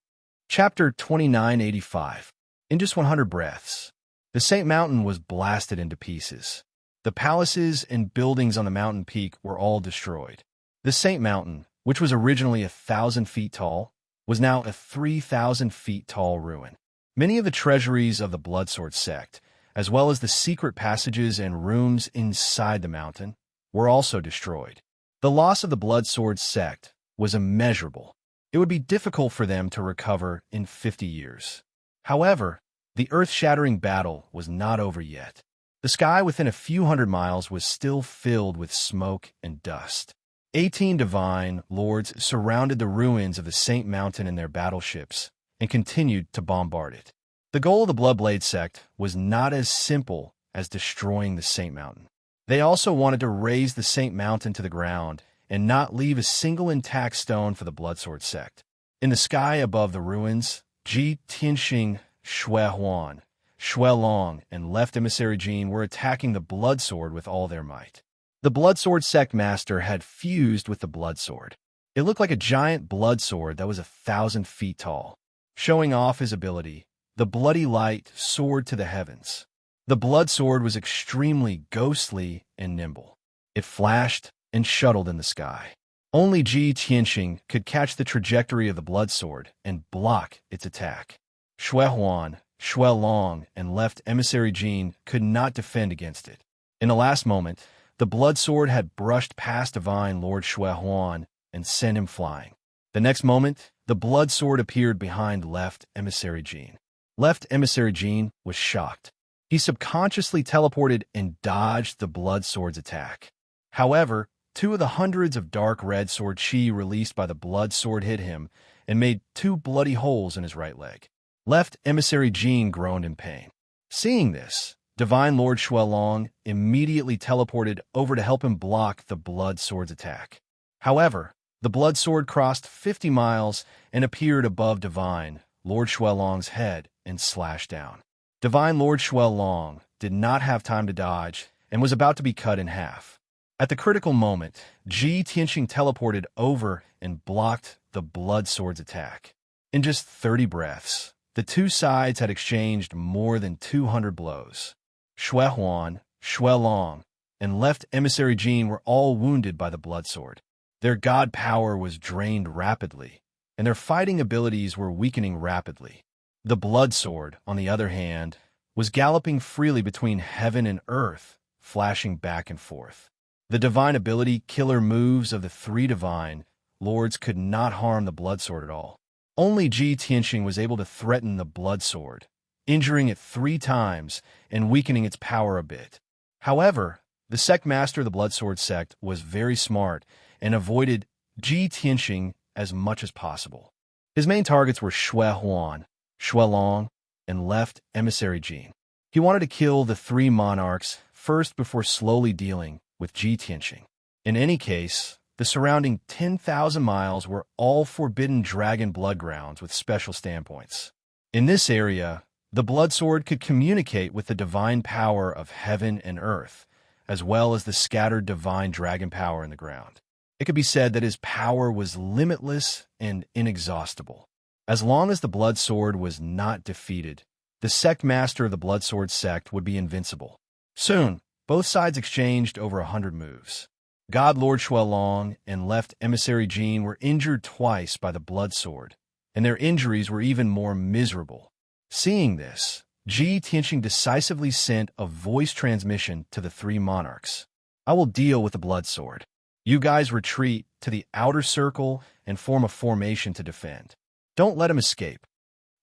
Chapter 2985. In just 100 breaths, the Saint Mountain was blasted into pieces. The palaces and buildings on the mountain peak were all destroyed. The Saint Mountain, which was originally 1,000 feet tall, was now a 3,000 feet tall ruin. Many of the treasuries of the Bloodsword sect, as well as the secret passages and rooms inside the mountain, were also destroyed. The loss of the Bloodsword sect was immeasurable. It would be difficult for them to recover in 50 years. However, the earth-shattering battle was not over yet. The sky within a few hundred miles was still filled with smoke and dust. 18 divine lords surrounded the ruins of the Saint Mountain in their battleships and continued to bombard it. The goal of the Bloodblade sect was not as simple as destroying the Saint Mountain. They also wanted to raze the Saint Mountain to the ground and not leave a single intact stone for the Bloodsword sect. In the sky above the ruins, Ji Tianxing, Shui Huan, Shui Long, and Left Emissary Jean were attacking the Blood Sword with all their might. The Blood Sword sect master had fused with the Blood Sword. It looked like a giant blood sword that was 1,000 feet tall. Showing off his ability, the bloody light soared to the heavens. The blood sword was extremely ghostly and nimble. It flashed and shuttled in the sky. Only Ji Tianxing could catch the trajectory of the blood sword and block its attack. Shui Huan, Shui Long, and Left Emissary Jean could not defend against it. In the last moment, the blood sword had brushed past Divine Lord Shui Huan and sent him flying. The next moment, the blood sword appeared behind Left Emissary Jean. Left Emissary Jean was shocked. He subconsciously teleported and dodged the blood sword's attack. However, 2 of the hundreds of dark red sword chi released by the blood sword hit him and made 2 bloody holes in his right leg. Left emissary Jean groaned in pain. Seeing this, Divine Lord Shuelong immediately teleported over to help him block the Blood Sword's attack. However, the Blood Sword crossed 50 miles and appeared above Divine Lord Shuelong's head and slashed down. Divine Lord Shuelong did not have time to dodge and was about to be cut in half. At the critical moment, Ji Tianxing teleported over and blocked the Blood Sword's attack. In just 30 breaths, the two sides had exchanged more than 200 blows. Shuehuan, Shuelong, and left emissary Jean were all wounded by the Blood Sword. Their god power was drained rapidly, and their fighting abilities were weakening rapidly. The Blood Sword, on the other hand, was galloping freely between heaven and earth, flashing back and forth. The divine ability killer moves of the three divine lords could not harm the Blood Sword at all. Only Ji Tianxing was able to threaten the Blood Sword, injuring it 3 times and weakening its power a bit. However, the sect master of the Blood Sword sect was very smart and avoided Ji Tianxing as much as possible. His main targets were Shuehuan, Shuelong, and left emissary Jean. He wanted to kill the 3 monarchs first before slowly dealing with Ji Tianxing. In any case, the surrounding 10,000 miles were all forbidden dragon blood grounds with special standpoints. In this area, the Blood Sword could communicate with the divine power of heaven and earth, as well as the scattered divine dragon power in the ground. It could be said that his power was limitless and inexhaustible. As long as the Blood Sword was not defeated, the sect master of the Blood Sword sect would be invincible. Soon, both sides exchanged over 100 moves. God Lord Shuelong and left emissary Jean were injured twice by the Blood Sword, and their injuries were even more miserable. Seeing this, Ji Tianxing decisively sent a voice transmission to the 3 monarchs. I will deal with the Blood Sword. You guys retreat to the outer circle and form a formation to defend. Don't let him escape.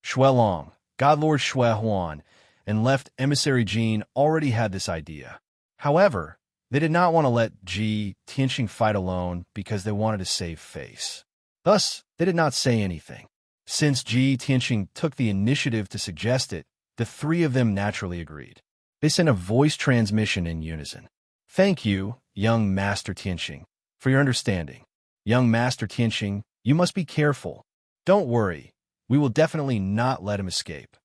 Shuelong, God Lord Shuehuan, and left emissary Jean already had this idea. However, they did not want to let Ji Tianxing fight alone because they wanted to save face. Thus, they did not say anything. Since Ji Tianxing took the initiative to suggest it, the 3 of them naturally agreed. They sent a voice transmission in unison. Thank you, young Master Tianxing, for your understanding. Young Master Tianxing, you must be careful. Don't worry, we will definitely not let him escape.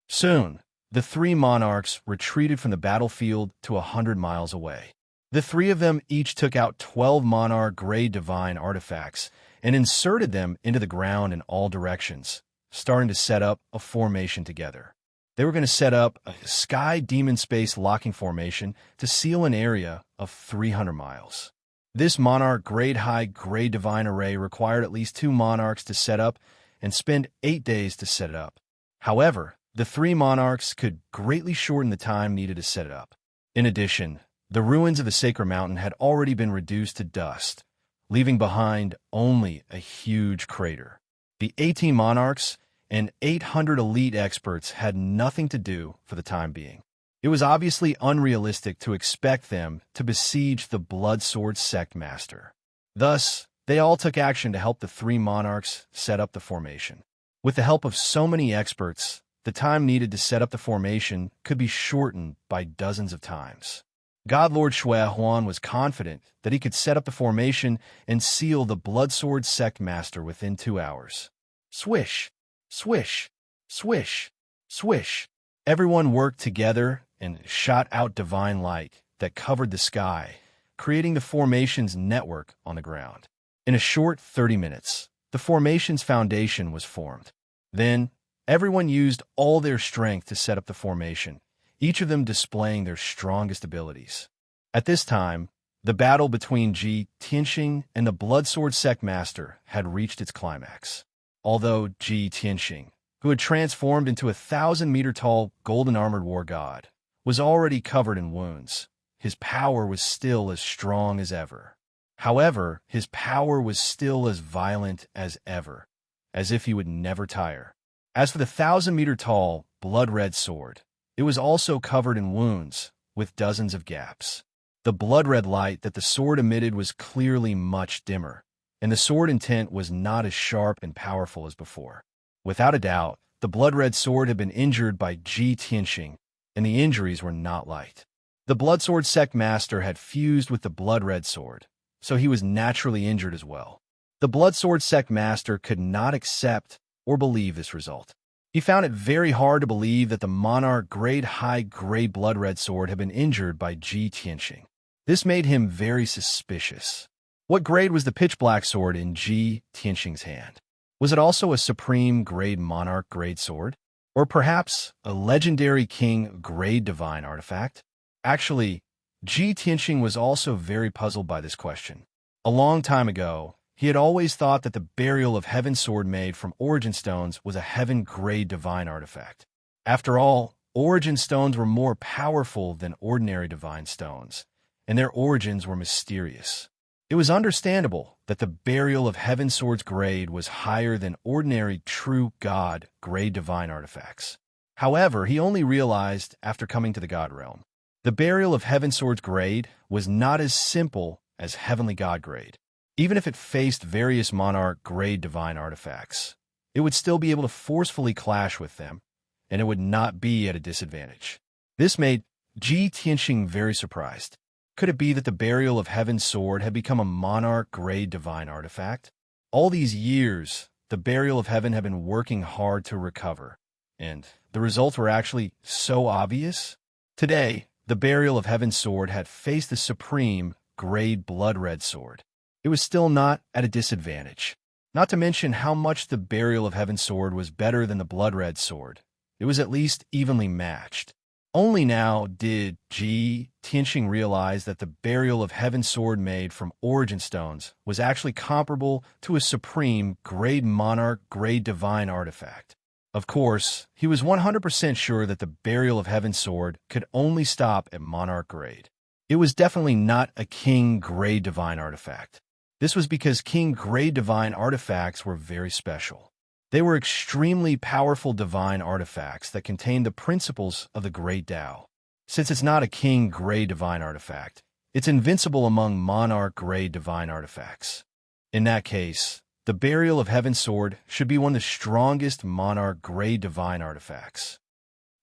Soon, the 3 monarchs retreated from the battlefield to 100 miles away. The 3 of them each took out 12 monarch grade divine artifacts and inserted them into the ground in all directions, starting to set up a formation together. They were going to set up a sky demon space locking formation to seal an area of 300 miles. This monarch grade high grade divine array required at least 2 monarchs to set up and spend 8 days to set it up. However, the 3 monarchs could greatly shorten the time needed to set it up. In addition, the ruins of the Sacred Mountain had already been reduced to dust, leaving behind only a huge crater. The 18 monarchs and 800 elite experts had nothing to do for the time being. It was obviously unrealistic to expect them to besiege the Blood Sword sect master. Thus, they all took action to help the 3 monarchs set up the formation. With the help of so many experts, the time needed to set up the formation could be shortened by dozens of times. God Lord Shuehuan was confident that he could set up the formation and seal the Blood Sword sect master within 2 hours. Swish, swish, swish, swish. Everyone worked together and shot out divine light that covered the sky, creating the formation's network on the ground. In a short 30 minutes, the formation's foundation was formed. Then, everyone used all their strength to set up the formation, each of them displaying their strongest abilities. At this time, the battle between Ji Tianxing and the Blood Sword sect master had reached its climax. Although Ji Tianxing, who had transformed into a 1,000-meter-tall golden-armored war god, was already covered in wounds, his power was still as strong as ever. However, his power was still as violent as ever, as if he would never tire. As for the 1,000-meter-tall, blood-red sword, it was also covered in wounds, with dozens of gaps. The blood-red light that the sword emitted was clearly much dimmer, and the sword intent was not as sharp and powerful as before. Without a doubt, the blood-red sword had been injured by Ji Tianxing, and the injuries were not light. The blood sword sect master had fused with the blood-red sword, so he was naturally injured as well. The blood sword sect master could not accept or believe this result. He found it very hard to believe that the monarch grade high-grade blood-red sword had been injured by Ji Tianxing. This made him very suspicious. What grade was the pitch-black sword in Ji Tianxing's hand? Was it also a supreme grade monarch grade sword? Or perhaps a legendary king grade divine artifact? Actually, Ji Tianxing was also very puzzled by this question. A long time ago, he had always thought that the Burial of Heaven sword made from origin stones was a heaven-grade divine artifact. After all, origin stones were more powerful than ordinary divine stones, and their origins were mysterious. It was understandable that the Burial of Heaven sword's grade was higher than ordinary true God-grade divine artifacts. However, he only realized after coming to the God realm. The Burial of Heaven sword's grade was not as simple as Heavenly God grade. Even if it faced various monarch grade divine artifacts, it would still be able to forcefully clash with them, and it would not be at a disadvantage. This made Ji Tianxing very surprised. Could it be that the Burial of Heaven sword had become a monarch grade divine artifact? All these years, the Burial of Heaven had been working hard to recover, and the results were actually so obvious. Today, the Burial of Heaven sword had faced the supreme grade blood-red sword. It was still not at a disadvantage. Not to mention how much the Burial of Heaven sword was better than the blood-red sword. It was at least evenly matched. Only now did Ji Tianxing realize that the Burial of Heaven sword made from origin stones was actually comparable to a supreme grade monarch grade divine artifact. Of course, he was 100% sure that the Burial of Heaven sword could only stop at monarch grade. It was definitely not a king grade divine artifact. This was because king grade divine artifacts were very special. They were extremely powerful divine artifacts that contained the principles of the Great Tao. Since it's not a king grade divine artifact, it's invincible among monarch grade divine artifacts. In that case, the Burial of Heaven sword should be one of the strongest monarch grade divine artifacts.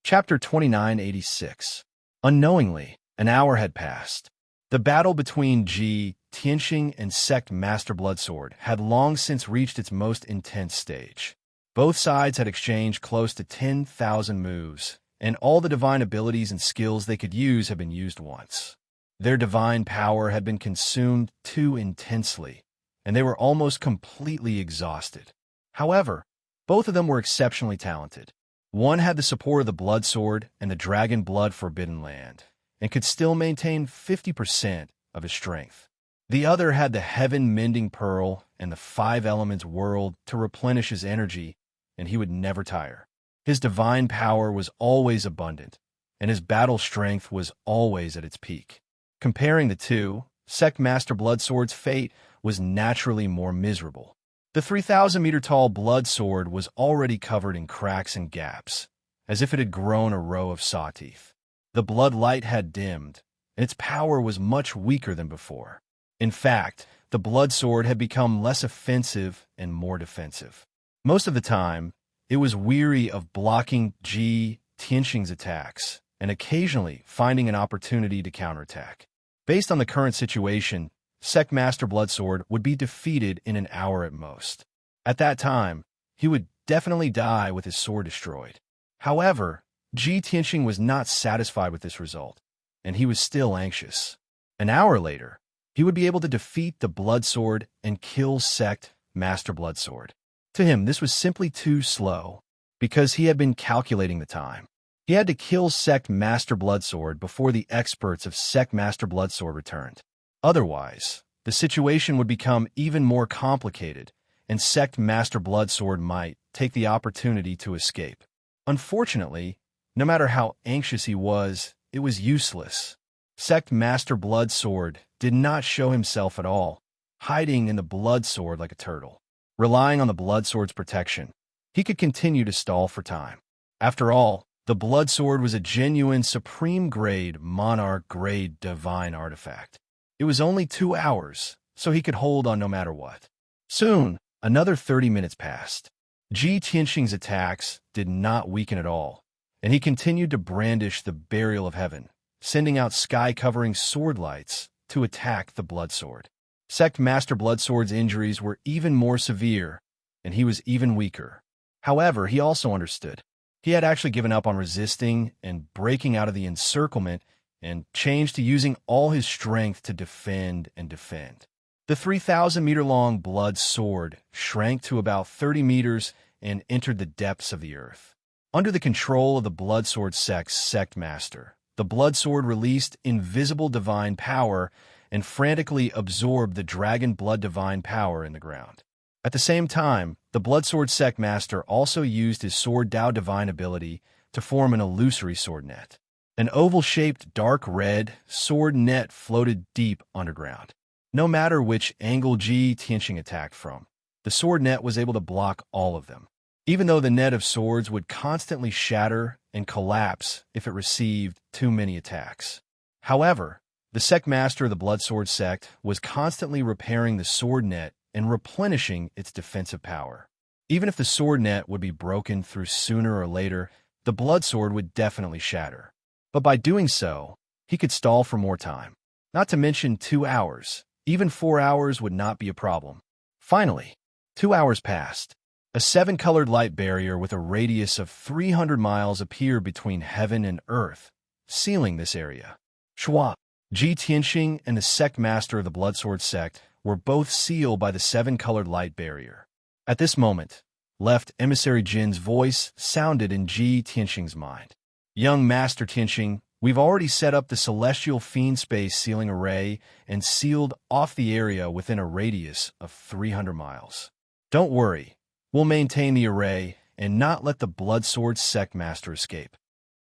Chapter 2986. Unknowingly, an hour had passed. The battle between Ji Tianxing and Sect Master Bloodsword had long since reached its most intense stage. Both sides had exchanged close to 10,000 moves, and all the divine abilities and skills they could use had been used once. Their divine power had been consumed too intensely, and they were almost completely exhausted. However, both of them were exceptionally talented. One had the support of the Blood Sword and the Dragon Blood Forbidden Land, and could still maintain 50% of his strength. The other had the Heaven Mending Pearl and the Five Elements World to replenish his energy, and he would never tire. His divine power was always abundant, and his battle strength was always at its peak. Comparing the two, Sect Master Bloodsword's fate was naturally more miserable. The 3,000-meter-tall Blood Sword was already covered in cracks and gaps, as if it had grown a row of saw teeth. The blood light had dimmed, and its power was much weaker than before. In fact, the Blood Sword had become less offensive and more defensive. Most of the time, it was weary of blocking Ji Tianxing's attacks and occasionally finding an opportunity to counterattack. Based on the current situation, Sect Master Bloodsword would be defeated in an hour at most. At that time, he would definitely die with his sword destroyed. However, Ji Tianxing was not satisfied with this result, and he was still anxious. An hour later, he would be able to defeat the Blood Sword and kill Sect Master Bloodsword. To him, this was simply too slow, because he had been calculating the time. He had to kill Sect Master Bloodsword before the experts of Sect Master Bloodsword returned. Otherwise, the situation would become even more complicated, and Sect Master Bloodsword might take the opportunity to escape. Unfortunately, no matter how anxious he was, it was useless. Sect Master Bloodsword did not show himself at all, hiding in the Blood Sword like a turtle. Relying on the Blood Sword's protection, he could continue to stall for time. After all, the Blood Sword was a genuine supreme-grade, monarch-grade divine artifact. It was only 2 hours, so he could hold on no matter what. Soon, another 30 minutes passed. Ji Tianxing's attacks did not weaken at all, and he continued to brandish the Burial of Heaven, sending out sky-covering sword lights to attack the Blood Sword. Sect Master Blood Sword's injuries were even more severe, and he was even weaker. However, he also understood. He had actually given up on resisting and breaking out of the encirclement and changed to using all his strength to defend and defend. The 3,000-meter-long Blood Sword shrank to about 30 meters and entered the depths of the earth. Under the control of the Blood Sword Sect's Sect Master, the Blood Sword released invisible divine power and frantically absorbed the dragon blood divine power in the ground. At the same time, the Blood Sword Sect Master also used his Sword Dao divine ability to form an illusory sword net. An oval-shaped dark red sword net floated deep underground. No matter which angle Ji Tianxing attacked from, the sword net was able to block all of them, even though the net of swords would constantly shatter and collapse if it received too many attacks. However, the Sect Master of the Blood Sword Sect was constantly repairing the sword net and replenishing its defensive power. Even if the sword net would be broken through sooner or later, the Blood Sword would definitely shatter. But by doing so, he could stall for more time. Not to mention 2 hours. Even 4 hours would not be a problem. Finally, 2 hours passed. A 7-colored light barrier with a radius of 300 miles appeared between heaven and earth, sealing this area. Shua, Ji Tianxing and the Sect Master of the Blood Sword Sect were both sealed by the 7-colored light barrier. At this moment, Left Emissary Jin's voice sounded in Ji Tianxing's mind. Young Master Tianxing, we've already set up the Celestial Fiend Space Sealing Array and sealed off the area within a radius of 300 miles. Don't worry, we'll maintain the array and not let the Blood Sword Sect Master escape.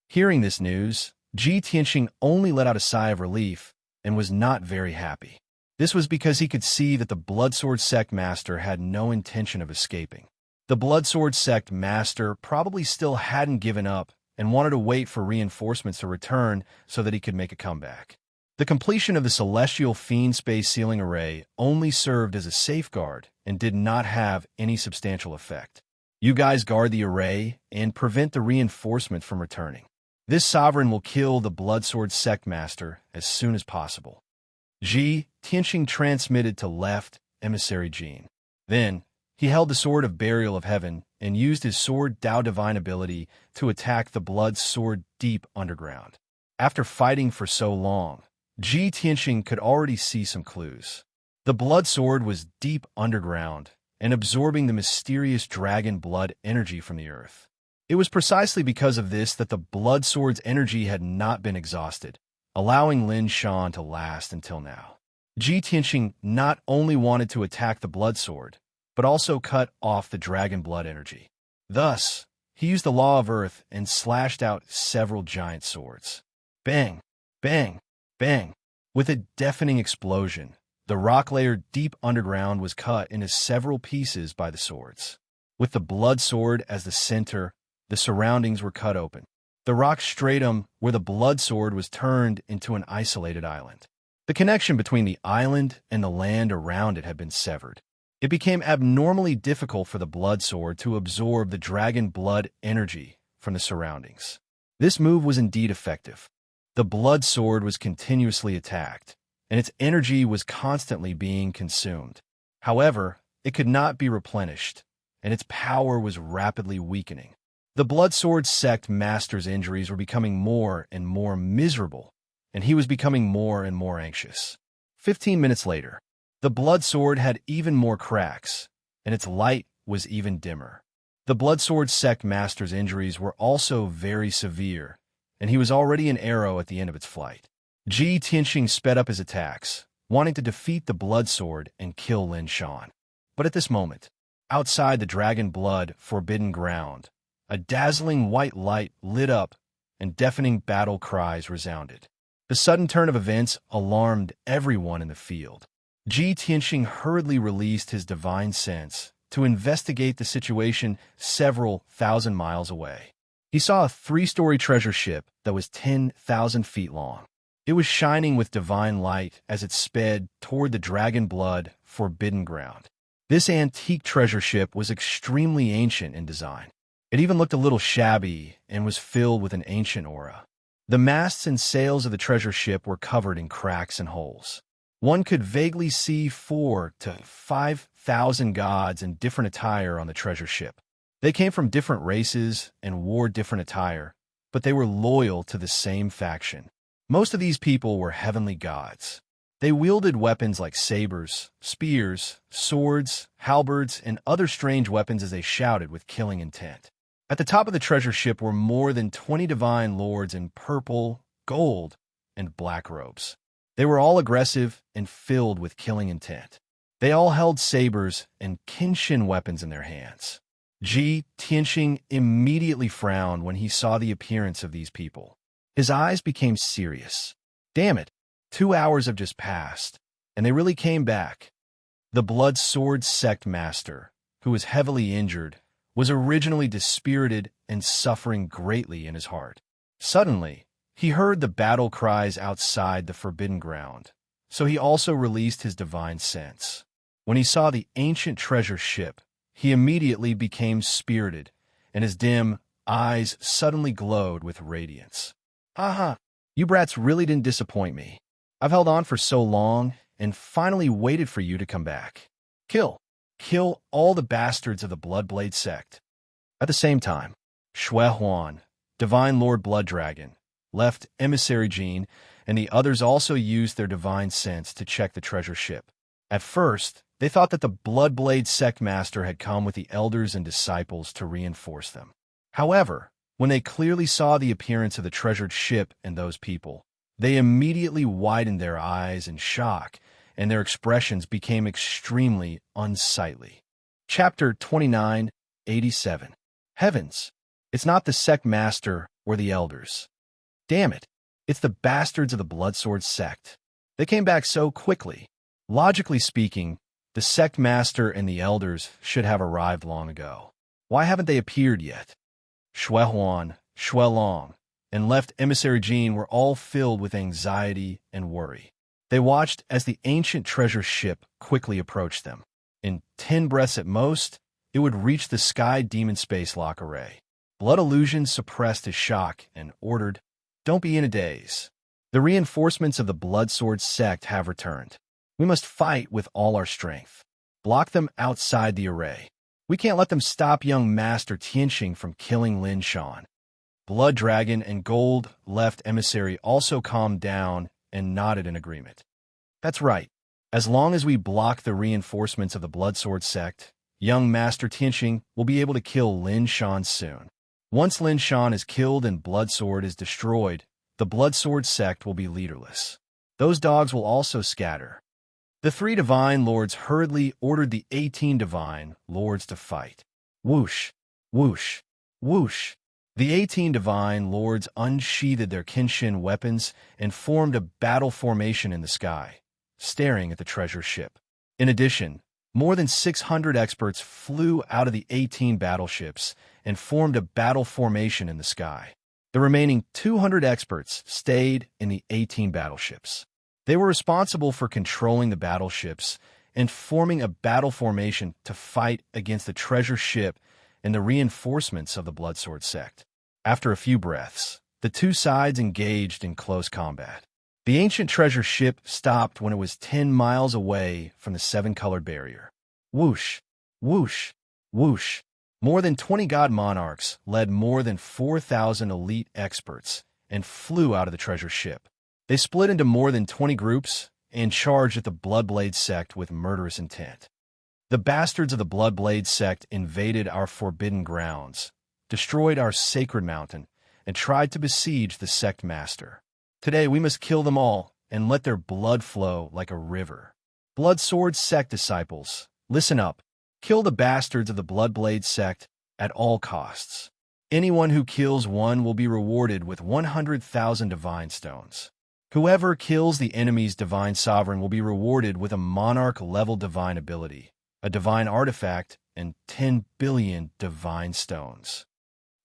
Hearing this news, Ji Tianxing only let out a sigh of relief and was not very happy. This was because he could see that the Blood Sword Sect Master had no intention of escaping. The Blood Sword Sect Master probably still hadn't given up and wanted to wait for reinforcements to return so that he could make a comeback. The completion of the Celestial Fiend Space Sealing Array only served as a safeguard and did not have any substantial effect. You guys guard the array and prevent the reinforcements from returning. This sovereign will kill the Blood Sword Sect Master as soon as possible. Ji Tianxing transmitted to Left Emissary Jin. Then, he held the Sword of Burial of Heaven and used his Sword Dao Divine ability to attack the Blood Sword deep underground. After fighting for so long, Ji Tianxing could already see some clues. The Blood Sword was deep underground and absorbing the mysterious dragon blood energy from the earth. It was precisely because of this that the Blood Sword's energy had not been exhausted, allowing Lin Shan to last until now. Ji Tianxing not only wanted to attack the Blood Sword, but also cut off the dragon blood energy. Thus, he used the Law of Earth and slashed out several giant swords. Bang! Bang! Bang! With a deafening explosion, the rock layer deep underground was cut into several pieces by the swords. With the Blood Sword as the center, the surroundings were cut open. The rock stratum where the Blood Sword was turned into an isolated island. The connection between the island and the land around it had been severed. It became abnormally difficult for the Blood Sword to absorb the dragon blood energy from the surroundings. This move was indeed effective. The Blood Sword was continuously attacked, and its energy was constantly being consumed. However, it could not be replenished, and its power was rapidly weakening. The Blood Sword Sect Master's injuries were becoming more and more miserable, and he was becoming more and more anxious. 15 minutes later, the Blood Sword had even more cracks, and its light was even dimmer. The Blood Sword Sect Master's injuries were also very severe, and he was already an arrow at the end of its flight. Ji Tianxing sped up his attacks, wanting to defeat the Blood Sword and kill Lin Shan. But at this moment, outside the Dragon Blood Forbidden Ground, a dazzling white light lit up and deafening battle cries resounded. The sudden turn of events alarmed everyone in the field. Ji Tianxing hurriedly released his divine sense to investigate the situation several thousand miles away. He saw a 3-story treasure ship that was 10,000 feet long. It was shining with divine light as it sped toward the Dragon Blood Forbidden Ground. This antique treasure ship was extremely ancient in design. It even looked a little shabby and was filled with an ancient aura. The masts and sails of the treasure ship were covered in cracks and holes. One could vaguely see 4,000 to 5,000 gods in different attire on the treasure ship. They came from different races and wore different attire, but they were loyal to the same faction. Most of these people were heavenly gods. They wielded weapons like sabers, spears, swords, halberds, and other strange weapons as they shouted with killing intent. At the top of the treasure ship were more than 20 divine lords in purple, gold, and black robes. They were all aggressive and filled with killing intent. They all held sabers and Kenshin weapons in their hands. Ji Tianxing immediately frowned when he saw the appearance of these people. His eyes became serious. Damn it, 2 hours have just passed, and they really came back. The Blood Sword Sect Master, who was heavily injured, was originally dispirited and suffering greatly in his heart. Suddenly, he heard the battle cries outside the Forbidden Ground, so he also released his divine sense. When he saw the ancient treasure ship, he immediately became spirited, and his dim eyes suddenly glowed with radiance. Haha, you brats really didn't disappoint me. I've held on for so long, and finally waited for you to come back. Kill all the bastards of the Bloodblade sect. At the same time, Shui Huan, Divine Lord Blood Dragon, left Emissary Jean, and the others also used their divine sense to check the treasure ship. At first, they thought that the Bloodblade sect master had come with the elders and disciples to reinforce them. However, when they clearly saw the appearance of the treasured ship and those people, they immediately widened their eyes in shock, and their expressions became extremely unsightly. Chapter 2987. Heavens! It's not the sect master or the elders. Damn it! It's the bastards of the Bloodsword sect. They came back so quickly. Logically speaking, the sect master and the elders should have arrived long ago. Why haven't they appeared yet? Shui Huan, Shui Long, and left Emissary Jean were all filled with anxiety and worry. They watched as the ancient treasure ship quickly approached them. In 10 breaths at most, it would reach the Sky Demon Space Lock Array. Blood Illusion suppressed his shock and ordered, "Don't be in a daze. The reinforcements of the Bloodsword sect have returned. We must fight with all our strength. Block them outside the array. We can't let them stop young Master Tianxing from killing Lin Shan." Blood Dragon and Gold left Emissary also calmed down and nodded in agreement. That's right. As long as we block the reinforcements of the Bloodsword sect, young Master Tianxing will be able to kill Lin Shan soon. Once Lin Shan is killed and Bloodsword is destroyed, the Bloodsword sect will be leaderless. Those dogs will also scatter. The 3 divine lords hurriedly ordered the 18 divine lords to fight. Whoosh, whoosh, whoosh. The 18 divine lords unsheathed their Kenshin weapons and formed a battle formation in the sky, staring at the treasure ship. In addition, more than 600 experts flew out of the 18 battleships and formed a battle formation in the sky. The remaining 200 experts stayed in the 18 battleships. They were responsible for controlling the battleships and forming a battle formation to fight against the treasure ship and the reinforcements of the Bloodsword sect. After a few breaths, the two sides engaged in close combat. The ancient treasure ship stopped when it was 10 miles away from the 7-colored barrier. Whoosh, whoosh, whoosh. More than 20 god monarchs led more than 4,000 elite experts and flew out of the treasure ship. They split into more than 20 groups and charged at the Bloodblade sect with murderous intent. The bastards of the Bloodblade sect invaded our forbidden grounds, destroyed our sacred mountain, and tried to besiege the sect master. Today we must kill them all and let their blood flow like a river. Bloodsword sect disciples, listen up. Kill the bastards of the Bloodblade sect at all costs. Anyone who kills one will be rewarded with 100,000 divine stones. Whoever kills the enemy's divine sovereign will be rewarded with a monarch-level divine ability, a divine artifact, and 10 billion divine stones.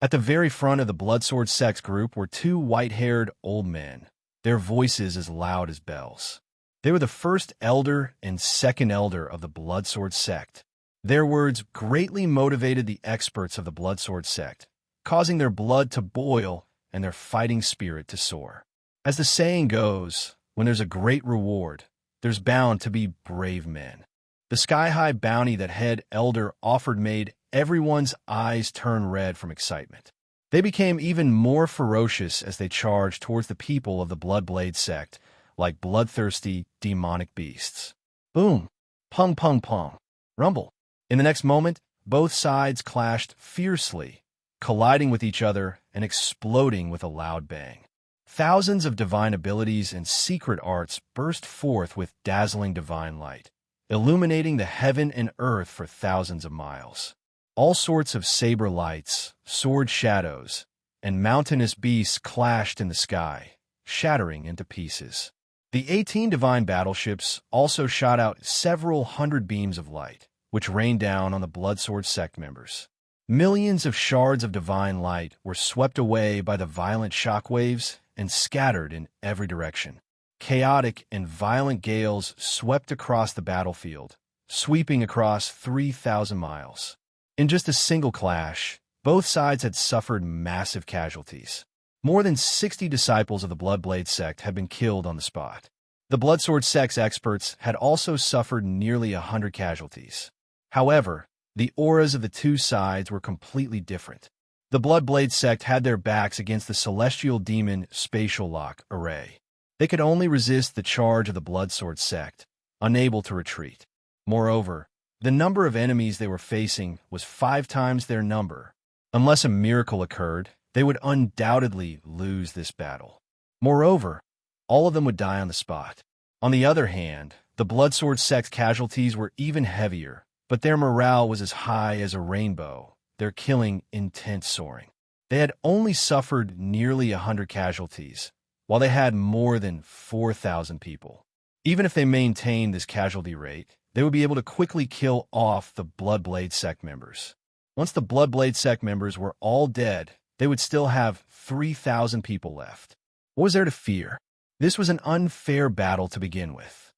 At the very front of the Bloodsword sect's group were 2 white-haired old men, their voices as loud as bells. They were the first elder and second elder of the Bloodsword sect. Their words greatly motivated the experts of the Bloodsword sect, causing their blood to boil and their fighting spirit to soar. As the saying goes, when there's a great reward, there's bound to be brave men. The sky-high bounty that head elder offered made everyone's eyes turn red from excitement. They became even more ferocious as they charged towards the people of the Bloodblade sect, like bloodthirsty, demonic beasts. Boom! Pung pung pung! Rumble! In the next moment, both sides clashed fiercely, colliding with each other and exploding with a loud bang. Thousands of divine abilities and secret arts burst forth with dazzling divine light, illuminating the heaven and earth for thousands of miles. All sorts of saber lights, sword shadows, and mountainous beasts clashed in the sky, shattering into pieces. The 18 divine battleships also shot out several hundred beams of light, which rained down on the Bloodsword sect members. Millions of shards of divine light were swept away by the violent shockwaves and scattered in every direction. Chaotic and violent gales swept across the battlefield, sweeping across 3,000 miles. In just a single clash, both sides had suffered massive casualties. More than 60 disciples of the Bloodblade sect had been killed on the spot. The Bloodsword sect's experts had also suffered nearly 100 casualties. However, the auras of the two sides were completely different. The Bloodblade sect had their backs against the celestial demon spatial lock array. They could only resist the charge of the Bloodsword sect, unable to retreat. Moreover, the number of enemies they were facing was 5 times their number. Unless a miracle occurred, they would undoubtedly lose this battle. Moreover, all of them would die on the spot. On the other hand, the Bloodsword sect's casualties were even heavier, but their morale was as high as a rainbow, their killing intent soaring. They had only suffered nearly 100 casualties, while they had more than 4,000 people. Even if they maintained this casualty rate, they would be able to quickly kill off the Bloodblade sect members. Once the Bloodblade sect members were all dead, they would still have 3,000 people left. What was there to fear? This was an unfair battle to begin with.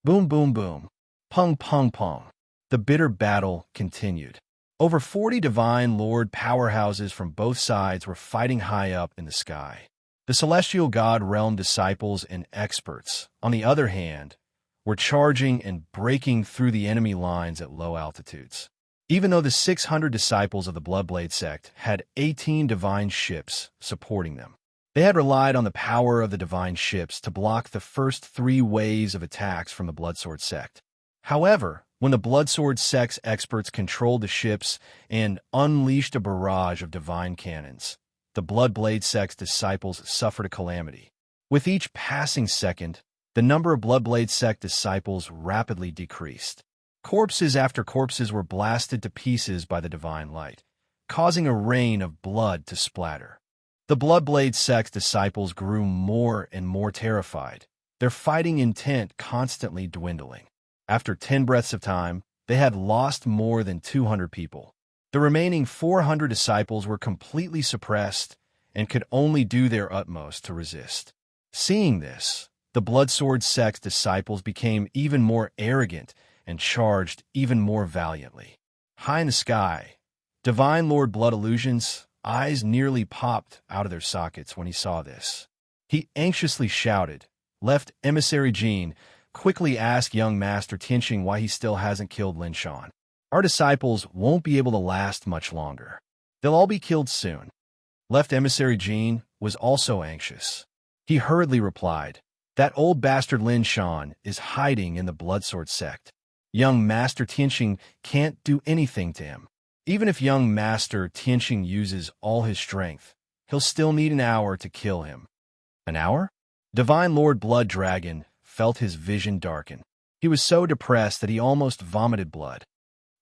Boom, boom, boom. Pung, pung, pung. The bitter battle continued. Over 40 Divine Lord powerhouses from both sides were fighting high up in the sky. The Celestial God Realm disciples and experts, on the other hand, were charging and breaking through the enemy lines at low altitudes. Even though the 600 disciples of the Bloodblade sect had 18 divine ships supporting them, they had relied on the power of the divine ships to block the first 3 waves of attacks from the Bloodsword sect. However, when the Bloodsword sect's experts controlled the ships and unleashed a barrage of divine cannons, the Bloodblade sect's disciples suffered a calamity. With each passing second, the number of Bloodblade sect disciples rapidly decreased. Corpses after corpses were blasted to pieces by the divine light, causing a rain of blood to splatter. The Bloodblade sect's disciples grew more and more terrified, their fighting intent constantly dwindling. After 10 breaths of time, they had lost more than 200 people. The remaining 400 disciples were completely suppressed and could only do their utmost to resist. Seeing this, the Bloodsword sect's disciples became even more arrogant and charged even more valiantly. High in the sky, Divine Lord Blood Illusion's eyes nearly popped out of their sockets when he saw this. He anxiously shouted, left Emissary Jean, quickly ask young Master Tianqing why he still hasn't killed Lin Shan. Our disciples won't be able to last much longer. They'll all be killed soon. Left Emissary Jean was also anxious. He hurriedly replied, that old bastard Lin Shan is hiding in the Bloodsword sect. Young Master Tianqing can't do anything to him. Even if young Master Tianqing uses all his strength, he'll still need an hour to kill him. An hour? Divine Lord Blood Dragon felt his vision darken. He was so depressed that he almost vomited blood.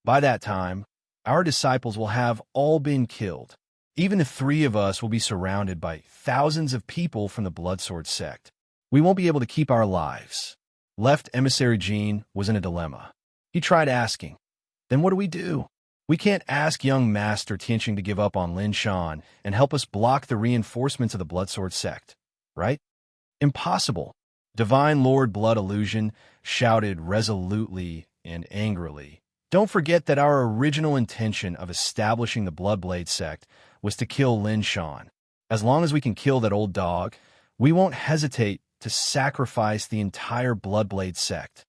By that time, our disciples will have all been killed. Even the 3 of us will be surrounded by thousands of people from the Bloodsword sect. We won't be able to keep our lives. Left Emissary Jean was in a dilemma. He tried asking, then what do we do? We can't ask young Master Tianqing to give up on Lin Shan and help us block the reinforcements of the Bloodsword sect, right? Impossible. Divine Lord Blood Illusion shouted resolutely and angrily, Don't forget that our original intention of establishing the Bloodblade sect was to kill Lin Shan. As long as we can kill that old dog, we won't hesitate to sacrifice the entire Bloodblade sect.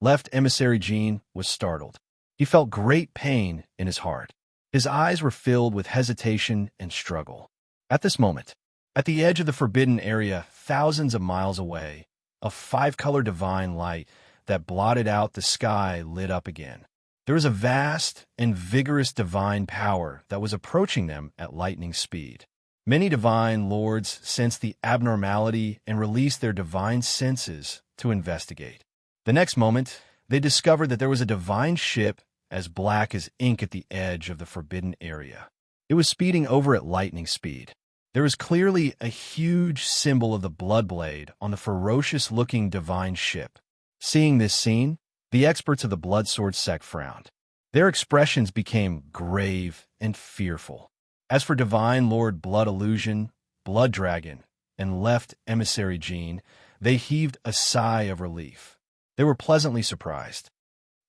Left Emissary Jean was startled. He felt great pain in his heart. His eyes were filled with hesitation and struggle. At this moment, at the edge of the forbidden area, thousands of miles away, a five-color divine light that blotted out the sky lit up again. There was a vast and vigorous divine power that was approaching them at lightning speed. Many divine lords sensed the abnormality and released their divine senses to investigate. The next moment, they discovered that there was a divine ship as black as ink at the edge of the forbidden area. It was speeding over at lightning speed. There was clearly a huge symbol of the Bloodblade on the ferocious-looking divine ship. Seeing this scene, the experts of the Bloodsword sect frowned. Their expressions became grave and fearful. As for Divine Lord Blood Illusion, Blood Dragon, and Left Emissary Jean, they heaved a sigh of relief. They were pleasantly surprised.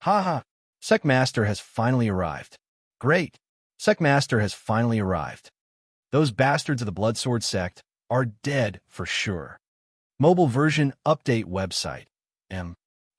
"Ha ha! Sect Master has finally arrived. Great! Sect Master has finally arrived. Those bastards of the Bloodsword sect are dead for sure." Mobile version update website.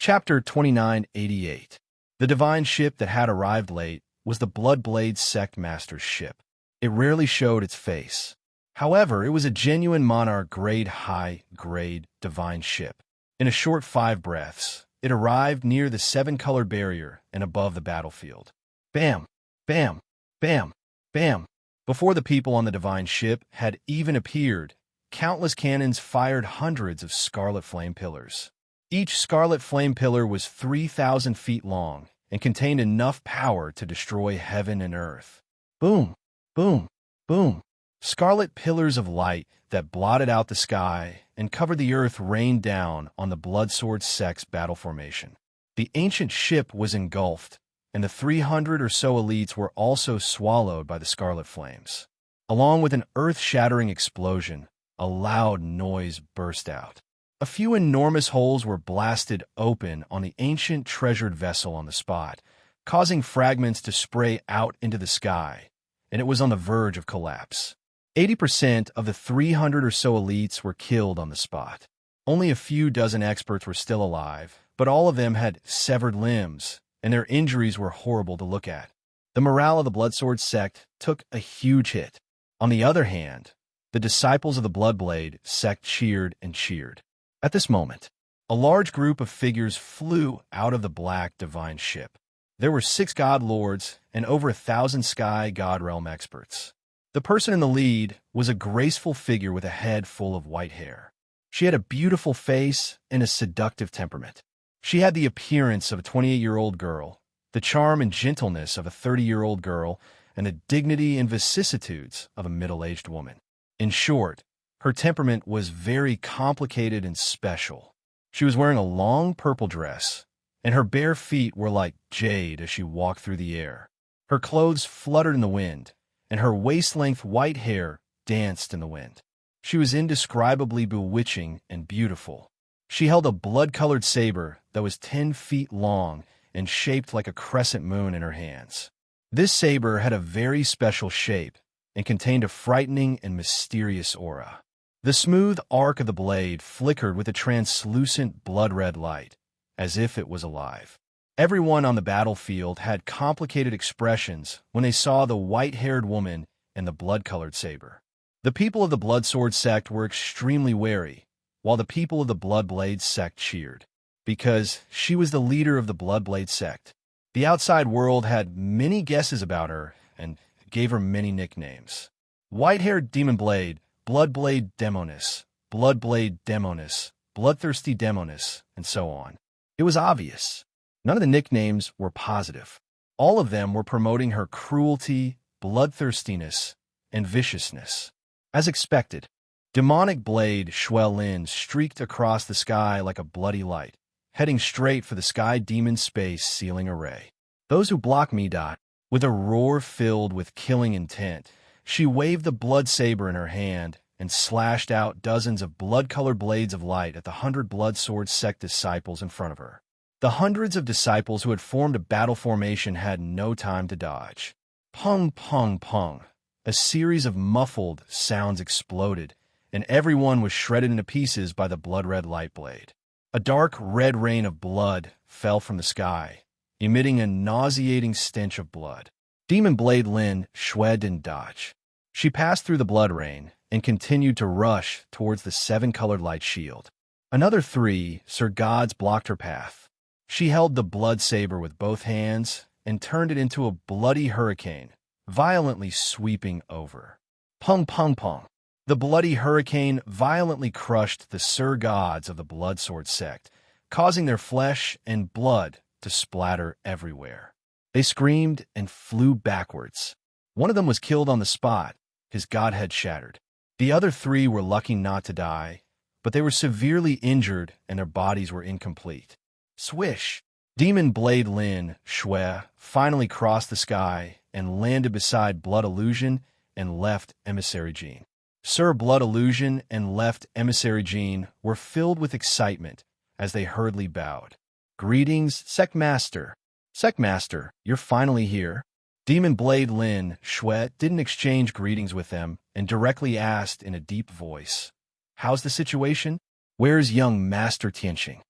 Chapter 2988. The divine ship that had arrived late was the Bloodblade sect master's ship. It rarely showed its face. However, it was a genuine monarch grade high-grade divine ship. In a short 5 breaths, it arrived near the 7-color barrier and above the battlefield. Bam! Bam! Bam! Bam! Before the people on the divine ship had even appeared, countless cannons fired hundreds of scarlet flame pillars. Each scarlet flame pillar was 3,000 feet long and contained enough power to destroy heaven and earth. Boom! Boom! Boom! Scarlet pillars of light that blotted out the sky and covered the earth rained down on the Bloodsword sect's battle formation. The ancient ship was engulfed, and the 300 or so elites were also swallowed by the scarlet flames. Along with an earth-shattering explosion, a loud noise burst out. A few enormous holes were blasted open on the ancient treasured vessel on the spot, causing fragments to spray out into the sky, and it was on the verge of collapse. 80% of the 300 or so elites were killed on the spot. Only a few dozen experts were still alive, but all of them had severed limbs, and their injuries were horrible to look at. The morale of the Bloodsword sect took a huge hit. On the other hand, the disciples of the Bloodblade sect cheered and cheered. At this moment, a large group of figures flew out of the black divine ship. There were 6 god lords and over 1,000 sky god realm experts. The person in the lead was a graceful figure with a head full of white hair. She had a beautiful face and a seductive temperament. She had the appearance of a 28-year-old girl, the charm and gentleness of a 30-year-old girl, and the dignity and vicissitudes of a middle-aged woman. In short, her temperament was very complicated and special. She was wearing a long purple dress, and her bare feet were like jade as she walked through the air. Her clothes fluttered in the wind, and her waist-length white hair danced in the wind. She was indescribably bewitching and beautiful. She held a blood-colored saber that was 10 feet long and shaped like a crescent moon in her hands. This saber had a very special shape and contained a frightening and mysterious aura. The smooth arc of the blade flickered with a translucent blood-red light, as if it was alive. Everyone on the battlefield had complicated expressions when they saw the white-haired woman and the blood-colored saber. The people of the Bloodsword sect were extremely wary, while the people of the Bloodblade sect cheered, because she was the leader of the Bloodblade sect. The outside world had many guesses about her and gave her many nicknames. White-haired Demon Blade, Bloodblade Demoness, Bloodblade Demoness, Bloodthirsty Demoness, and so on. It was obvious. None of the nicknames were positive. All of them were promoting her cruelty, bloodthirstiness, and viciousness. As expected, demonic blade Xuelin streaked across the sky like a bloody light, heading straight for the Sky Demon Space Sealing Array. "Those who block me die." With a roar filled with killing intent, she waved the blood saber in her hand and slashed out dozens of blood-colored blades of light at the 100 Bloodsword sect disciples in front of her. The hundreds of disciples who had formed a battle formation had no time to dodge. Pung, pung, pung. A series of muffled sounds exploded, and everyone was shredded into pieces by the blood-red light blade. A dark red rain of blood fell from the sky, emitting a nauseating stench of blood. Demon Blade Lin Shui didn't dodge. She passed through the blood rain and continued to rush towards the seven-colored light shield. Another 3 Sir Gods blocked her path. She held the blood saber with both hands and turned it into a bloody hurricane, violently sweeping over. Pung, pung, pung. The bloody hurricane violently crushed the Sir Gods of the Blood Sword sect, causing their flesh and blood to splatter everywhere. They screamed and flew backwards. One of them was killed on the spot, his godhead shattered. The other 3 were lucky not to die, but they were severely injured and their bodies were incomplete. Swish! Demon Blade Lin Shui finally crossed the sky and landed beside Blood Illusion and Left Emissary Jean. Sir Blood Illusion and Left Emissary Jean were filled with excitement as they hurriedly bowed. Greetings, Sect Master. Sect Master, you're finally here. Demon Blade Lin Shui didn't exchange greetings with them and directly asked in a deep voice, "How's the situation? Where's young Master Tianqing?"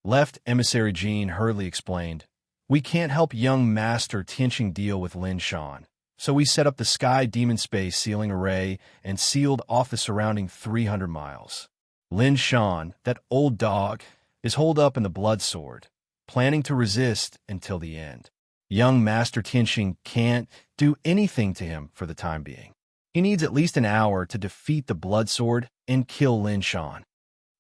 Left Emissary Jean hurriedly explained, "We can't help young Master Tianqing deal with Lin Shan, so we set up the Sky Demon Space Sealing Array and sealed off the surrounding 300 miles. Lin Shan, that old dog, is holed up in the Blood Sword, planning to resist until the end. Young Master Tianqing can't do anything to him for the time being. He needs at least an hour to defeat the Blood Sword and kill Lin Shan."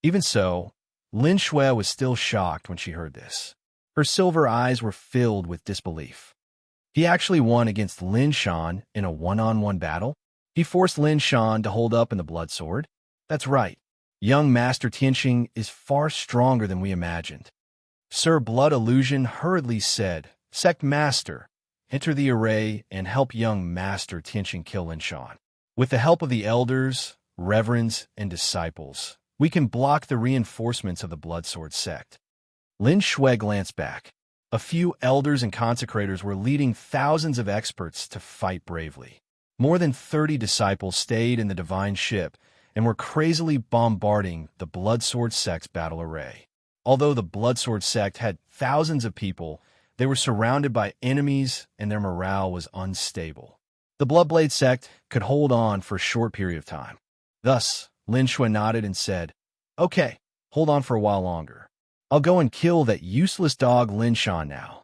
Even so, Lin Shui was still shocked when she heard this. Her silver eyes were filled with disbelief. He actually won against Lin Shan in a one-on-one battle? He forced Lin Shan to hold up in the Blood Sword? That's right. Young Master Tianqing is far stronger than we imagined. Sir Blood Illusion hurriedly said, "Sect Master, enter the array and help young Master Tianqing kill Lin Shan. With the help of the elders, reverends, and disciples, we can block the reinforcements of the Blood Sword sect." Lin Shui glanced back. A few elders and consecrators were leading thousands of experts to fight bravely. More than 30 disciples stayed in the divine ship and were crazily bombarding the Blood Sword sect's battle array. Although the Blood Sword sect had thousands of people, they were surrounded by enemies and their morale was unstable. The Bloodblade sect could hold on for a short period of time. Thus, Lin Shui nodded and said, "Okay, hold on for a while longer. I'll go and kill that useless dog Lin Shan now."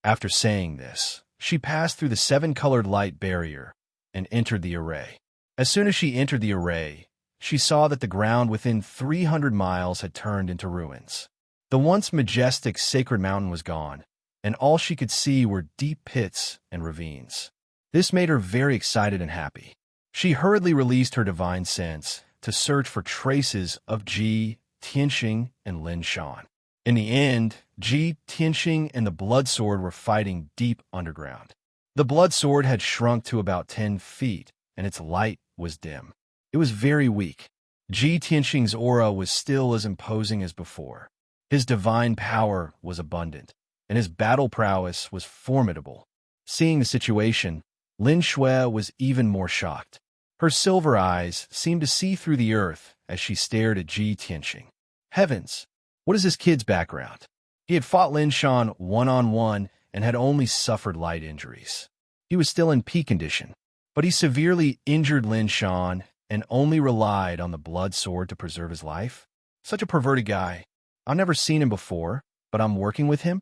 After saying this, she passed through the seven-colored light barrier and entered the array. As soon as she entered the array, she saw that the ground within 300 miles had turned into ruins. The once majestic sacred mountain was gone, and all she could see were deep pits and ravines. This made her very excited and happy. She hurriedly released her divine sense to search for traces of Ji, Tianqing, and Lin Shan. In the end, Ji, Tianqing, and the Blood Sword were fighting deep underground. The Blood Sword had shrunk to about 10 feet, and its light was dim. It was very weak. Ji Tianqing's aura was still as imposing as before. His divine power was abundant, and his battle prowess was formidable. Seeing the situation, Lin Shui was even more shocked. Her silver eyes seemed to see through the earth as she stared at Ji Tianqing. Heavens! What is this kid's background? He had fought Lin Shan one-on-one and had only suffered light injuries. He was still in peak condition, but he severely injured Lin Shan and only relied on the Blood Sword to preserve his life. Such a perverted guy. I've never seen him before, but I'm working with him?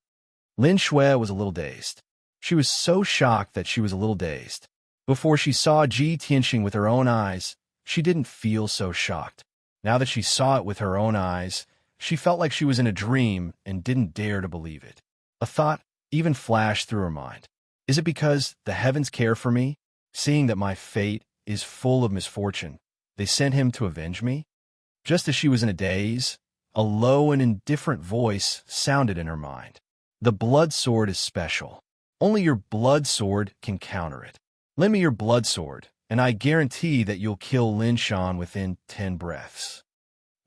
Lin Shui was a little dazed. She was so shocked that she was a little dazed. Before she saw Ji Tianqing with her own eyes, she didn't feel so shocked. Now that she saw it with her own eyes, she felt like she was in a dream and didn't dare to believe it. A thought even flashed through her mind. Is it because the heavens care for me, seeing that my fate is full of misfortune? They sent him to avenge me? Just as she was in a daze, a low and indifferent voice sounded in her mind. The Blood Sword is special. Only your Blood Sword can counter it. Lend me your Blood Sword, and I guarantee that you'll kill Lin Shan within 10 breaths.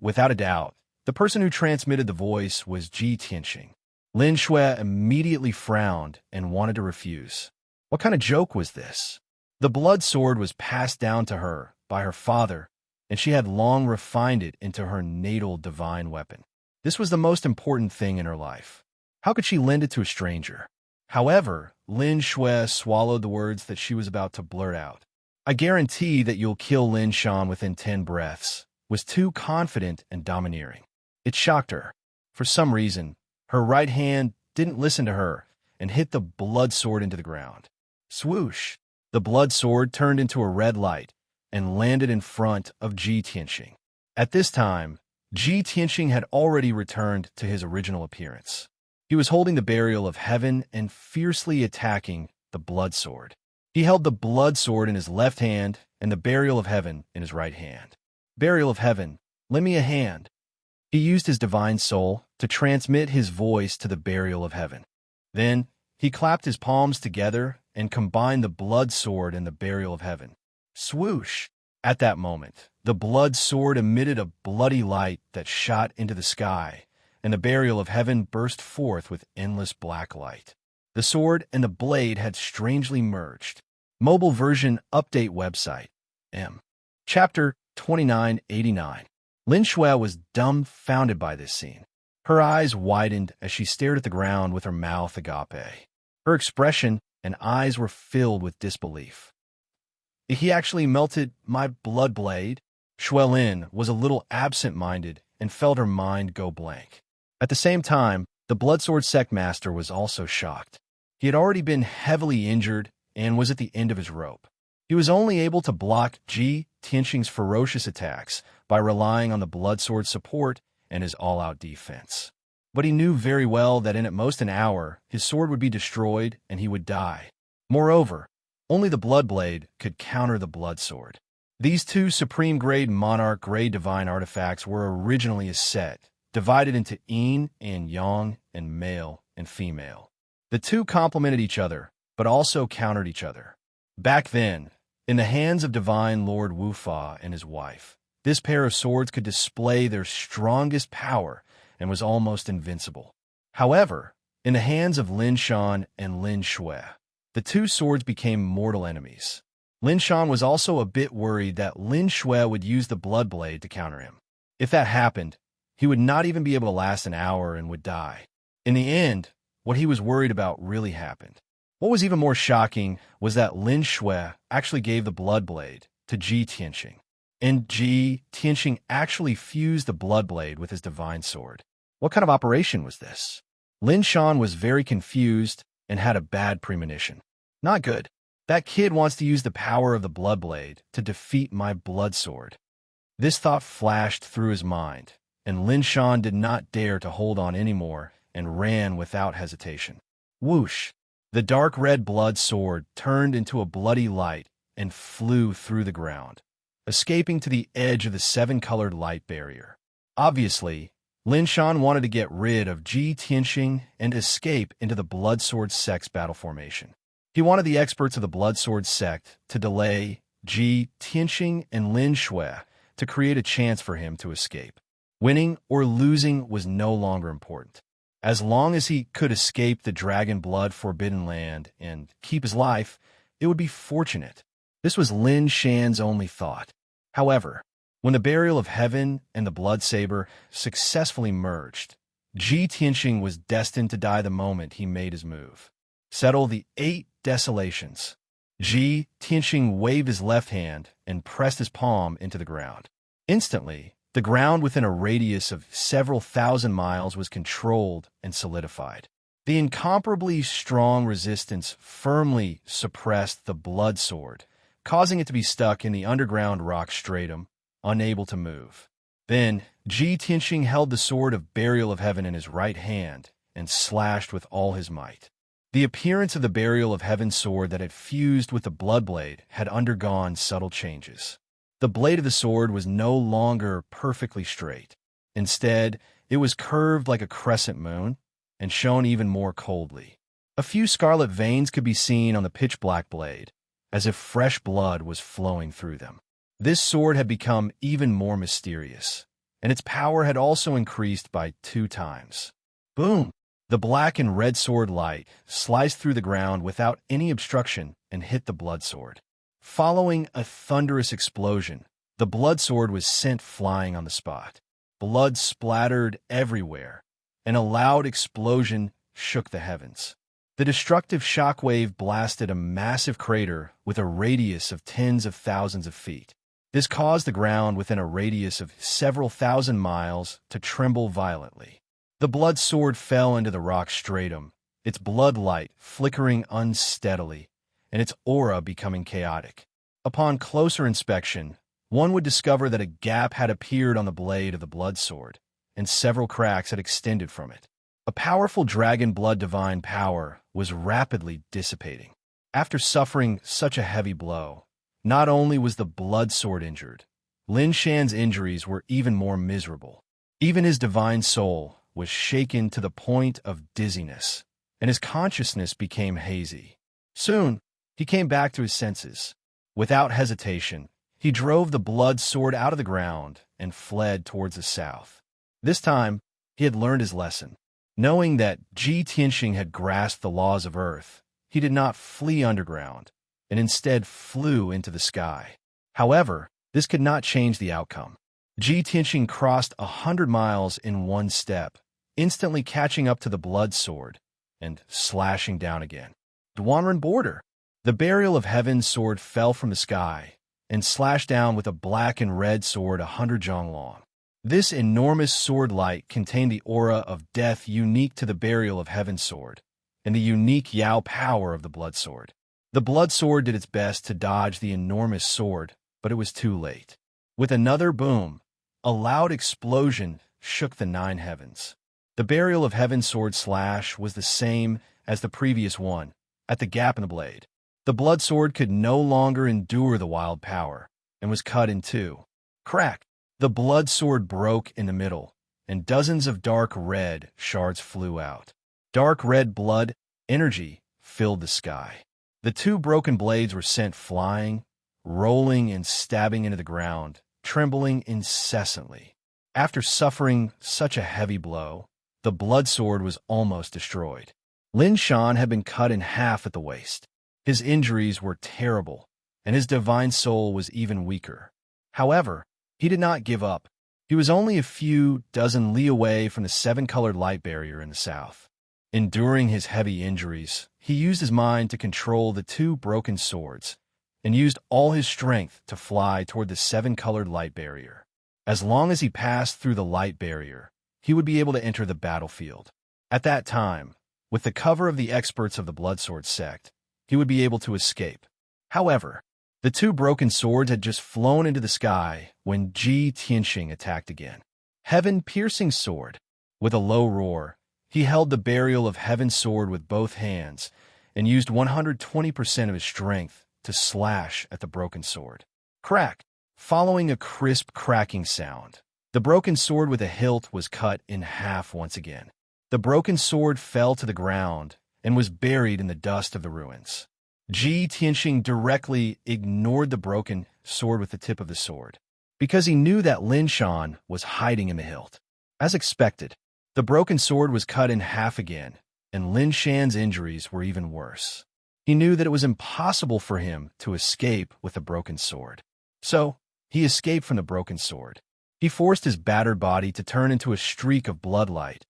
Without a doubt, the person who transmitted the voice was Ji Tianqing. Lin Shui immediately frowned and wanted to refuse. What kind of joke was this? The blood sword was passed down to her by her father, and she had long refined it into her natal divine weapon. This was the most important thing in her life. How could she lend it to a stranger? However, Lin Shui swallowed the words that she was about to blurt out. I guarantee that you'll kill Lin Shan within 10 breaths, was too confident and domineering. It shocked her. For some reason, her right hand didn't listen to her and hit the blood sword into the ground. Swoosh! The blood sword turned into a red light and landed in front of Ji Tianxing. At this time, Ji Tianxing had already returned to his original appearance. He was holding the Burial of Heaven and fiercely attacking the blood sword. He held the blood sword in his left hand and the Burial of Heaven in his right hand. Burial of Heaven, lend me a hand. He used his divine soul to transmit his voice to the Burial of Heaven. Then, he clapped his palms together and combined the blood sword and the Burial of Heaven. Swoosh! At that moment, the blood sword emitted a bloody light that shot into the sky, and the Burial of Heaven burst forth with endless black light. The sword and the blade had strangely merged. Mobile version update website. M. Chapter 2989. Lin Shui was dumbfounded by this scene. Her eyes widened as she stared at the ground with her mouth agape. Her expression and eyes were filled with disbelief. He actually melted my blood blade? Shui Lin was a little absent-minded and felt her mind go blank. At the same time, the Bloodsword Sect Master was also shocked. He had already been heavily injured and was at the end of his rope. He was only able to block Ji Tianxing's ferocious attacks by relying on the Bloodsword's support and his all-out defense. But he knew very well that in at most an hour, his sword would be destroyed and he would die. Moreover, only the Bloodblade could counter the Bloodsword. These two Supreme-Grade Monarch-Grade Divine artifacts were originally a set, divided into Yin and Yang and male and female. The two complemented each other, but also countered each other. Back then, in the hands of Divine Lord Wufa and his wife, this pair of swords could display their strongest power and was almost invincible. However, in the hands of Lin Shan and Lin Shui, the two swords became mortal enemies. Lin Shan was also a bit worried that Lin Shui would use the Bloodblade to counter him. If that happened, he would not even be able to last an hour and would die. In the end, what he was worried about really happened. What was even more shocking was that Lin Shui actually gave the Bloodblade to Ji Tianxing, and Ji Tianxing actually fused the Bloodblade with his divine sword. What kind of operation was this? Lin Shan was very confused and had a bad premonition. Not good. That kid wants to use the power of the Bloodblade to defeat my blood sword. This thought flashed through his mind, and Lin Shan did not dare to hold on anymore and ran without hesitation. Whoosh! The dark red blood sword turned into a bloody light and flew through the ground, escaping to the edge of the seven-colored light barrier. Obviously, Lin Shan wanted to get rid of Ji Tianxing and escape into the Bloodsword Sect's battle formation. He wanted the experts of the Bloodsword Sect to delay Ji Tianxing and Lin Shui to create a chance for him to escape. Winning or losing was no longer important. As long as he could escape the Dragon Blood Forbidden Land and keep his life, it would be fortunate. This was Lin Shan's only thought. However, when the Burial of Heaven and the Blood Saber successfully merged, Ji Tianxing was destined to die the moment he made his move. Settle the 8 desolations. Ji Tianxing waved his left hand and pressed his palm into the ground. Instantly, the ground within a radius of several thousand miles was controlled and solidified. The incomparably strong resistance firmly suppressed the blood sword, causing it to be stuck in the underground rock stratum, unable to move. Then, Ji Tianxing held the sword of Burial of Heaven in his right hand and slashed with all his might. The appearance of the Burial of Heaven sword that had fused with the Bloodblade had undergone subtle changes. The blade of the sword was no longer perfectly straight. Instead, it was curved like a crescent moon and shone even more coldly. A few scarlet veins could be seen on the pitch-black blade, as if fresh blood was flowing through them. This sword had become even more mysterious, and its power had also increased by 2 times. Boom! The black and red sword light sliced through the ground without any obstruction and hit the blood sword. Following a thunderous explosion, the blood sword was sent flying on the spot. Blood splattered everywhere, and a loud explosion shook the heavens. The destructive shockwave blasted a massive crater with a radius of tens of thousands of feet. This caused the ground within a radius of several thousand miles to tremble violently. The blood sword fell into the rock stratum, its blood light flickering unsteadily, and its aura becoming chaotic. Upon closer inspection, one would discover that a gap had appeared on the blade of the blood sword, and several cracks had extended from it. A powerful dragon blood divine power was rapidly dissipating. After suffering such a heavy blow, not only was the blood sword injured, Lin Shan's injuries were even more miserable. Even his divine soul was shaken to the point of dizziness, and his consciousness became hazy. Soon, he came back to his senses. Without hesitation, he drove the blood sword out of the ground and fled towards the south. This time, he had learned his lesson. Knowing that Ji Tianxing had grasped the laws of Earth, he did not flee underground, and instead flew into the sky. However, this could not change the outcome. Ji Tianxing crossed 100 miles in one step, instantly catching up to the blood sword and slashing down again. Duanren border. The burial of heaven's sword fell from the sky and slashed down with a black and red sword 100 zhang long. This enormous sword light contained the aura of death unique to the burial of heaven's sword, and the unique Yao power of the blood sword. The blood sword did its best to dodge the enormous sword, but it was too late. With another boom, a loud explosion shook the 9 heavens. The burial of heaven's sword slash was the same as the previous one, at the gap in the blade. The blood sword could no longer endure the wild power, and was cut in two. Crack! The blood sword broke in the middle, and dozens of dark red shards flew out. Dark red blood energy filled the sky. The 2 broken blades were sent flying, rolling and stabbing into the ground, trembling incessantly. After suffering such a heavy blow, the blood sword was almost destroyed. Lin Shan had been cut in half at the waist. His injuries were terrible, and his divine soul was even weaker. However, he did not give up. He was only a few dozen li away from the 7-colored light barrier in the south. Enduring his heavy injuries, he used his mind to control the 2 broken swords, and used all his strength to fly toward the 7-colored light barrier. As long as he passed through the light barrier, he would be able to enter the battlefield. At that time, with the cover of the experts of the Bloodsword sect, he would be able to escape. However, the 2 broken swords had just flown into the sky when Ji Tianxing attacked again. Heaven-piercing sword. With a low roar, he held the burial of heaven's sword with both hands and used 120% of his strength to slash at the broken sword. Crack! Following a crisp cracking sound, the broken sword with a hilt was cut in half once again. The broken sword fell to the ground and was buried in the dust of the ruins. Ji Tianxing directly ignored the broken sword with the tip of the sword, because he knew that Lin Shan was hiding in the hilt. As expected, the broken sword was cut in half again, and Lin Shan's injuries were even worse. He knew that it was impossible for him to escape with the broken sword. So, he escaped from the broken sword. He forced his battered body to turn into a streak of bloodlight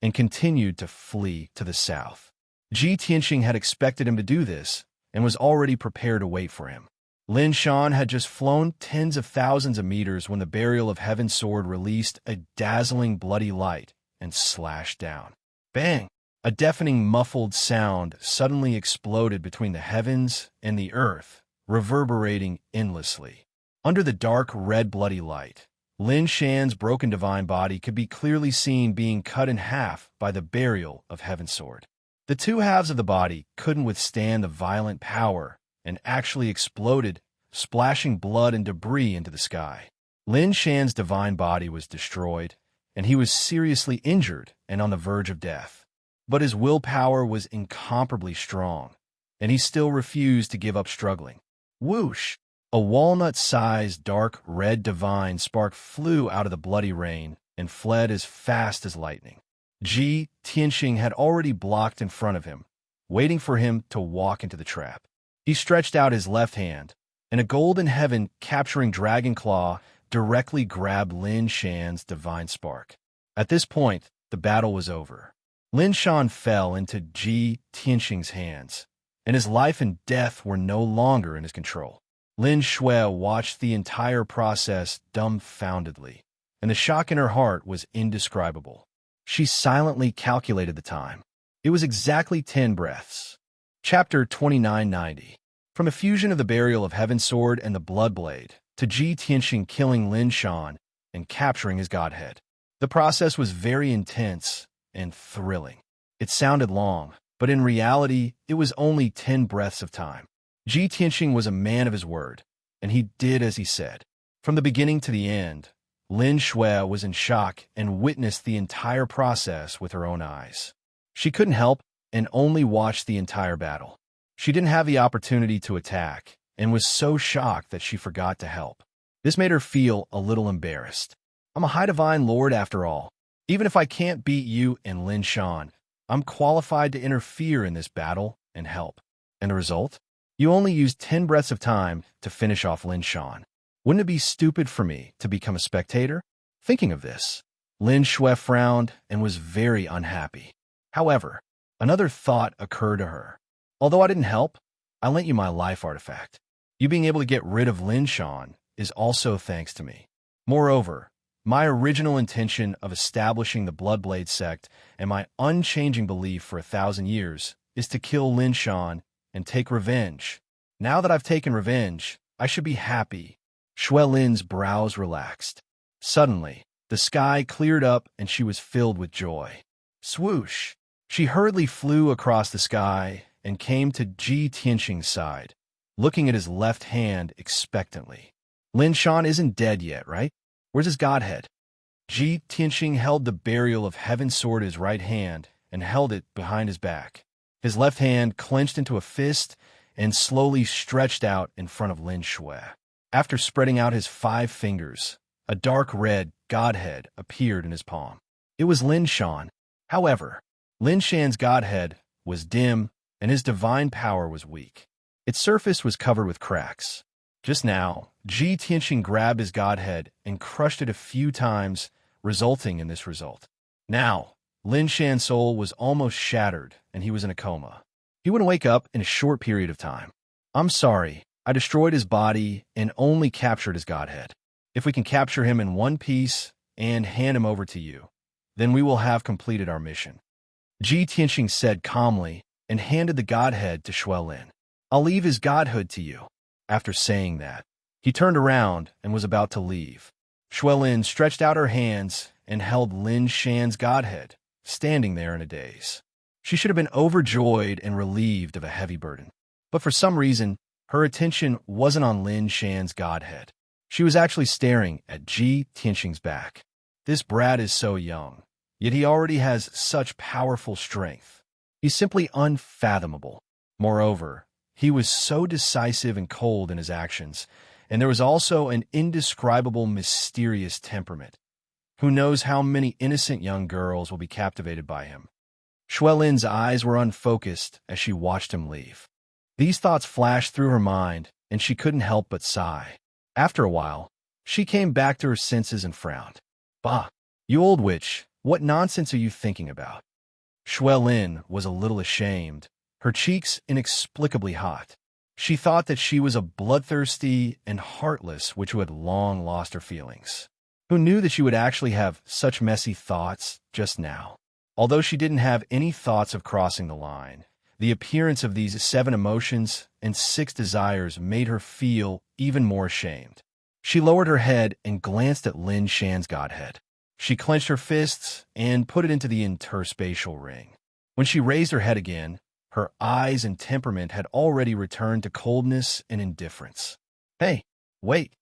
and continued to flee to the south. Ji Tianxing had expected him to do this, and was already prepared to wait for him. Lin Shan had just flown tens of thousands of meters when the burial of heaven's sword released a dazzling bloody light and slashed down. Bang! A deafening muffled sound suddenly exploded between the heavens and the earth, reverberating endlessly. Under the dark red bloody light, Lin Shan's broken divine body could be clearly seen being cut in half by the burial of heaven's sword. The 2 halves of the body couldn't withstand the violent power and actually exploded, splashing blood and debris into the sky. Lin Shan's divine body was destroyed, and he was seriously injured and on the verge of death. But his willpower was incomparably strong, and he still refused to give up struggling. Whoosh! A walnut-sized dark red divine spark flew out of the bloody rain and fled as fast as lightning. Ji Tianxing had already blocked in front of him, waiting for him to walk into the trap. He stretched out his left hand, and a golden heaven capturing dragon claw directly grabbed Lin Shan's divine spark. At this point, the battle was over. Lin Shan fell into Ji Tianxing's hands, and his life and death were no longer in his control. Lin Shui watched the entire process dumbfoundedly, and the shock in her heart was indescribable. She silently calculated the time. It was exactly 10 breaths. Chapter 2990. From a fusion of the burial of Heaven's Sword and the Blood Blade, to Ji Tianxing killing Lin Shan and capturing his godhead. The process was very intense and thrilling. It sounded long, but in reality, it was only 10 breaths of time. Ji Tianxing was a man of his word, and he did as he said. From the beginning to the end, Lin Shui was in shock and witnessed the entire process with her own eyes. She couldn't help and only watched the entire battle. She didn't have the opportunity to attack and was so shocked that she forgot to help. This made her feel a little embarrassed. I'm a high divine lord after all. Even if I can't beat you and Lin Shan, I'm qualified to interfere in this battle and help. And the result? You only used 10 breaths of time to finish off Lin Shan. Wouldn't it be stupid for me to become a spectator? Thinking of this, Lin Shui frowned and was very unhappy. However, another thought occurred to her. Although I didn't help, I lent you my life artifact. You being able to get rid of Lin Shan is also thanks to me. Moreover, my original intention of establishing the Bloodblade sect and my unchanging belief for 1,000 years is to kill Lin Shan and take revenge. Now that I've taken revenge, I should be happy. Shui Lin's brows relaxed. Suddenly, the sky cleared up and she was filled with joy. Swoosh! She hurriedly flew across the sky and came to Ji Tianxing's side, looking at his left hand expectantly. Lin Shan isn't dead yet, right? Where's his godhead? Ji Tianxing held the burial of Heaven's Sword in his right hand and held it behind his back. His left hand clenched into a fist and slowly stretched out in front of Lin Shui. After spreading out his 5 fingers, a dark red godhead appeared in his palm. It was Lin Shan. However, Lin Shan's godhead was dim and his divine power was weak. Its surface was covered with cracks. Just now, Ji Tianxing grabbed his godhead and crushed it a few times, resulting in this result. Now, Lin Shan's soul was almost shattered and he was in a coma. He wouldn't wake up in a short period of time. I'm sorry, I destroyed his body and only captured his godhead. If we can capture him in one piece and hand him over to you, then we will have completed our mission. Ji Tianxing said calmly and handed the godhead to Shui Lin. I'll leave his godhood to you. After saying that, he turned around and was about to leave. Shui Lin stretched out her hands and held Lin Shan's godhead, standing there in a daze. She should have been overjoyed and relieved of a heavy burden. But for some reason, her attention wasn't on Lin Shan's godhead. She was actually staring at Ji Tianxing's back. This brat is so young, yet he already has such powerful strength. He's simply unfathomable. Moreover, he was so decisive and cold in his actions, and there was also an indescribable, mysterious temperament. Who knows how many innocent young girls will be captivated by him? Shui Lin's eyes were unfocused as she watched him leave. These thoughts flashed through her mind, and she couldn't help but sigh. After a while, she came back to her senses and frowned. Bah, you old witch, what nonsense are you thinking about? Shui Lin was a little ashamed, her cheeks inexplicably hot. She thought that she was a bloodthirsty and heartless witch who had long lost her feelings. Who knew that she would actually have such messy thoughts just now? Although she didn't have any thoughts of crossing the line, the appearance of these 7 emotions and 6 desires made her feel even more ashamed. She lowered her head and glanced at Lin Shan's godhead. She clenched her fists and put it into the interspatial ring. When she raised her head again, her eyes and temperament had already returned to coldness and indifference. Hey, wait!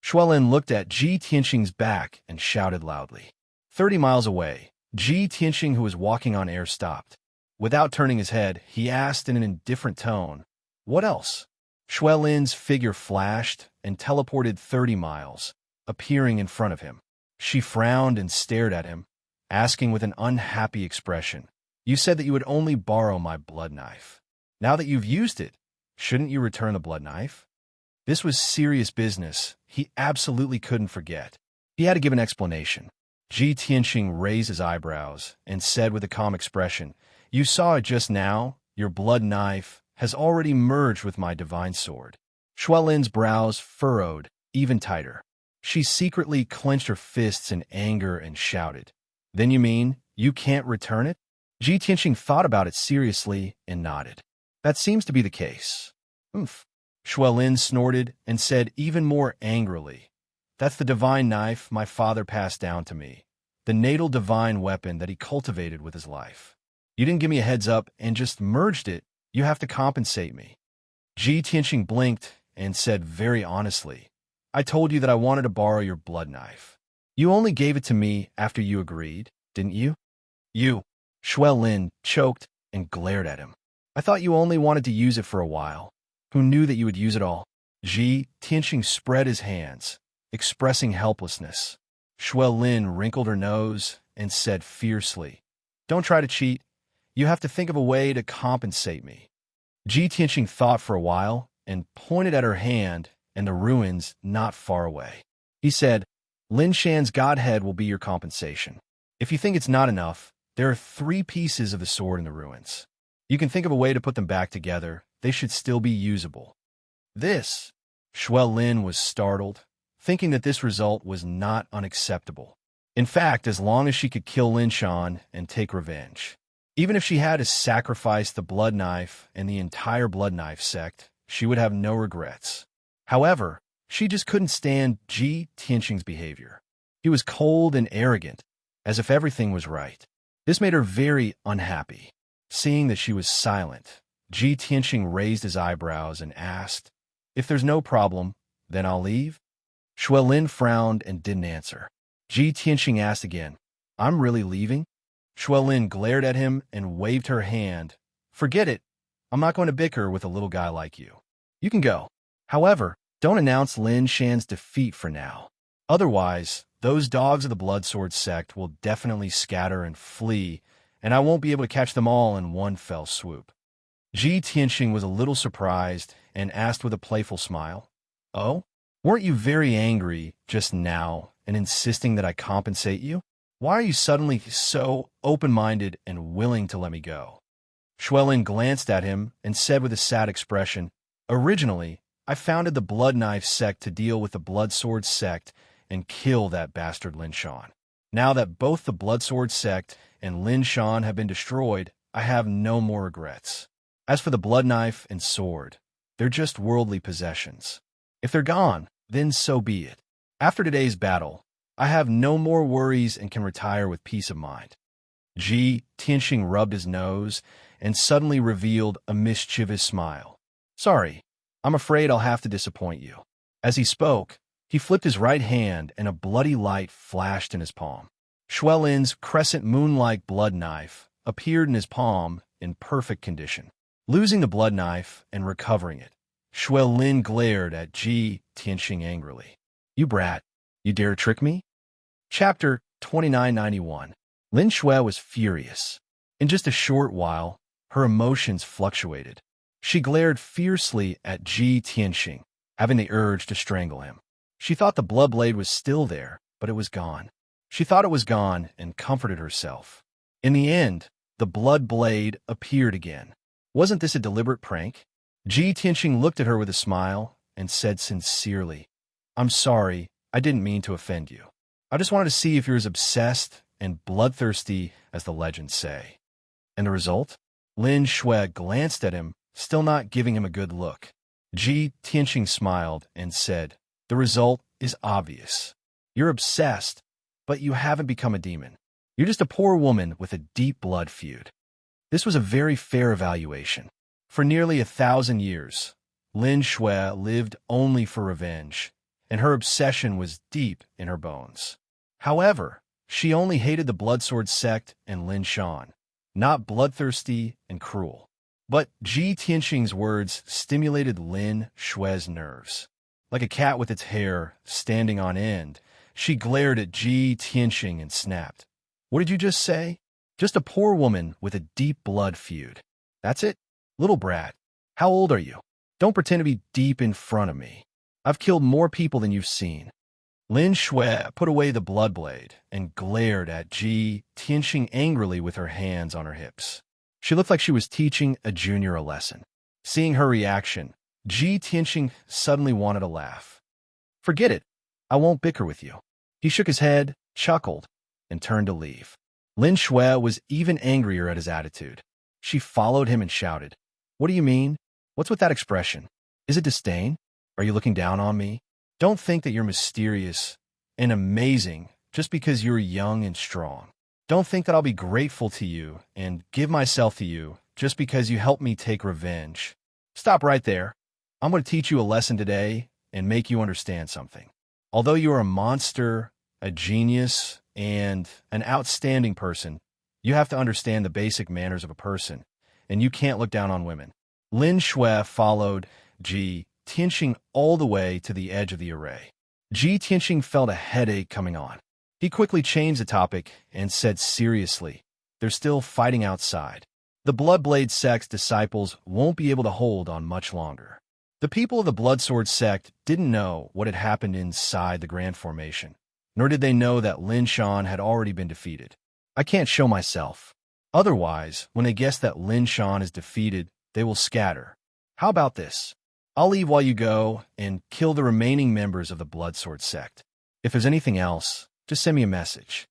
Shui Lin looked at Ji Tianxing's back and shouted loudly. 30 miles away, Ji Tianxing, who was walking on air, stopped. Without turning his head, he asked in an indifferent tone, "What else?" Shui Lin's figure flashed and teleported 30 miles, appearing in front of him. She frowned and stared at him, asking with an unhappy expression, "You said that you would only borrow my blood knife. Now that you've used it, shouldn't you return the blood knife?" This was serious business. He absolutely couldn't forget. He had to give an explanation. Ji Tianxing raised his eyebrows and said with a calm expression, "You saw it just now. Your blood knife has already merged with my divine sword." Shualin's brows furrowed even tighter. She secretly clenched her fists in anger and shouted, "Then you mean you can't return it?" Ji Tianxing thought about it seriously and nodded. "That seems to be the case." "Oomph." Shualin snorted and said even more angrily, "That's the divine knife my father passed down to me, the natal divine weapon that he cultivated with his life. You didn't give me a heads up and just merged it. You have to compensate me." Ji Tianxing blinked and said very honestly, "I told you that I wanted to borrow your blood knife. You only gave it to me after you agreed, didn't you?" "You." Shualin choked and glared at him. "I thought you only wanted to use it for a while. Who knew that you would use it all?" Ji Tianxing spread his hands, expressing helplessness. Shualin wrinkled her nose and said fiercely, "Don't try to cheat. You have to think of a way to compensate me." Ji Tianxing thought for a while and pointed at her hand and the ruins not far away. He said, "Lin Shan's godhead will be your compensation. If you think it's not enough, there are 3 pieces of the sword in the ruins. You can think of a way to put them back together. They should still be usable." This, Shualin was startled, thinking that this result was not unacceptable. In fact, as long as she could kill Lin Shan and take revenge. Even if she had to sacrifice the blood knife and the entire blood knife sect, she would have no regrets. However, she just couldn't stand Ji Tianxing's behavior. He was cold and arrogant, as if everything was right. This made her very unhappy. Seeing that she was silent, Ji Tianxing raised his eyebrows and asked, "If there's no problem, then I'll leave?" Shualin frowned and didn't answer. Ji Tianxing asked again, "I'm really leaving?" Shualin glared at him and waved her hand. "Forget it. I'm not going to bicker with a little guy like you. You can go. However, don't announce Lin Shan's defeat for now. Otherwise, those dogs of the Blood Sword sect will definitely scatter and flee, and I won't be able to catch them all in one fell swoop." Ji Tianxing was a little surprised and asked with a playful smile, "Oh? Weren't you very angry just now and insisting that I compensate you? Why are you suddenly so open-minded and willing to let me go?" Shualin glanced at him and said with a sad expression, "Originally, I founded the Blood Knife sect to deal with the Blood Sword sect and kill that bastard Lin Shan. Now that both the Blood Sword sect and Lin Shan have been destroyed, I have no more regrets. As for the blood knife and sword, they're just worldly possessions. If they're gone, then so be it. After today's battle, I have no more worries and can retire with peace of mind." Ji Tianxing rubbed his nose and suddenly revealed a mischievous smile. "Sorry, I'm afraid I'll have to disappoint you." As he spoke, he flipped his right hand and a bloody light flashed in his palm. Shualin's crescent moon-like blood knife appeared in his palm in perfect condition. Losing the blood knife and recovering it, Shualin glared at Ji Tianxing angrily. "You brat, you dare trick me?" Chapter 2991. Lin Shui was furious. In just a short while, her emotions fluctuated. She glared fiercely at Ji Tianxing, having the urge to strangle him. She thought the blood blade was still there, but it was gone. She thought it was gone and comforted herself. In the end, the blood blade appeared again. Wasn't this a deliberate prank? Ji Tianxing looked at her with a smile and said sincerely, "I'm sorry, I didn't mean to offend you. I just wanted to see if you're as obsessed and bloodthirsty as the legends say." And the result? Lin Shui glanced at him, still not giving him a good look. Ji Tianxing smiled and said, "The result is obvious. You're obsessed, but you haven't become a demon. You're just a poor woman with a deep blood feud." This was a very fair evaluation. For nearly 1,000 years, Lin Shui lived only for revenge, and her obsession was deep in her bones. However, she only hated the Blood Sword sect and Lin Shan, not bloodthirsty and cruel. But Ji Tianxing's words stimulated Lin Shui's nerves. Like a cat with its hair standing on end, she glared at Ji Tianxing and snapped, What did you just say? Just a poor woman with a deep blood feud. That's it? Little brat, how old are you? Don't pretend to be deep in front of me. I've killed more people than you've seen. Lin Shui put away the blood blade and glared at Ji Tianxing angrily with her hands on her hips. She looked like she was teaching a junior a lesson. Seeing her reaction, Ji Tianxing suddenly wanted to laugh. Forget it. I won't bicker with you. He shook his head, chuckled, and turned to leave. Lin Shui was even angrier at his attitude. She followed him and shouted, What do you mean? What's with that expression? Is it disdain? Are you looking down on me? Don't think that you're mysterious and amazing just because you're young and strong. Don't think that I'll be grateful to you and give myself to you just because you helped me take revenge. Stop right there. I'm going to teach you a lesson today and make you understand something. Although you are a monster, a genius, and an outstanding person, you have to understand the basic manners of a person, and you can't look down on women. Lin Shui followed Ji Tianxing all the way to the edge of the array. Ji Tianxing felt a headache coming on. He quickly changed the topic and said seriously, They're still fighting outside. The Bloodblade sect's disciples won't be able to hold on much longer. The people of the Bloodsword sect didn't know what had happened inside the Grand Formation, nor did they know that Lin Shan had already been defeated. I can't show myself. Otherwise, when they guess that Lin Shan is defeated, they will scatter. How about this? I'll leave while you go and kill the remaining members of the Bloodsword sect. If there's anything else, just send me a message.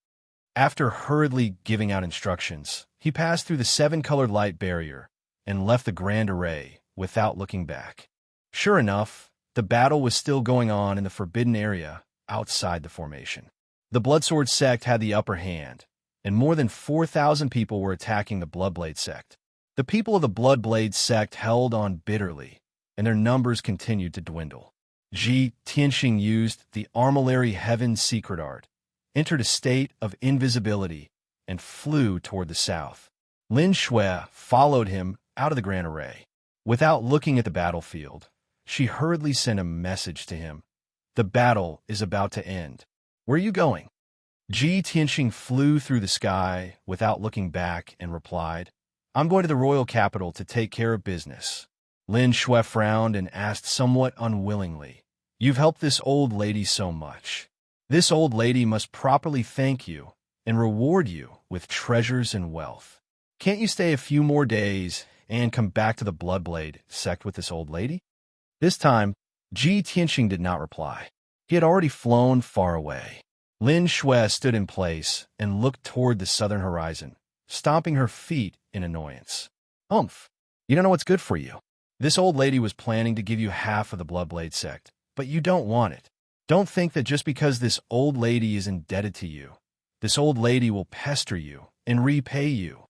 After hurriedly giving out instructions, he passed through the 7-colored light barrier and left the grand array without looking back. Sure enough, the battle was still going on in the forbidden area outside the formation. The Bloodsword sect had the upper hand, and more than 4,000 people were attacking the Bloodblade sect. The people of the Bloodblade sect held on bitterly, and their numbers continued to dwindle. Ji Tianxing used the Armillary Heaven's secret art, entered a state of invisibility, and flew toward the south. Lin Shui followed him out of the grand array. Without looking at the battlefield, she hurriedly sent a message to him. The battle is about to end. Where are you going? Ji Tianxing flew through the sky without looking back and replied, I'm going to the royal capital to take care of business. Lin Shui frowned and asked somewhat unwillingly, You've helped this old lady so much. This old lady must properly thank you and reward you with treasures and wealth. Can't you stay a few more days and come back to the Bloodblade sect with this old lady? This time, Ji Tianxing did not reply. He had already flown far away. Lin Shui stood in place and looked toward the southern horizon, stomping her feet in annoyance. Humph, you don't know what's good for you. This old lady was planning to give you half of the Bloodblade sect, but you don't want it. Don't think that just because this old lady is indebted to you, this old lady will pester you and repay you.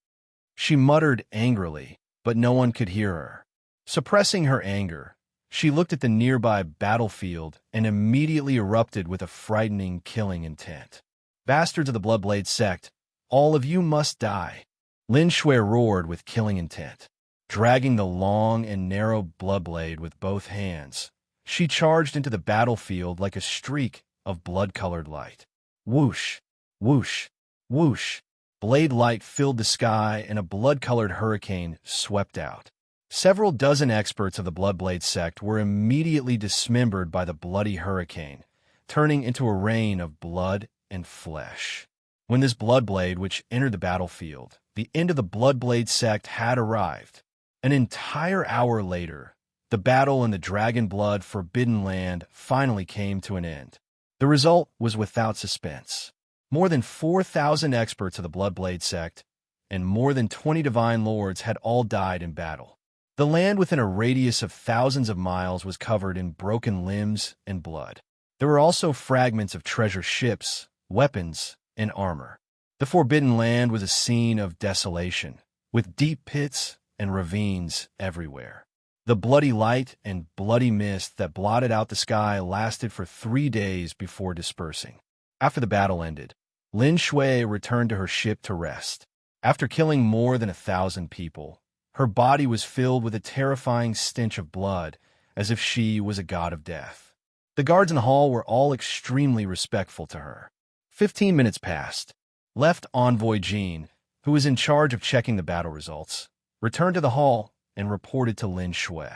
She muttered angrily, but no one could hear her. Suppressing her anger, she looked at the nearby battlefield and immediately erupted with a frightening killing intent. Bastards of the Bloodblade sect, all of you must die. Lin Shui roared with killing intent. Dragging the long and narrow Bloodblade with both hands, she charged into the battlefield like a streak of blood-colored light. Whoosh, whoosh, whoosh. Blade light filled the sky and a blood-colored hurricane swept out. Several dozen experts of the Bloodblade sect were immediately dismembered by the bloody hurricane, turning into a rain of blood and flesh. When this Bloodblade which entered the battlefield, the end of the Bloodblade sect had arrived. An entire hour later, the battle in the Dragon Blood Forbidden Land finally came to an end. The result was without suspense. More than 4,000 experts of the Bloodblade sect and more than 20 divine lords had all died in battle. The land within a radius of thousands of miles was covered in broken limbs and blood. There were also fragments of treasure ships, weapons, and armor. The Forbidden Land was a scene of desolation, with deep pits and ravines everywhere. The bloody light and bloody mist that blotted out the sky lasted for 3 days before dispersing. After the battle ended, Lin Shui returned to her ship to rest. After killing more than 1,000 people, her body was filled with a terrifying stench of blood, as if she was a god of death. The guards in the hall were all extremely respectful to her. 15 minutes passed. Left Envoy Jean, who was in charge of checking the battle results, returned to the hall and reported to Lin Shui.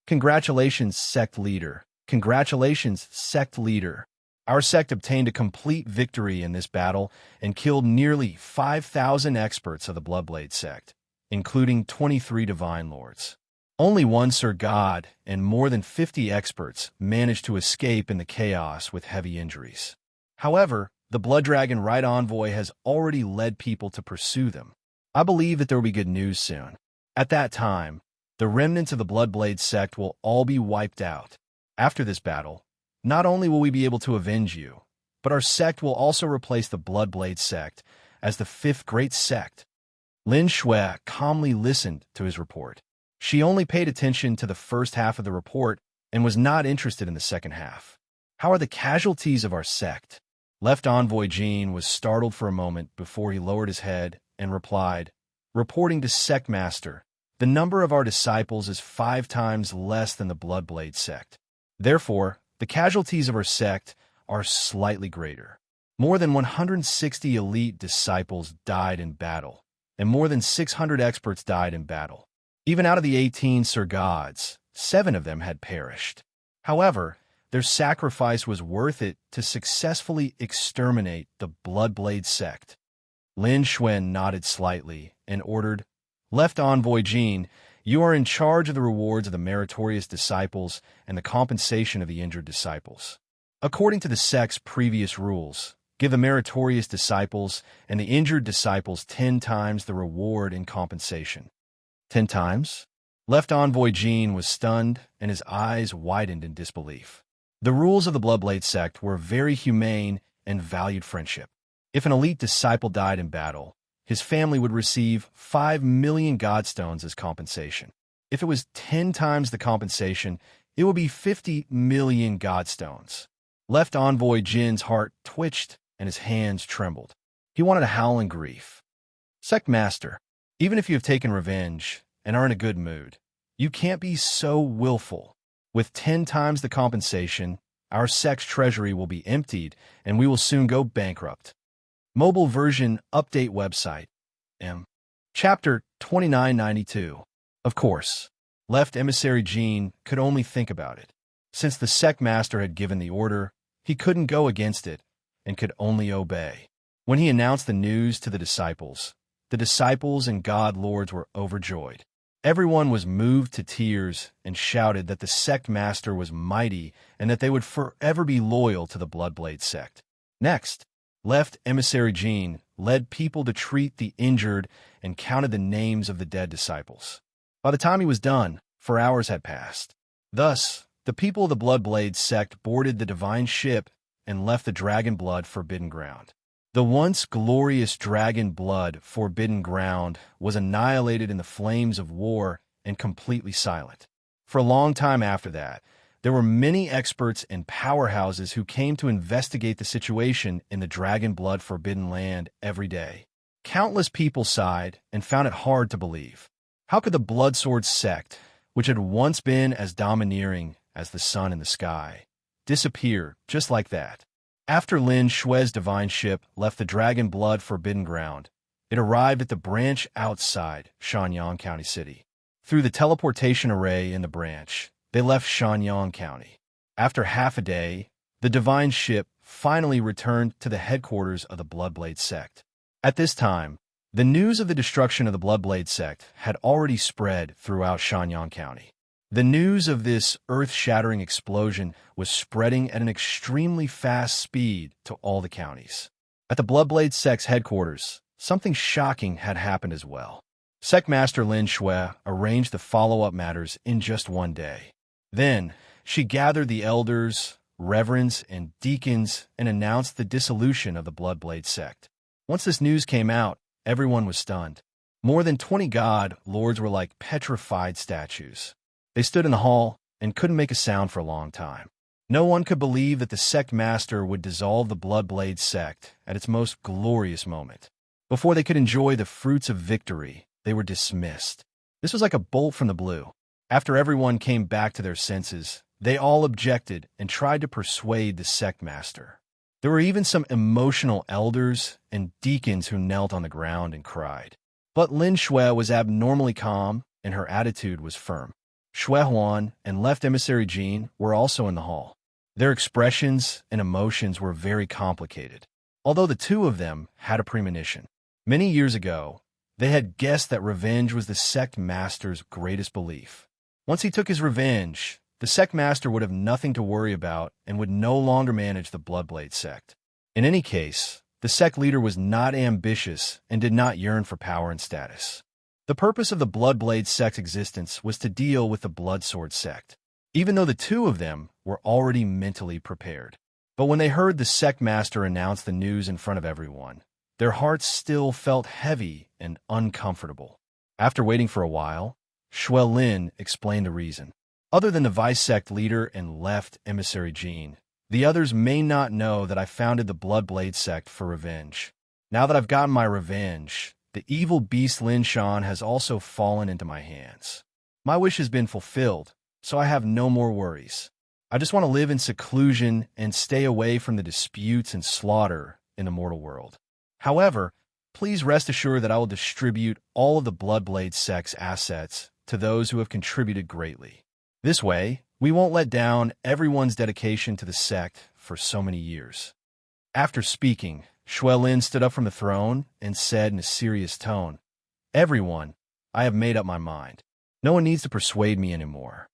Congratulations, sect leader. Congratulations, sect leader. Our sect obtained a complete victory in this battle and killed nearly 5,000 experts of the Bloodblade sect, including 23 divine lords. Only one Sir God and more than 50 experts managed to escape in the chaos with heavy injuries. However, the Blood Dragon Right Envoy has already led people to pursue them. I believe that there will be good news soon. At that time, the remnants of the Bloodblade sect will all be wiped out. After this battle, not only will we be able to avenge you, but our sect will also replace the Bloodblade sect as the fifth great sect. Lin Shui calmly listened to his report. She only paid attention to the first half of the report and was not interested in the second half. How are the casualties of our sect? Left Envoy Jean was startled for a moment before he lowered his head and replied, reporting to Sect Master, the number of our disciples is 5 times less than the Bloodblade sect. Therefore, the casualties of our sect are slightly greater. More than 160 elite disciples died in battle, and more than 600 experts died in battle. Even out of the 18 Sir Gods, 7 of them had perished. However, their sacrifice was worth it to successfully exterminate the Bloodblade sect. Lin Shui nodded slightly and ordered, Left Envoy Jean, you are in charge of the rewards of the meritorious disciples and the compensation of the injured disciples. According to the sect's previous rules, give the meritorious disciples and the injured disciples 10 times the reward in compensation. 10 times? Left Envoy Jean was stunned and his eyes widened in disbelief. The rules of the Bloodblade sect were very humane and valued friendship. If an elite disciple died in battle, his family would receive 5 million Godstones as compensation. If it was 10 times the compensation, it would be 50 million Godstones. Left Envoy Jin's heart twitched and his hands trembled. He wanted to howl in grief. Sect Master, even if you have taken revenge and are in a good mood, you can't be so willful. With 10 times the compensation, our sect's treasury will be emptied and we will soon go bankrupt. Mobile version update website. Chapter 2992. Of course, Left Emissary Jean could only think about it. Since the sect master had given the order, he couldn't go against it and could only obey. When he announced the news to the disciples and God lords were overjoyed. Everyone was moved to tears and shouted that the sect master was mighty and that they would forever be loyal to the Bloodblade sect. Next, Left Emissary Jean led people to treat the injured and counted the names of the dead disciples. By the time he was done, 4 hours had passed. Thus, the people of the Bloodblade sect boarded the divine ship and left the Dragon Blood Forbidden Ground. The once glorious Dragon Blood Forbidden Ground was annihilated in the flames of war and completely silent. For a long time after that, there were many experts and powerhouses who came to investigate the situation in the Dragon Blood Forbidden Land every day. Countless people sighed and found it hard to believe. How could the Bloodsword sect, which had once been as domineering as the sun in the sky, disappear just like that? After Lin Shui's divine ship left the Dragon Blood Forbidden Ground, it arrived at the branch outside Shanyang County City. Through the teleportation array in the branch, they left Shanyang County. After half a day, the divine ship finally returned to the headquarters of the Bloodblade sect. At this time, the news of the destruction of the Bloodblade sect had already spread throughout Shanyang County. The news of this earth-shattering explosion was spreading at an extremely fast speed to all the counties. At the Bloodblade sect's headquarters, something shocking had happened as well. Sect Master Lin Shui arranged the follow-up matters in just one day. Then, she gathered the elders, reverends, and deacons and announced the dissolution of the Bloodblade sect. Once this news came out, everyone was stunned. More than 20 god lords were like petrified statues. They stood in the hall and couldn't make a sound for a long time. No one could believe that the sect master would dissolve the Bloodblade sect at its most glorious moment. Before they could enjoy the fruits of victory, they were dismissed. This was like a bolt from the blue. After everyone came back to their senses, they all objected and tried to persuade the sect master. There were even some emotional elders and deacons who knelt on the ground and cried. But Lin Shui was abnormally calm, and her attitude was firm. Shui Huan and left emissary Jean were also in the hall. Their expressions and emotions were very complicated, although the two of them had a premonition. Many years ago, they had guessed that revenge was the sect master's greatest belief. Once he took his revenge, the sect master would have nothing to worry about and would no longer manage the Bloodblade sect. In any case, the sect leader was not ambitious and did not yearn for power and status. The purpose of the Bloodblade sect's existence was to deal with the Bloodsword sect, even though the two of them were already mentally prepared. But when they heard the sect master announce the news in front of everyone, their hearts still felt heavy and uncomfortable. After waiting for a while, Shui Lin explained the reason. Other than the vice sect leader and left emissary Jean, the others may not know that I founded the Bloodblade sect for revenge. Now that I've gotten my revenge, the evil beast Lin Shan has also fallen into my hands. My wish has been fulfilled, so I have no more worries. I just want to live in seclusion and stay away from the disputes and slaughter in the mortal world. However, please rest assured that I will distribute all of the Bloodblade sect's assets to those who have contributed greatly. This way, we won't let down everyone's dedication to the sect for so many years. After speaking, Shui Lin stood up from the throne and said in a serious tone, "Everyone, I have made up my mind. No one needs to persuade me anymore."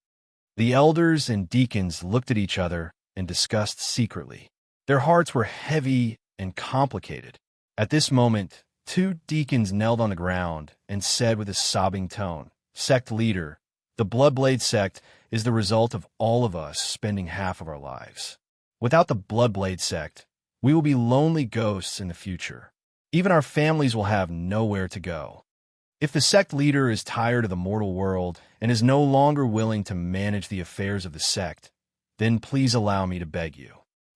The elders and deacons looked at each other and discussed secretly. Their hearts were heavy and complicated. At this moment, two deacons knelt on the ground and said with a sobbing tone, "Sect leader, the Bloodblade sect is the result of all of us spending half of our lives. Without the Bloodblade sect, we will be lonely ghosts in the future. Even our families will have nowhere to go. If the sect leader is tired of the mortal world and is no longer willing to manage the affairs of the sect, then please allow me to beg you.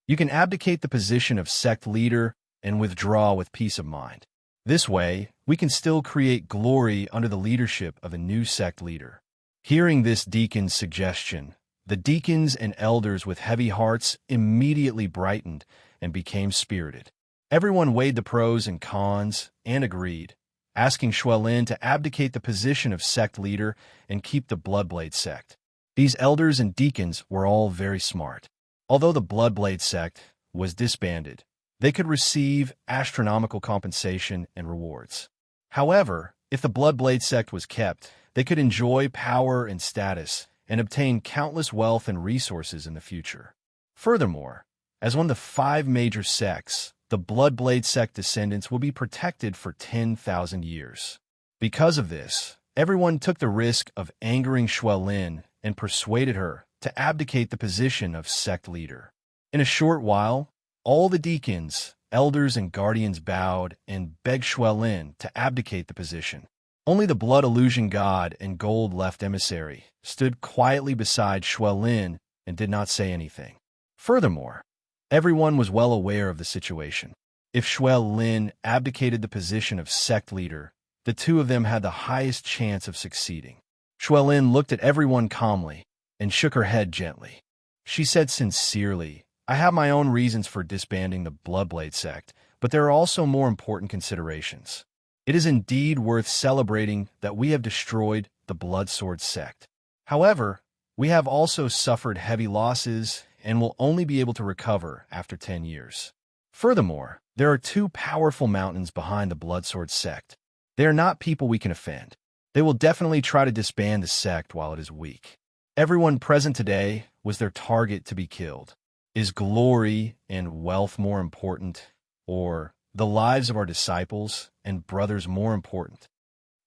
You can abdicate the position of sect leader and withdraw with peace of mind. This way, we can still create glory under the leadership of a new sect leader." Hearing this deacon's suggestion, the deacons and elders with heavy hearts immediately brightened and became spirited. Everyone weighed the pros and cons and agreed, asking Shui Lin to abdicate the position of sect leader and keep the Bloodblade sect. These elders and deacons were all very smart. Although the Bloodblade sect was disbanded, they could receive astronomical compensation and rewards. However, if the Bloodblade sect was kept, they could enjoy power and status and obtain countless wealth and resources in the future. Furthermore, as one of the 5 major sects, the Bloodblade sect descendants will be protected for 10,000 years. Because of this, everyone took the risk of angering Shui Lin and persuaded her to abdicate the position of sect leader. In a short while, all the deacons, elders, and guardians bowed and begged Shui Lin to abdicate the position. Only the blood illusion god and gold left emissary stood quietly beside Shui Lin and did not say anything. Furthermore, everyone was well aware of the situation. If Shui Lin abdicated the position of sect leader, the two of them had the highest chance of succeeding. Shui Lin looked at everyone calmly and shook her head gently. She said sincerely, "I have my own reasons for disbanding the Bloodblade sect, but there are also more important considerations. It is indeed worth celebrating that we have destroyed the Bloodsword sect. However, we have also suffered heavy losses and will only be able to recover after 10 years. Furthermore, there are 2 powerful mountains behind the Bloodsword sect. They are not people we can offend. They will definitely try to disband the sect while it is weak. Everyone present today was their target to be killed. Is glory and wealth more important, or the lives of our disciples and brothers more important?"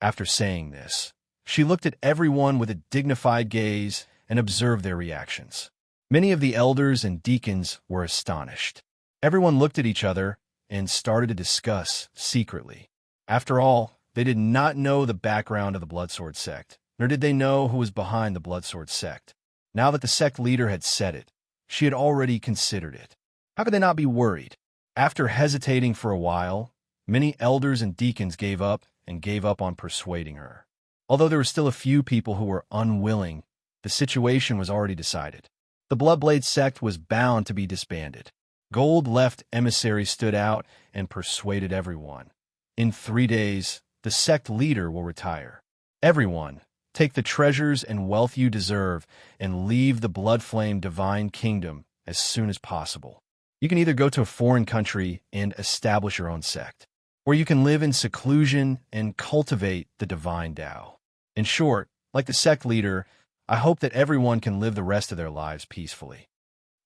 After saying this, she looked at everyone with a dignified gaze and observed their reactions. Many of the elders and deacons were astonished. Everyone looked at each other and started to discuss secretly. After all, they did not know the background of the Bloodsword sect, nor did they know who was behind the Bloodsword sect. Now that the sect leader had said it, she had already considered it. How could they not be worried? After hesitating for a while, many elders and deacons gave up on persuading her. Although there were still a few people who were unwilling, the situation was already decided. The Bloodblade sect was bound to be disbanded. Gold-left emissary stood out and persuaded everyone. In 3 days, the sect leader will retire. Everyone, take the treasures and wealth you deserve and leave the blood-flame divine kingdom as soon as possible. You can either go to a foreign country and establish your own sect, or you can live in seclusion and cultivate the divine Tao. In short, like the sect leader, I hope that everyone can live the rest of their lives peacefully.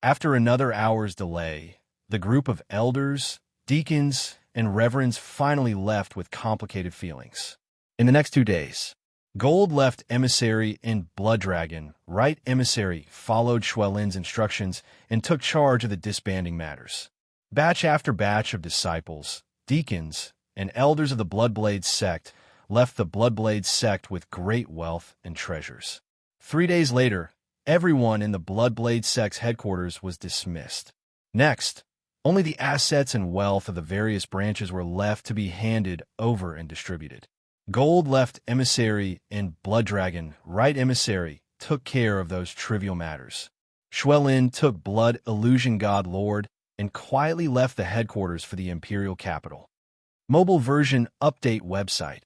After another hour's delay, the group of elders, deacons, and reverends finally left with complicated feelings. In the next 2 days, Gold-left emissary and Blood Dragon, right emissary, followed Xuelin's instructions and took charge of the disbanding matters. Batch after batch of disciples, deacons, and elders of the Bloodblade sect left the Bloodblade sect with great wealth and treasures. 3 days later, everyone in the Bloodblade sect's headquarters was dismissed. Next, only the assets and wealth of the various branches were left to be handed over and distributed. Gold-left emissary and Blood Dragon, right emissary, took care of those trivial matters. Xuelin took Blood Illusion God Lord and quietly left the headquarters for the Imperial capital. Mobile version update website.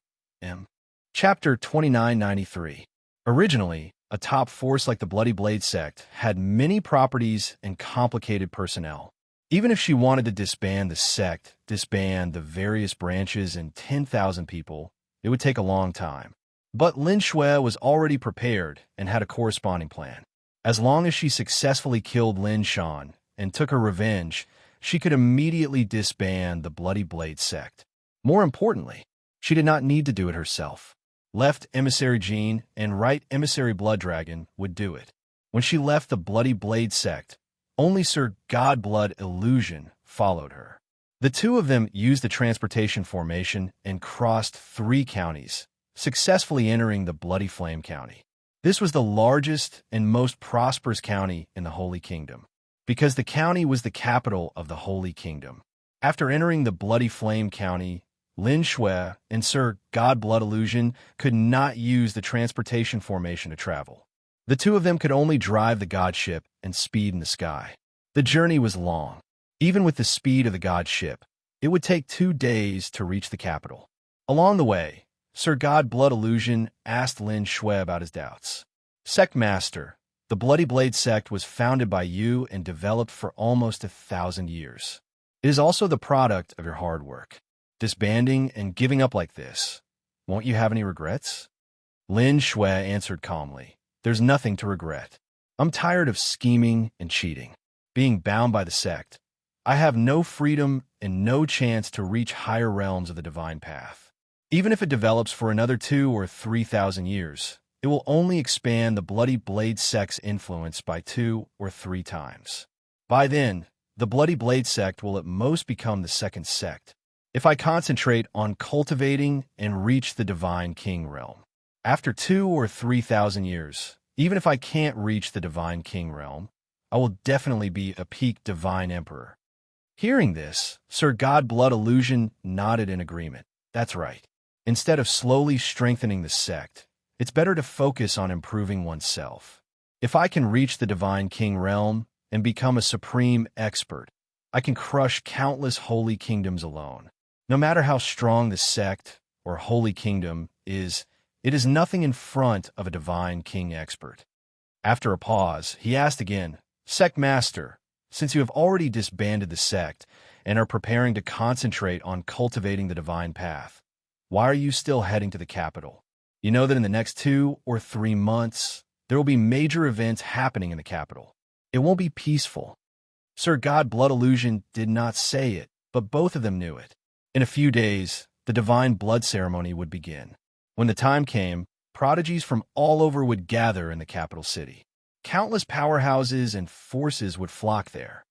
Chapter 2993. Originally, a top force like the Bloody Blade sect had many properties and complicated personnel. Even if she wanted to disband the sect, disband the various branches and 10,000 people, it would take a long time. But Lin Shui was already prepared and had a corresponding plan. As long as she successfully killed Lin Shan and took her revenge, she could immediately disband the Bloody Blade sect. More importantly, she did not need to do it herself. Left emissary Jean and right emissary Blood Dragon would do it. When she left the Bloody Blade sect, only Sir Godblood Illusion followed her. The two of them used the transportation formation and crossed 3 counties, successfully entering the Bloody Flame County. This was the largest and most prosperous county in the Holy Kingdom, because the county was the capital of the Holy Kingdom. After entering the Bloody Flame County, Lin Shui and Sir Godblood Illusion could not use the transportation formation to travel. The two of them could only drive the god ship and speed in the sky. The journey was long. Even with the speed of the god ship, it would take 2 days to reach the capital. Along the way, Sir Godblood Illusion asked Lin Shui about his doubts. Sect Master, the Bloody Blade sect was founded by you and developed for almost 1,000 years. It is also the product of your hard work. Disbanding and giving up like this, won't you have any regrets? Lin Shui answered calmly, there's nothing to regret. I'm tired of scheming and cheating, being bound by the sect. I have no freedom and no chance to reach higher realms of the divine path. Even if it develops for another 2,000 or 3,000 years, it will only expand the Bloody Blade sect's influence by 2 or 3 times. By then, the Bloody Blade sect will at most become the second sect, if I concentrate on cultivating and reach the Divine King realm. After 2,000 or 3,000 years, even if I can't reach the Divine King realm, I will definitely be a peak Divine Emperor. Hearing this, Sir Godblood Illusion nodded in agreement. That's right. Instead of slowly strengthening the sect, it's better to focus on improving oneself. If I can reach the Divine King realm and become a supreme expert, I can crush countless holy kingdoms alone. No matter how strong the sect or holy kingdom is, it is nothing in front of a Divine King expert. After a pause, he asked again, Sect Master, since you have already disbanded the sect and are preparing to concentrate on cultivating the divine path, why are you still heading to the capital? You know that in the next 2 or 3 months, there will be major events happening in the capital. It won't be peaceful. Sir Godblood Illusion did not say it, but both of them knew it. In a few days, the divine blood ceremony would begin. When the time came, prodigies from all over would gather in the capital city. Countless powerhouses and forces would flock there.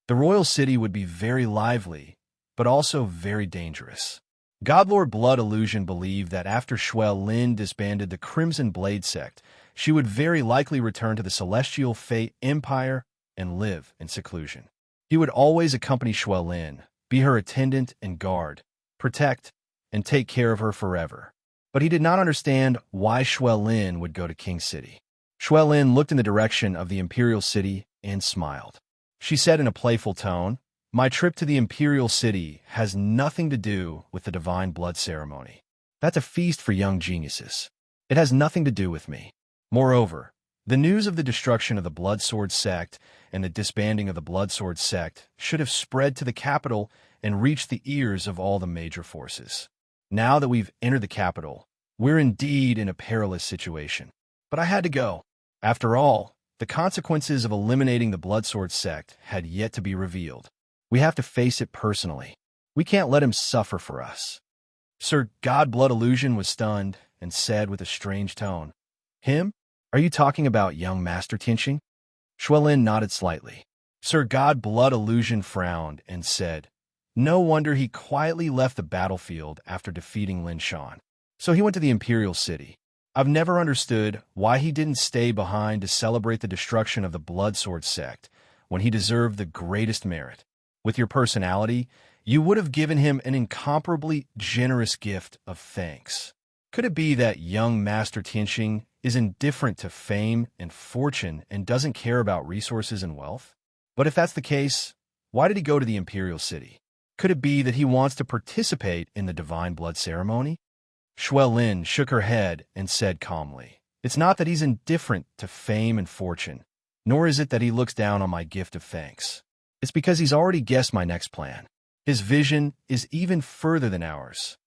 The royal city would be very lively, but also very dangerous. Godlord Blood Illusion believed that after Xuelin disbanded the Crimson Blade sect, she would very likely return to the Celestial Fate Empire and live in seclusion. He would always accompany Xuelin, be her attendant and guard, protect, and take care of her forever. But he did not understand why Xuelin would go to King City. Xuelin looked in the direction of the Imperial City and smiled. She said in a playful tone, My trip to the Imperial City has nothing to do with the divine blood ceremony. That's a feast for young geniuses. It has nothing to do with me. Moreover, the news of the destruction of the Blood Sword sect and the disbanding of the Blood Sword sect should have spread to the capital and reached the ears of all the major forces. Now that we've entered the capital, we're indeed in a perilous situation. But I had to go. After all, the consequences of eliminating the Blood Sword sect had yet to be revealed. We have to face it personally. We can't let him suffer for us. Sir Godblood Illusion was stunned and said with a strange tone, "Him? Are you talking about young Master Tianqing?" Xuelin nodded slightly. Sir Godblood Illusion frowned and said, "No wonder he quietly left the battlefield after defeating Lin Shan. So he went to the Imperial City. I've never understood why he didn't stay behind to celebrate the destruction of the Blood Sword sect when he deserved the greatest merit. With your personality, you would have given him an incomparably generous gift of thanks. Could it be that young Master Tianqing is indifferent to fame and fortune and doesn't care about resources and wealth? But if that's the case, why did he go to the Imperial City? Could it be that he wants to participate in the divine blood ceremony?" Xuelin shook her head and said calmly, "It's not that he's indifferent to fame and fortune, nor is it that he looks down on my gift of thanks. It's because he's already guessed my next plan. His vision is even further than ours."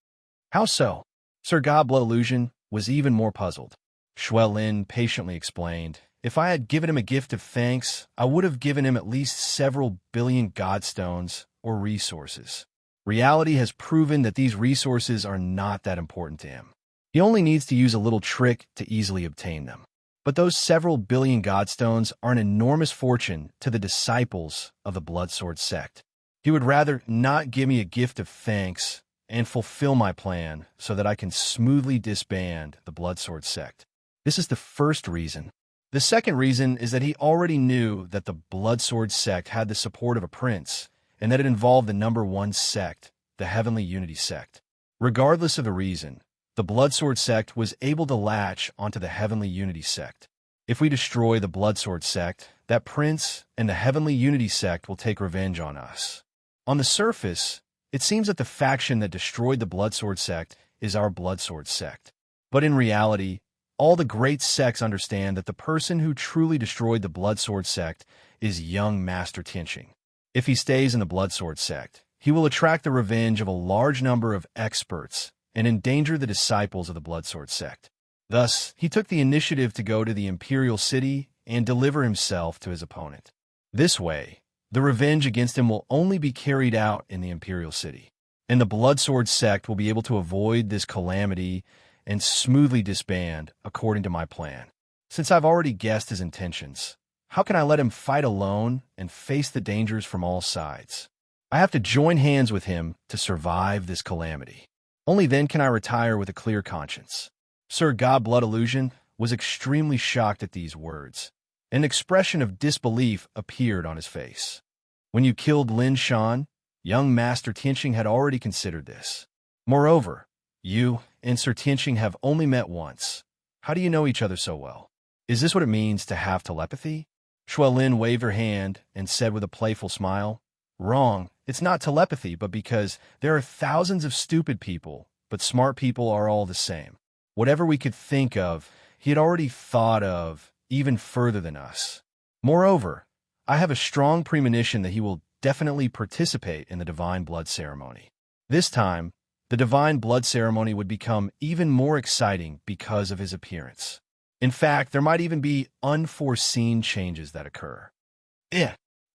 "How so?" Sir Godblood Illusion was even more puzzled. Xuelin patiently explained, "If I had given him a gift of thanks, I would have given him at least several billion godstones or resources. Reality has proven that these resources are not that important to him. He only needs to use a little trick to easily obtain them. But those several billion godstones are an enormous fortune to the disciples of the Blood Sword sect. He would rather not give me a gift of thanks and fulfill my plan so that I can smoothly disband the Blood Sword sect. This is the first reason. The second reason is that he already knew that the Blood Sword sect had the support of a prince, and that it involved the number one sect, the Heavenly Unity sect. Regardless of the reason, the Blood Sword sect was able to latch onto the Heavenly Unity sect. If we destroy the Blood Sword sect, that prince and the Heavenly Unity sect will take revenge on us. On the surface, it seems that the faction that destroyed the Blood Sword sect is our Blood Sword sect. But in reality, all the great sects understand that the person who truly destroyed the Blood Sword sect is young Master Tianqing. If he stays in the Blood Sword sect, he will attract the revenge of a large number of experts and endanger the disciples of the Blood Sword sect. Thus, he took the initiative to go to the Imperial City and deliver himself to his opponent. This way, the revenge against him will only be carried out in the Imperial City, and the Blood Sword sect will be able to avoid this calamity and smoothly disband according to my plan. Since I've already guessed his intentions, how can I let him fight alone and face the dangers from all sides? I have to join hands with him to survive this calamity. Only then can I retire with a clear conscience." Sir Godblood Illusion was extremely shocked at these words. An expression of disbelief appeared on his face. "When you killed Lin Shan, young Master Tianqing had already considered this. Moreover, you and Sir Tianqing have only met once. How do you know each other so well? Is this what it means to have telepathy?" Xuelin waved her hand and said with a playful smile, "Wrong. It's not telepathy, but because there are thousands of stupid people, but smart people are all the same. Whatever we could think of, he had already thought of, even further than us. Moreover, I have a strong premonition that he will definitely participate in the divine blood ceremony. This time, the divine blood ceremony would become even more exciting because of his appearance. In fact, there might even be unforeseen changes that occur."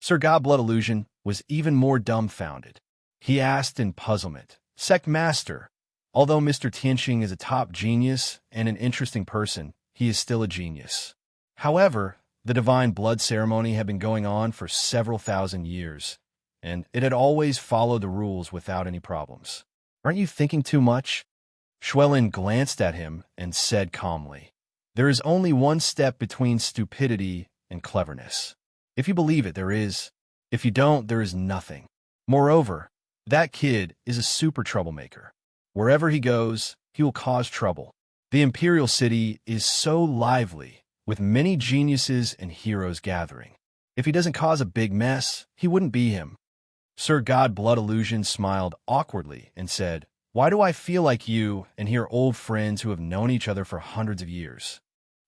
Sir Godblood Illusion was even more dumbfounded. He asked in puzzlement, "Sect Master, although Mr. Tianqing is a top genius and an interesting person, he is still a genius. However, the divine blood ceremony had been going on for several thousand years, and it had always followed the rules without any problems. Aren't you thinking too much?" Xuelin glanced at him and said calmly, "There is only one step between stupidity and cleverness. If you believe it, there is. If you don't, there is nothing. Moreover, that kid is a super troublemaker. Wherever he goes, he will cause trouble. The Imperial City is so lively, with many geniuses and heroes gathering. If he doesn't cause a big mess, he wouldn't be him." Sir God Blood Illusion smiled awkwardly and said, "Why do I feel like you and hear old friends who have known each other for hundreds of years?"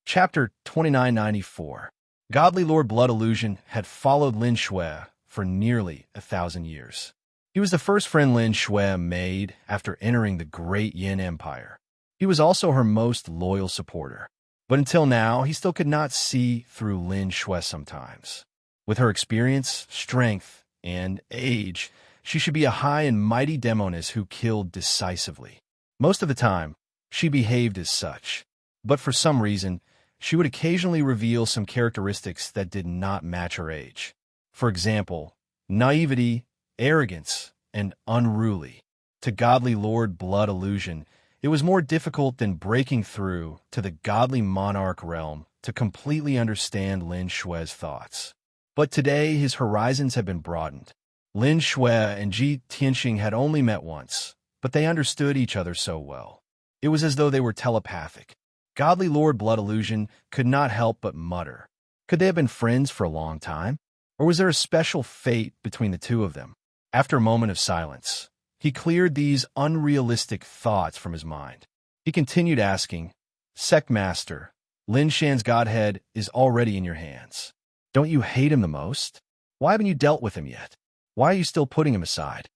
Chapter 2994. Godly Lord Blood Illusion had followed Lin Shui for nearly 1,000 years. He was the first friend Lin Shui made after entering the great Yin Empire. He was also her most loyal supporter. But until now, he still could not see through Lin Shui sometimes. With her experience, strength, and age, she should be a high and mighty demoness who killed decisively. Most of the time, she behaved as such. But for some reason, she would occasionally reveal some characteristics that did not match her age. For example, naivety, arrogance, and unruly. To Godly Lord Blood Illusion, it was more difficult than breaking through to the godly monarch realm to completely understand Lin Shui's thoughts. But today, his horizons have been broadened. Lin Shui and Ji Tianxing had only met once, but they understood each other so well. It was as though they were telepathic. Godly Lord Blood Illusion could not help but mutter. Could they have been friends for a long time? Or was there a special fate between the two of them? After a moment of silence, he cleared these unrealistic thoughts from his mind. He continued asking, "Sect Master, Lin Shan's godhead is already in your hands. Don't you hate him the most? Why haven't you dealt with him yet? Why are you still putting him aside?"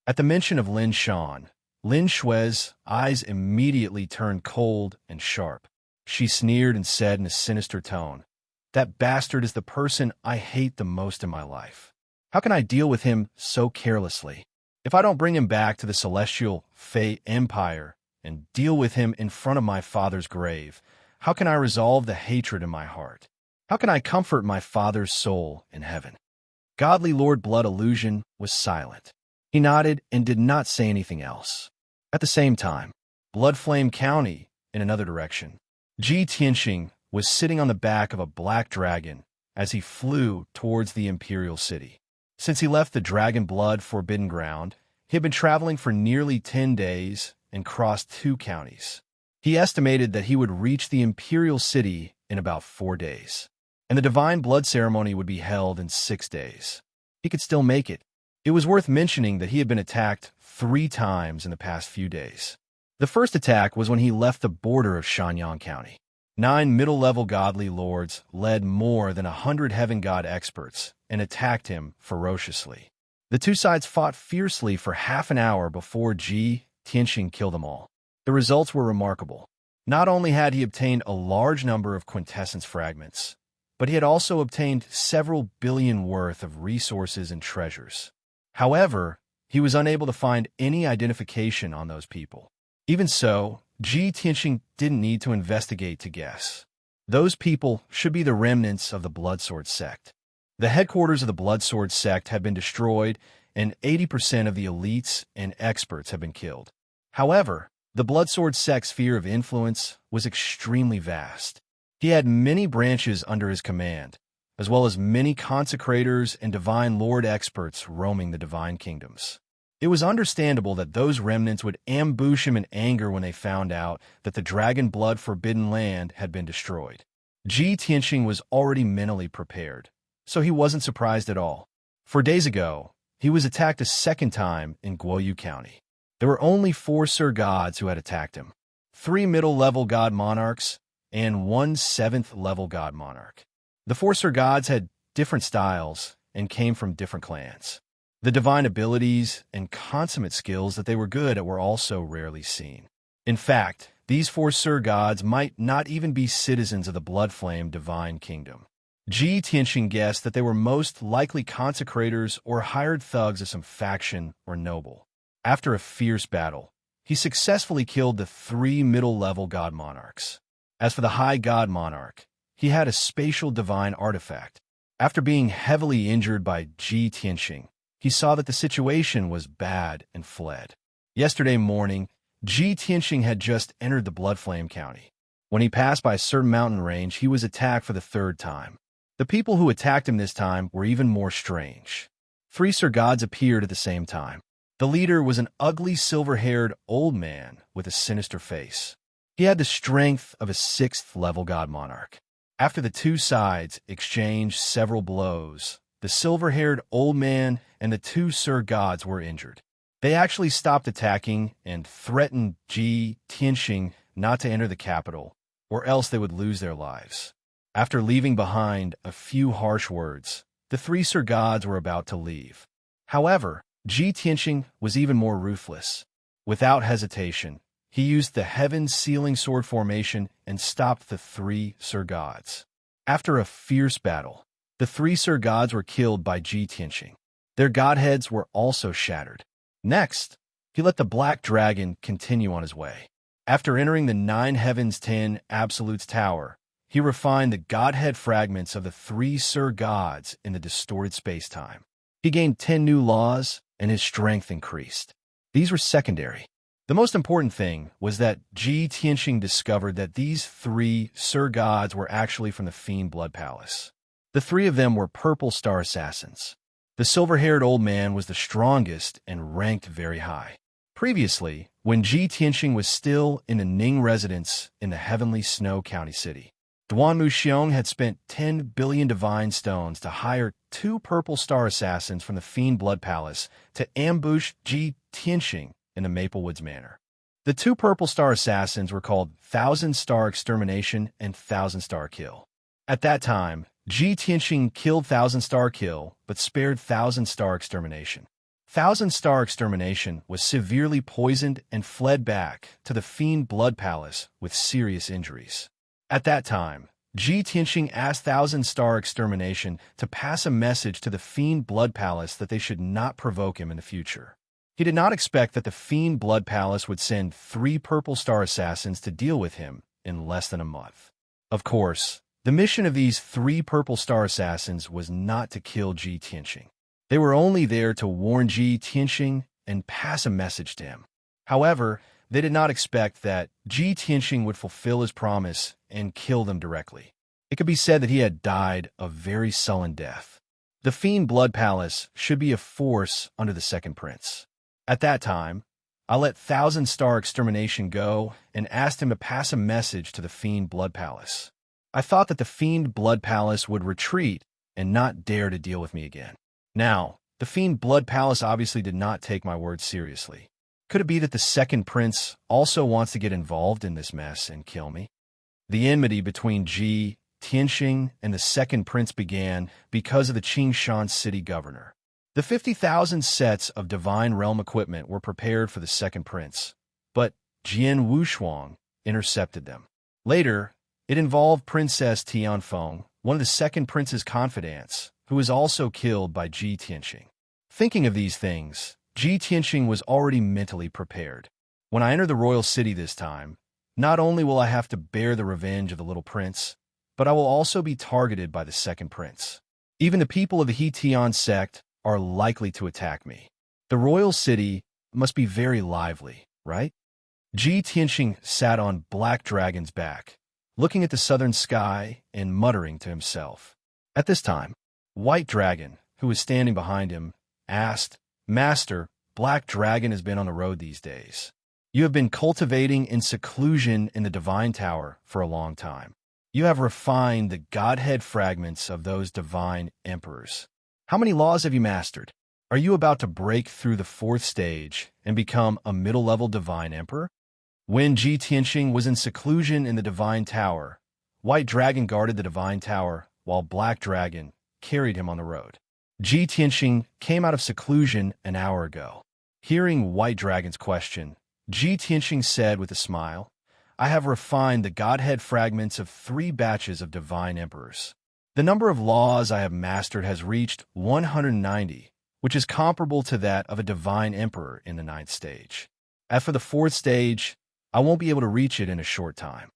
At the mention of Lin Shan, Lin Shui's eyes immediately turned cold and sharp. She sneered and said in a sinister tone, "That bastard is the person I hate the most in my life. How can I deal with him so carelessly? If I don't bring him back to the celestial Fey Empire and deal with him in front of my father's grave, how can I resolve the hatred in my heart? How can I comfort my father's soul in heaven?" Godly Lord Blood Illusion was silent. He nodded and did not say anything else. At the same time, Bloodflame County, in another direction, Ji Tianxing was sitting on the back of a black dragon as he flew towards the imperial city. Since he left the Dragon Blood Forbidden Ground, he had been traveling for nearly 10 days and crossed 2 counties. He estimated that he would reach the imperial city in about 4 days, and the divine blood ceremony would be held in 6 days. He could still make it. It was worth mentioning that he had been attacked 3 times in the past few days. The first attack was when he left the border of Shanyang County. 9 middle-level godly lords led more than 100 heaven god experts and attacked him ferociously. The two sides fought fiercely for half an hour before Ji Tianxing killed them all. The results were remarkable. Not only had he obtained a large number of quintessence fragments, but he had also obtained several billion worth of resources and treasures. However, he was unable to find any identification on those people. Even so, Ji Tianxing didn't need to investigate to guess. Those people should be the remnants of the Bloodsword sect. The headquarters of the Bloodsword sect had been destroyed, and 80% of the elites and experts had been killed. However, the Bloodsword sect's sphere of influence was extremely vast. He had many branches under his command, as well as many consecrators and divine lord experts roaming the divine kingdoms. It was understandable that those remnants would ambush him in anger when they found out that the Dragon Blood Forbidden Land had been destroyed. Ji Tianxing was already mentally prepared, so he wasn't surprised at all. 4 days ago, he was attacked a second time in Guoyu County. There were only 4 Sir Gods who had attacked him, 3 middle-level God Monarchs, and 1 7th-level God Monarch. The 4 Sir Gods had different styles and came from different clans. The divine abilities and consummate skills that they were good at were also rarely seen. In fact, these 4 Sir Gods might not even be citizens of the Bloodflame Divine Kingdom. Ji Tianxing guessed that they were most likely consecrators or hired thugs of some faction or noble. After a fierce battle, he successfully killed the 3 middle-level God Monarchs. As for the High God Monarch, he had a spatial divine artifact. After being heavily injured by Ji Tianxing, he saw that the situation was bad and fled. Yesterday morning, Ji Tianxing had just entered the Bloodflame County. When he passed by a certain mountain range, he was attacked for the 3rd time. The people who attacked him this time were even more strange. 3 Sir Gods appeared at the same time. The leader was an ugly silver-haired old man with a sinister face. He had the strength of a 6th-level God Monarch. After the two sides exchanged several blows, the silver-haired old man and the two Sir Gods were injured. They actually stopped attacking and threatened Ji Tianxing not to enter the capital, or else they would lose their lives. After leaving behind a few harsh words, the three Sir Gods were about to leave. However, Ji Tianxing was even more ruthless. Without hesitation, he used the heaven-sealing sword formation and stopped the three Sir Gods. After a fierce battle, the three Sir Gods were killed by Ji Tianxing. Their godheads were also shattered. Next, he let the Black Dragon continue on his way. After entering the Nine Heavens 10 Absolutes Tower, he refined the godhead fragments of the three Sir Gods in the distorted space-time. He gained 10 new laws, and his strength increased. These were secondary. The most important thing was that Ji Tianxing discovered that these three Sir Gods were actually from the Fiend Blood Palace. The three of them were Purple Star Assassins. The silver-haired old man was the strongest and ranked very high. Previously, when Ji Tianxing was still in the Ning residence in the heavenly Snow County City, Duan Muxiong had spent 10 billion divine stones to hire 2 Purple Star Assassins from the Fiend Blood Palace to ambush Ji Tianxing in the Maplewoods Manor. The 2 Purple Star Assassins were called Thousand Star Extermination and Thousand Star Kill. At that time, Ji Tianxing killed Thousand Star Kill, but spared Thousand Star Extermination. Thousand Star Extermination was severely poisoned and fled back to the Fiend Blood Palace with serious injuries. At that time, Ji Tianxing asked Thousand Star Extermination to pass a message to the Fiend Blood Palace that they should not provoke him in the future. He did not expect that the Fiend Blood Palace would send 3 Purple Star Assassins to deal with him in less than a month. Of course, the mission of these 3 Purple Star Assassins was not to kill Ji Tianxing. They were only there to warn Ji Tianxing and pass a message to him. However, they did not expect that Ji Tianxing would fulfill his promise and kill them directly. It could be said that he had died a very sullen death. The Fiend Blood Palace should be a force under the Second Prince. At that time, I let Thousand Star Extermination go and asked him to pass a message to the Fiend Blood Palace. I thought that the Fiend Blood Palace would retreat and not dare to deal with me again. Now, the Fiend Blood Palace obviously did not take my words seriously. Could it be that the Second Prince also wants to get involved in this mess and kill me? The enmity between Ji Tianxing and the Second Prince began because of the Qingshan city governor. The 50,000 sets of Divine Realm equipment were prepared for the Second Prince, but Jian Wushuang intercepted them. Later, it involved Princess Tianfeng, one of the Second Prince's confidants, who was also killed by Ji Tianxing. Thinking of these things, Ji Tianxing was already mentally prepared. When I enter the royal city this time, not only will I have to bear the revenge of the little prince, but I will also be targeted by the Second Prince. Even the people of the He-Tian sect are likely to attack me. The royal city must be very lively, right? Ji Tianxing sat on Black Dragon's back, looking at the southern sky and muttering to himself. At this time, White Dragon, who was standing behind him, asked, "Master, Black Dragon has been on the road these days. You have been cultivating in seclusion in the Divine Tower for a long time. You have refined the Godhead fragments of those divine emperors. How many laws have you mastered? Are you about to break through the 4th stage and become a middle-level divine emperor?" When Ji Tianxing was in seclusion in the Divine Tower, White Dragon guarded the Divine Tower while Black Dragon carried him on the road. Ji Tianxing came out of seclusion an hour ago. Hearing White Dragon's question, Ji Tianxing said with a smile, "I have refined the Godhead fragments of 3 batches of divine emperors. The number of laws I have mastered has reached 190, which is comparable to that of a divine emperor in the 9th stage. As for the 4th stage, I won't be able to reach it in a short time."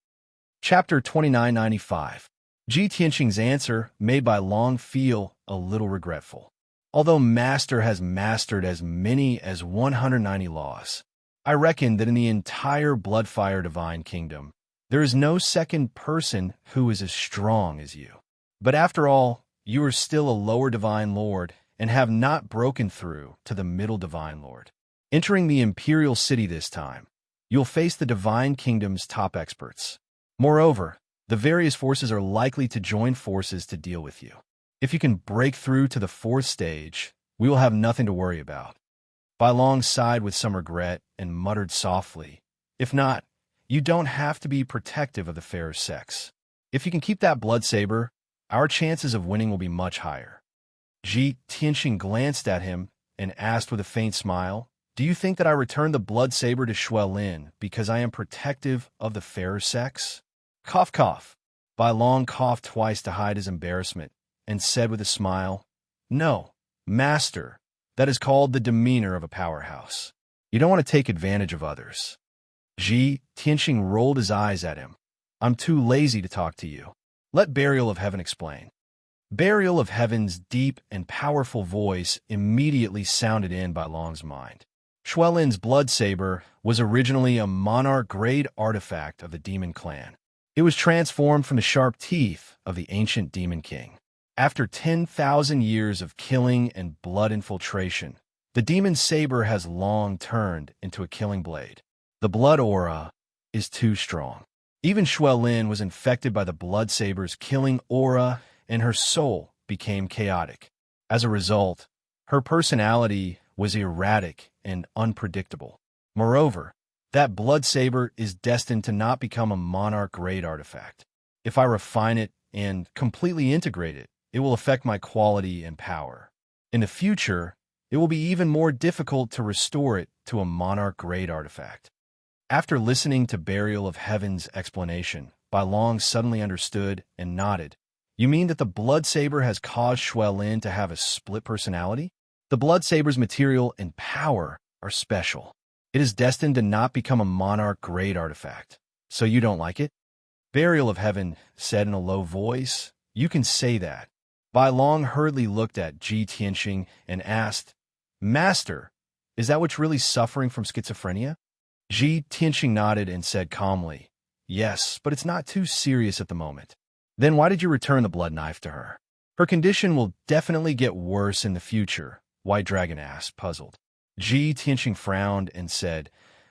Chapter 2995. Ji Tianxing's answer made by Long feel a little regretful. Although Master has mastered as many as 190 laws, I reckon that in the entire Bloodfire Divine Kingdom, there is no second person who is as strong as you. But after all, you are still a lower Divine Lord and have not broken through to the Middle Divine Lord. Entering the Imperial City this time, you'll face the Divine Kingdom's top experts. Moreover, the various forces are likely to join forces to deal with you. If you can break through to the fourth stage, we will have nothing to worry about. Bai Long sighed with some regret and muttered softly, if not, you don't have to be protective of the fairer sex. If you can keep that blood saber, our chances of winning will be much higher. Ji Tianxing glanced at him and asked with a faint smile, do you think that I returned the blood saber to Shui Lin because I am protective of the fairer sex? Cough, cough. Bai Long coughed twice to hide his embarrassment and said with a smile, no, master, that is called the demeanor of a powerhouse. You don't want to take advantage of others. Ji Tianxing rolled his eyes at him. I'm too lazy to talk to you. Let Burial of Heaven explain. Burial of Heaven's deep and powerful voice immediately sounded in Bai Long's mind. Shui Lin's blood saber was originally a monarch-grade artifact of the demon clan. It was transformed from the sharp teeth of the ancient demon king. After 10,000 years of killing and blood infiltration, the demon saber has long turned into a killing blade. The blood aura is too strong. Even Shui Lin was infected by the blood saber's killing aura, and her soul became chaotic. As a result, her personality was erratic and unpredictable. Moreover, that blood saber is destined to not become a monarch-grade artifact. If I refine it and completely integrate it, it will affect my quality and power. In the future, it will be even more difficult to restore it to a monarch-grade artifact. After listening to Burial of Heaven's explanation, Bai Long suddenly understood and nodded. You mean that the blood saber has caused Shui Lin to have a split personality? The blood saber's material and power are special. It is destined to not become a monarch-grade artifact. So you don't like it? Burial of Heaven said in a low voice, you can say that. Bai Long hurriedly looked at Ji Tianxing and asked, Master, is that what's really suffering from schizophrenia? Ji Tianxing nodded and said calmly, yes, but it's not too serious at the moment. Then why did you return the blood knife to her? Her condition will definitely get worse in the future, White Dragon asked, puzzled. Ji Tianxing frowned and said,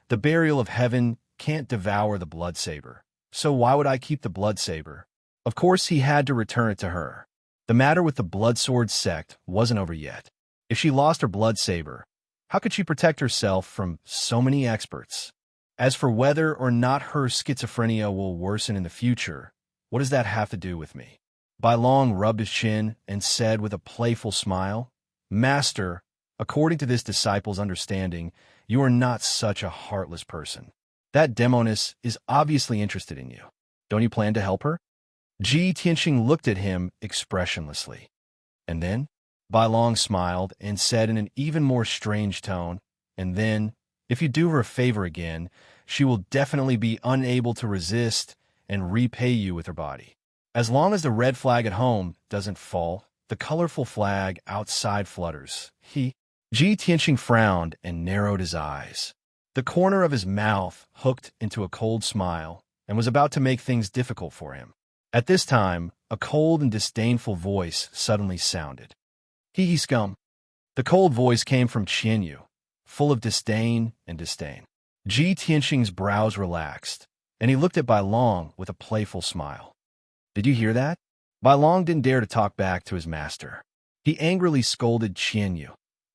the Burial of Heaven can't devour the blood saber, so why would I keep the blood saber? Of course he had to return it to her. The matter with the blood sword sect wasn't over yet. If she lost her blood saber, how could she protect herself from so many experts? As for whether or not her schizophrenia will worsen in the future, what does that have to do with me? Bai Long rubbed his chin and said with a playful smile, Master, according to this disciple's understanding, you are not such a heartless person. That demoness is obviously interested in you. Don't you plan to help her? Ji Tianxing looked at him expressionlessly. And then? Bai Long smiled and said in an even more strange tone, and then, if you do her a favor again, she will definitely be unable to resist and repay you with her body. As long as the red flag at home doesn't fall, the colorful flag outside flutters. Ji Tianxing frowned and narrowed his eyes. The corner of his mouth hooked into a cold smile and was about to make things difficult for him. At this time, a cold and disdainful voice suddenly sounded. Hee scum. The cold voice came from Qianyu, full of disdain and disdain. Ji Tianxing's brows relaxed, and he looked at Bai Long with a playful smile. Did you hear that? Bai Long didn't dare to talk back to his master. He angrily scolded Qianyu.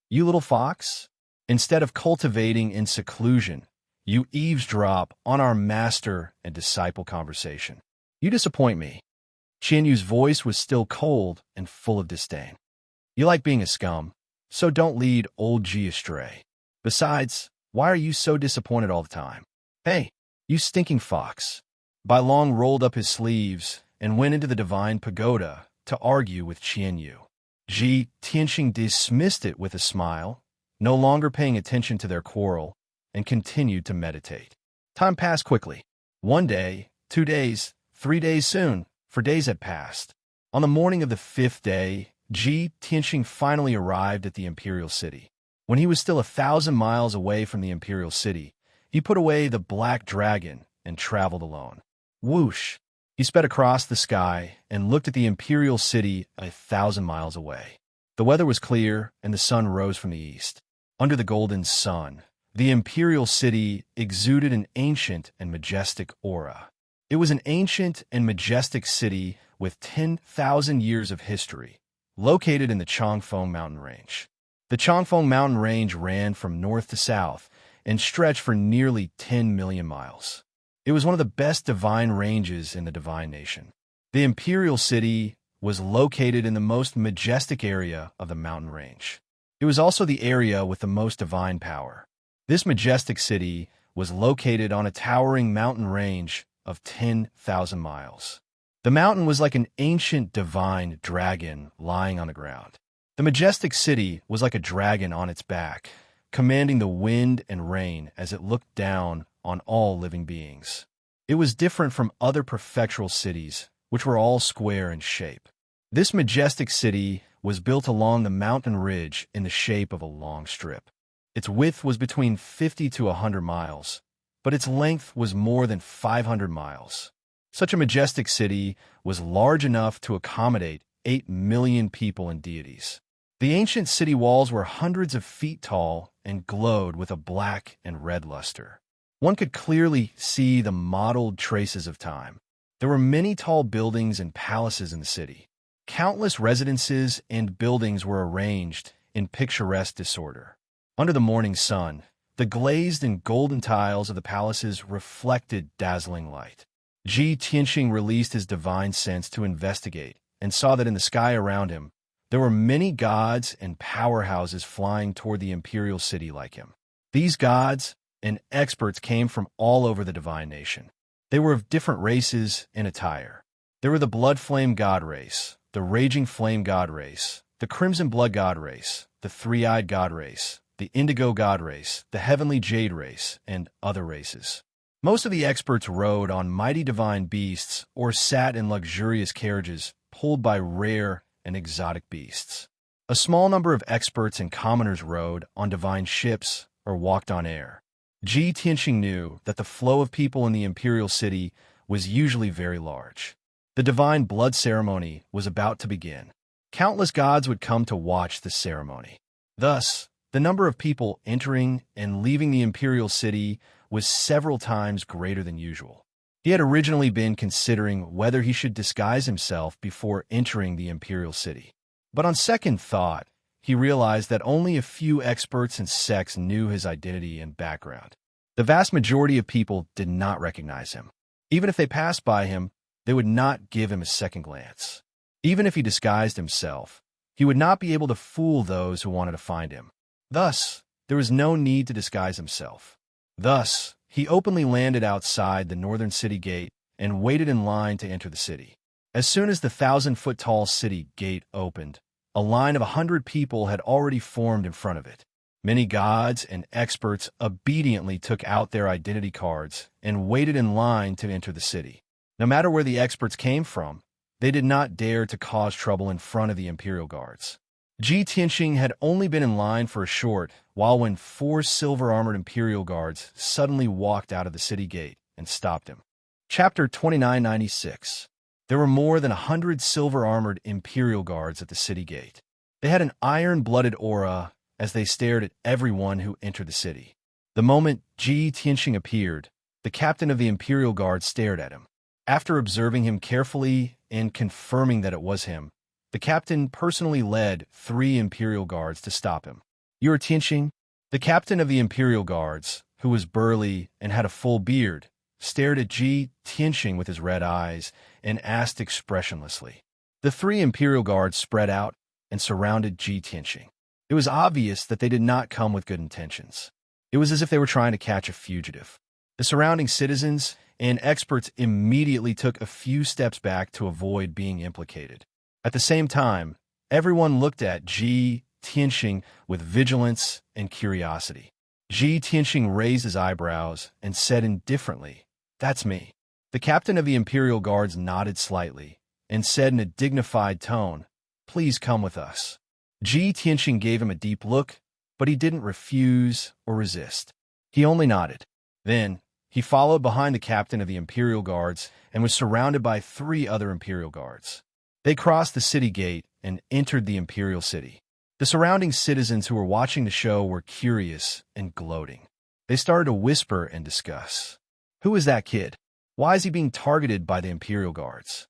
You little fox, instead of cultivating in seclusion, you eavesdrop on our master and disciple conversation. You disappoint me. Qianyu's voice was still cold and full of disdain. You like being a scum, so don't lead old Ji astray. Besides, why are you so disappointed all the time? Hey, you stinking fox. Bai Long rolled up his sleeves and went into the divine pagoda to argue with Qianyu. Ji Tianxing dismissed it with a smile, no longer paying attention to their quarrel, and continued to meditate. Time passed quickly. 1 day, 2 days, 3 days soon, for days had passed. On the morning of the 5th day, Ji Tianxing finally arrived at the imperial city. When he was still 1,000 miles away from the imperial city, he put away the black dragon and traveled alone. Whoosh! He sped across the sky and looked at the imperial city 1,000 miles away. The weather was clear and the sun rose from the east. Under the golden sun, the imperial city exuded an ancient and majestic aura. It was an ancient and majestic city with 10,000 years of history, located in the Chongfeng mountain range. The Chongfeng mountain range ran from north to south and stretched for nearly 10 million miles. It was one of the best divine ranges in the divine nation. The imperial city was located in the most majestic area of the mountain range. It was also the area with the most divine power. This majestic city was located on a towering mountain range of 10,000 miles. The mountain was like an ancient divine dragon lying on the ground. The majestic city was like a dragon on its back, commanding the wind and rain as it looked down on all living beings. It was different from other prefectural cities, which were all square in shape. This majestic city was built along the mountain ridge in the shape of a long strip. Its width was between 50 to 100 miles, but its length was more than 500 miles. Such a majestic city was large enough to accommodate 8 million people and deities. The ancient city walls were hundreds of feet tall and glowed with a black and red luster. One could clearly see the mottled traces of time. There were many tall buildings and palaces in the city. Countless residences and buildings were arranged in picturesque disorder. Under the morning sun, the glazed and golden tiles of the palaces reflected dazzling light. Ji Tianxing released his divine sense to investigate and saw that in the sky around him, there were many gods and powerhouses flying toward the imperial city like him. These gods and experts came from all over the divine nation. They were of different races and attire. There were the blood flame god race, the raging flame god race, the crimson blood god race, the three-eyed god race, the indigo god race, the heavenly jade race, and other races. Most of the experts rode on mighty divine beasts or sat in luxurious carriages pulled by rare and exotic beasts. A small number of experts and commoners rode on divine ships or walked on air. Ji Tianxing knew that the flow of people in the imperial city was usually very large. The divine blood ceremony was about to begin. Countless gods would come to watch the ceremony. Thus, the number of people entering and leaving the imperial city was several times greater than usual. He had originally been considering whether he should disguise himself before entering the imperial city. But on second thought, he realized that only a few experts and sects knew his identity and background. The vast majority of people did not recognize him. Even if they passed by him, they would not give him a second glance. Even if he disguised himself, he would not be able to fool those who wanted to find him. Thus, there was no need to disguise himself. Thus, he openly landed outside the northern city gate and waited in line to enter the city. As soon as the 1,000-foot-tall city gate opened, a line of 100 people had already formed in front of it. Many gods and experts obediently took out their identity cards and waited in line to enter the city. No matter where the experts came from, they did not dare to cause trouble in front of the imperial guards. Ji Tianxing had only been in line for a short while when 4 silver-armored imperial guards suddenly walked out of the city gate and stopped him. Chapter 2996. There were more than 100 silver-armored imperial guards at the city gate. They had an iron-blooded aura as they stared at everyone who entered the city. The moment Ji Tianxing appeared, the captain of the imperial guard stared at him. After observing him carefully and confirming that it was him, the captain personally led 3 imperial guards to stop him. "You are Tianxing?" The captain of the imperial guards, who was burly and had a full beard, stared at Ji Tianxing with his red eyes and asked expressionlessly. The 3 imperial guards spread out and surrounded Ji Tianxing. It was obvious that they did not come with good intentions. It was as if they were trying to catch a fugitive. The surrounding citizens and experts immediately took a few steps back to avoid being implicated. At the same time, everyone looked at Ji Tianxing with vigilance and curiosity. Ji Tianxing raised his eyebrows and said indifferently, "That's me." The captain of the imperial guards nodded slightly and said in a dignified tone, "Please come with us." Ji Tianxing gave him a deep look, but he didn't refuse or resist. He only nodded. Then, he followed behind the captain of the imperial guards and was surrounded by 3 other imperial guards. They crossed the city gate and entered the imperial city. The surrounding citizens who were watching the show were curious and gloating. They started to whisper and discuss. "Who is that kid? Why is he being targeted by the imperial guards?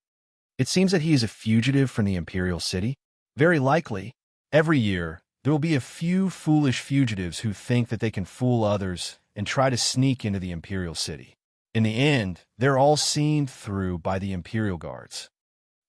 It seems that he is a fugitive from the imperial city." Very likely, every year, there will be a few foolish fugitives who think that they can fool others and try to sneak into the Imperial City. In the end, they're all seen through by the Imperial Guards.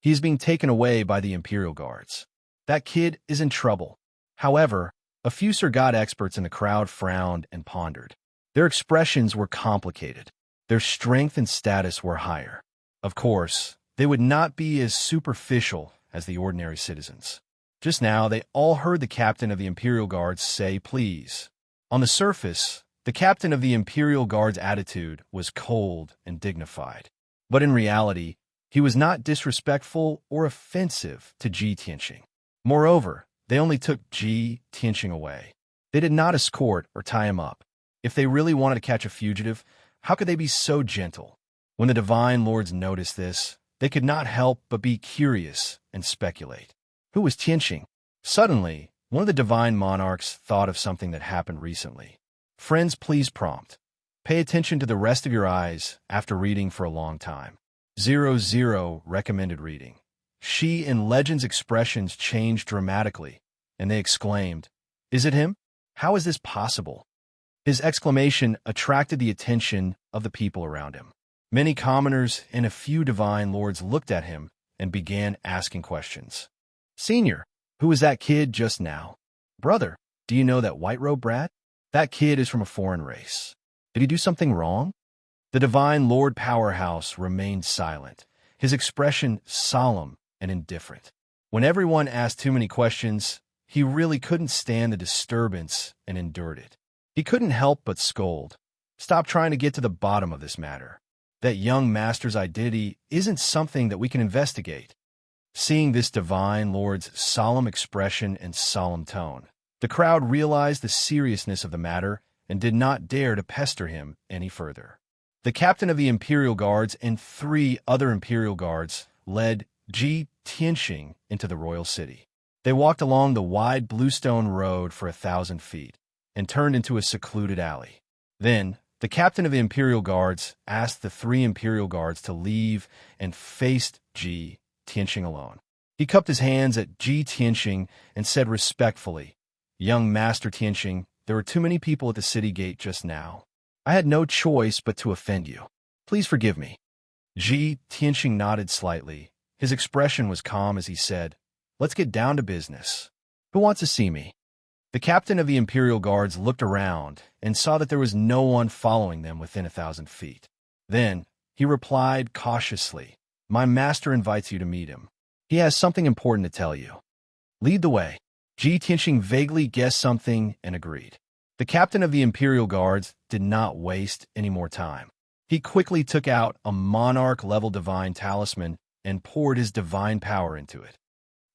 He is being taken away by the Imperial Guards. That kid is in trouble. However, a few Surgat experts in the crowd frowned and pondered. Their expressions were complicated. Their strength and status were higher. Of course, they would not be as superficial as the ordinary citizens. Just now, they all heard the captain of the Imperial Guards say, "Please." On the surface, the captain of the Imperial Guard's attitude was cold and dignified. But in reality, he was not disrespectful or offensive to Ji Tianqing. Moreover, they only took Ji Tianqing away. They did not escort or tie him up. If they really wanted to catch a fugitive, how could they be so gentle? When the divine lords noticed this, they could not help but be curious and speculate. Who was Tianqing? Suddenly, one of the divine monarchs thought of something that happened recently. Friends, please prompt. Pay attention to the rest of your eyes after reading for a long time. 00 recommended reading. She and Legend's expressions changed dramatically, and they exclaimed, "Is it him? How is this possible?" His exclamation attracted the attention of the people around him. Many commoners and a few divine lords looked at him and began asking questions. "Senior, who was that kid just now? Brother, do you know that white-robe brat? That kid is from a foreign race. Did he do something wrong?" The divine lord powerhouse remained silent, his expression solemn and indifferent. When everyone asked too many questions, he really couldn't stand the disturbance and endured it. He couldn't help but scold. "Stop trying to get to the bottom of this matter. That young master's identity isn't something that we can investigate." Seeing this divine lord's solemn expression and solemn tone, the crowd realized the seriousness of the matter and did not dare to pester him any further. The captain of the Imperial Guards and 3 other Imperial Guards led Ji Tianqing into the royal city. They walked along the wide bluestone road for 1,000 feet and turned into a secluded alley. Then, the captain of the Imperial Guards asked the 3 Imperial Guards to leave and faced Ji Tianqing alone. He cupped his hands at Ji Tianqing and said respectfully, "Young Master Tianqing, there were too many people at the city gate just now. I had no choice but to offend you. Please forgive me." Ji Tianqing nodded slightly. His expression was calm as he said, "Let's get down to business. Who wants to see me?" The captain of the Imperial Guards looked around and saw that there was no one following them within 1,000 feet. Then, he replied cautiously, "My master invites you to meet him. He has something important to tell you. Lead the way." Ji Tianqing vaguely guessed something and agreed. The captain of the Imperial Guards did not waste any more time. He quickly took out a monarch-level divine talisman and poured his divine power into it.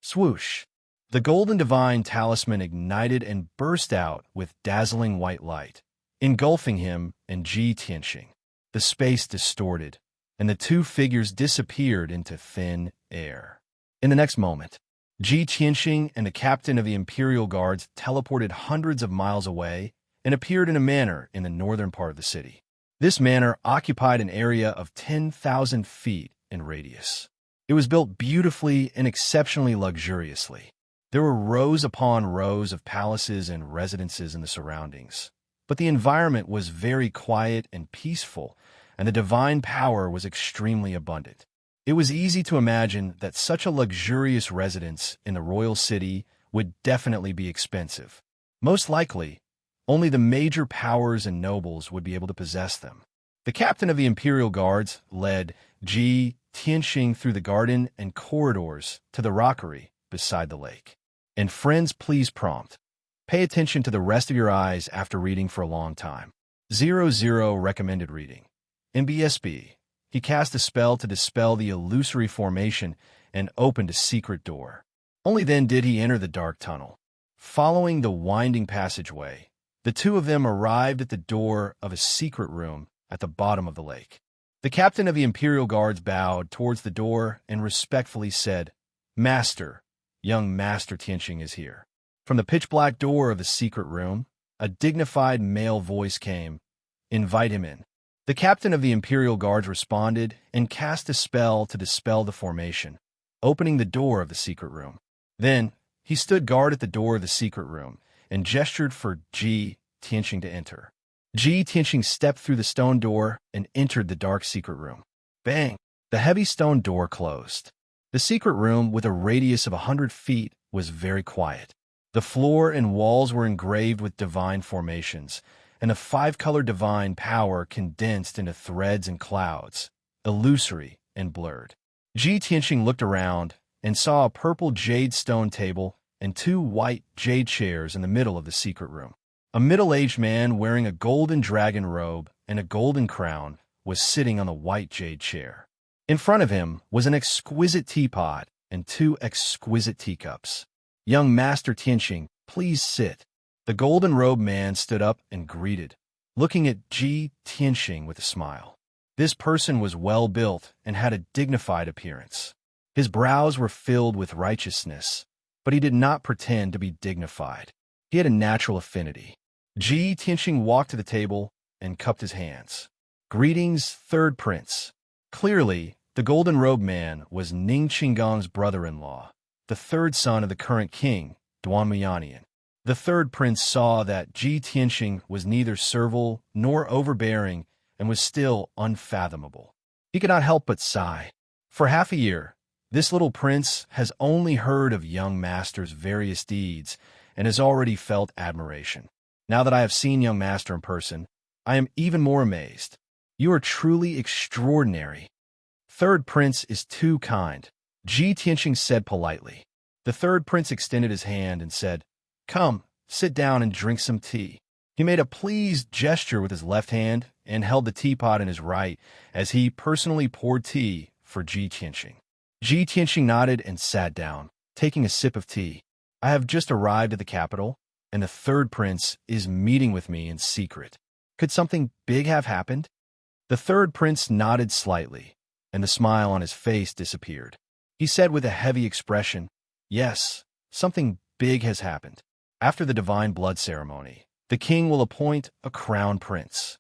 Swoosh! The golden divine talisman ignited and burst out with dazzling white light, engulfing him and Ji Tianqing. The space distorted, and the 2 figures disappeared into thin air. In the next moment, Ji Tianqing and the captain of the Imperial Guards teleported hundreds of miles away and appeared in a manor in the northern part of the city. This manor occupied an area of 10,000 feet in radius. It was built beautifully and exceptionally luxuriously. There were rows upon rows of palaces and residences in the surroundings, but the environment was very quiet and peaceful, and the divine power was extremely abundant. It was easy to imagine that such a luxurious residence in the royal city would definitely be expensive. Most likely, only the major powers and nobles would be able to possess them. The captain of the Imperial Guards led Ji Tianqing through the garden and corridors to the rockery beside the lake. And friends, please prompt. Pay attention to the rest of your eyes after reading for a long time. 00 recommended reading. In BSB, he cast a spell to dispel the illusory formation and opened a secret door. Only then did he enter the dark tunnel. Following the winding passageway, the 2 of them arrived at the door of a secret room at the bottom of the lake. The captain of the Imperial Guards bowed towards the door and respectfully said, "Master, young Master Tianqing is here." From the pitch-black door of the secret room, a dignified male voice came, "Invite him in." The captain of the Imperial Guards responded and cast a spell to dispel the formation, opening the door of the secret room. Then, He stood guard at the door of the secret room and gestured for Ji Tianqing to enter. Ji Tianqing stepped through the stone door and entered the dark secret room. Bang! The heavy stone door closed. The secret room, with a radius of 100 feet, was very quiet. The floor and walls were engraved with divine formations, and a five-color divine power condensed into threads and clouds, illusory and blurred. Ji Tianqing looked around and saw a purple jade stone table and two white jade chairs in the middle of the secret room. A middle-aged man wearing a golden dragon robe and a golden crown was sitting on the white jade chair. In front of him was an exquisite teapot and two exquisite teacups. "Young Master Tianqing, please sit." The golden-robed man stood up and greeted, looking at Ji Tianqing with a smile. This person was well-built and had a dignified appearance. His brows were filled with righteousness, but he did not pretend to be dignified. He had a natural affinity. Ji Tianqing walked to the table and cupped his hands. "Greetings, third prince." Clearly, the golden-robed man was Ning Qinggong's brother-in-law, the third son of the current king, Duan Muyanian. The third prince saw that Ji Tianqing was neither servile nor overbearing and was still unfathomable. He could not help but sigh. For half a year, this little prince has only heard of young master's various deeds and has already felt admiration. Now that I have seen young master in person, I am even more amazed. You are truly extraordinary. Third prince is too kind, Ji Tianqing said politely. The third prince extended his hand and said, "Come, sit down and drink some tea." He made a pleased gesture with his left hand and held the teapot in his right as he personally poured tea for Ji Tianqing. Ji Tianqing nodded and sat down, taking a sip of tea. "I have just arrived at the capital, and the third prince is meeting with me in secret. Could something big have happened?" The third prince nodded slightly, and the smile on his face disappeared. He said with a heavy expression, "Yes, something big has happened. After the divine blood ceremony, the king will appoint a crown prince.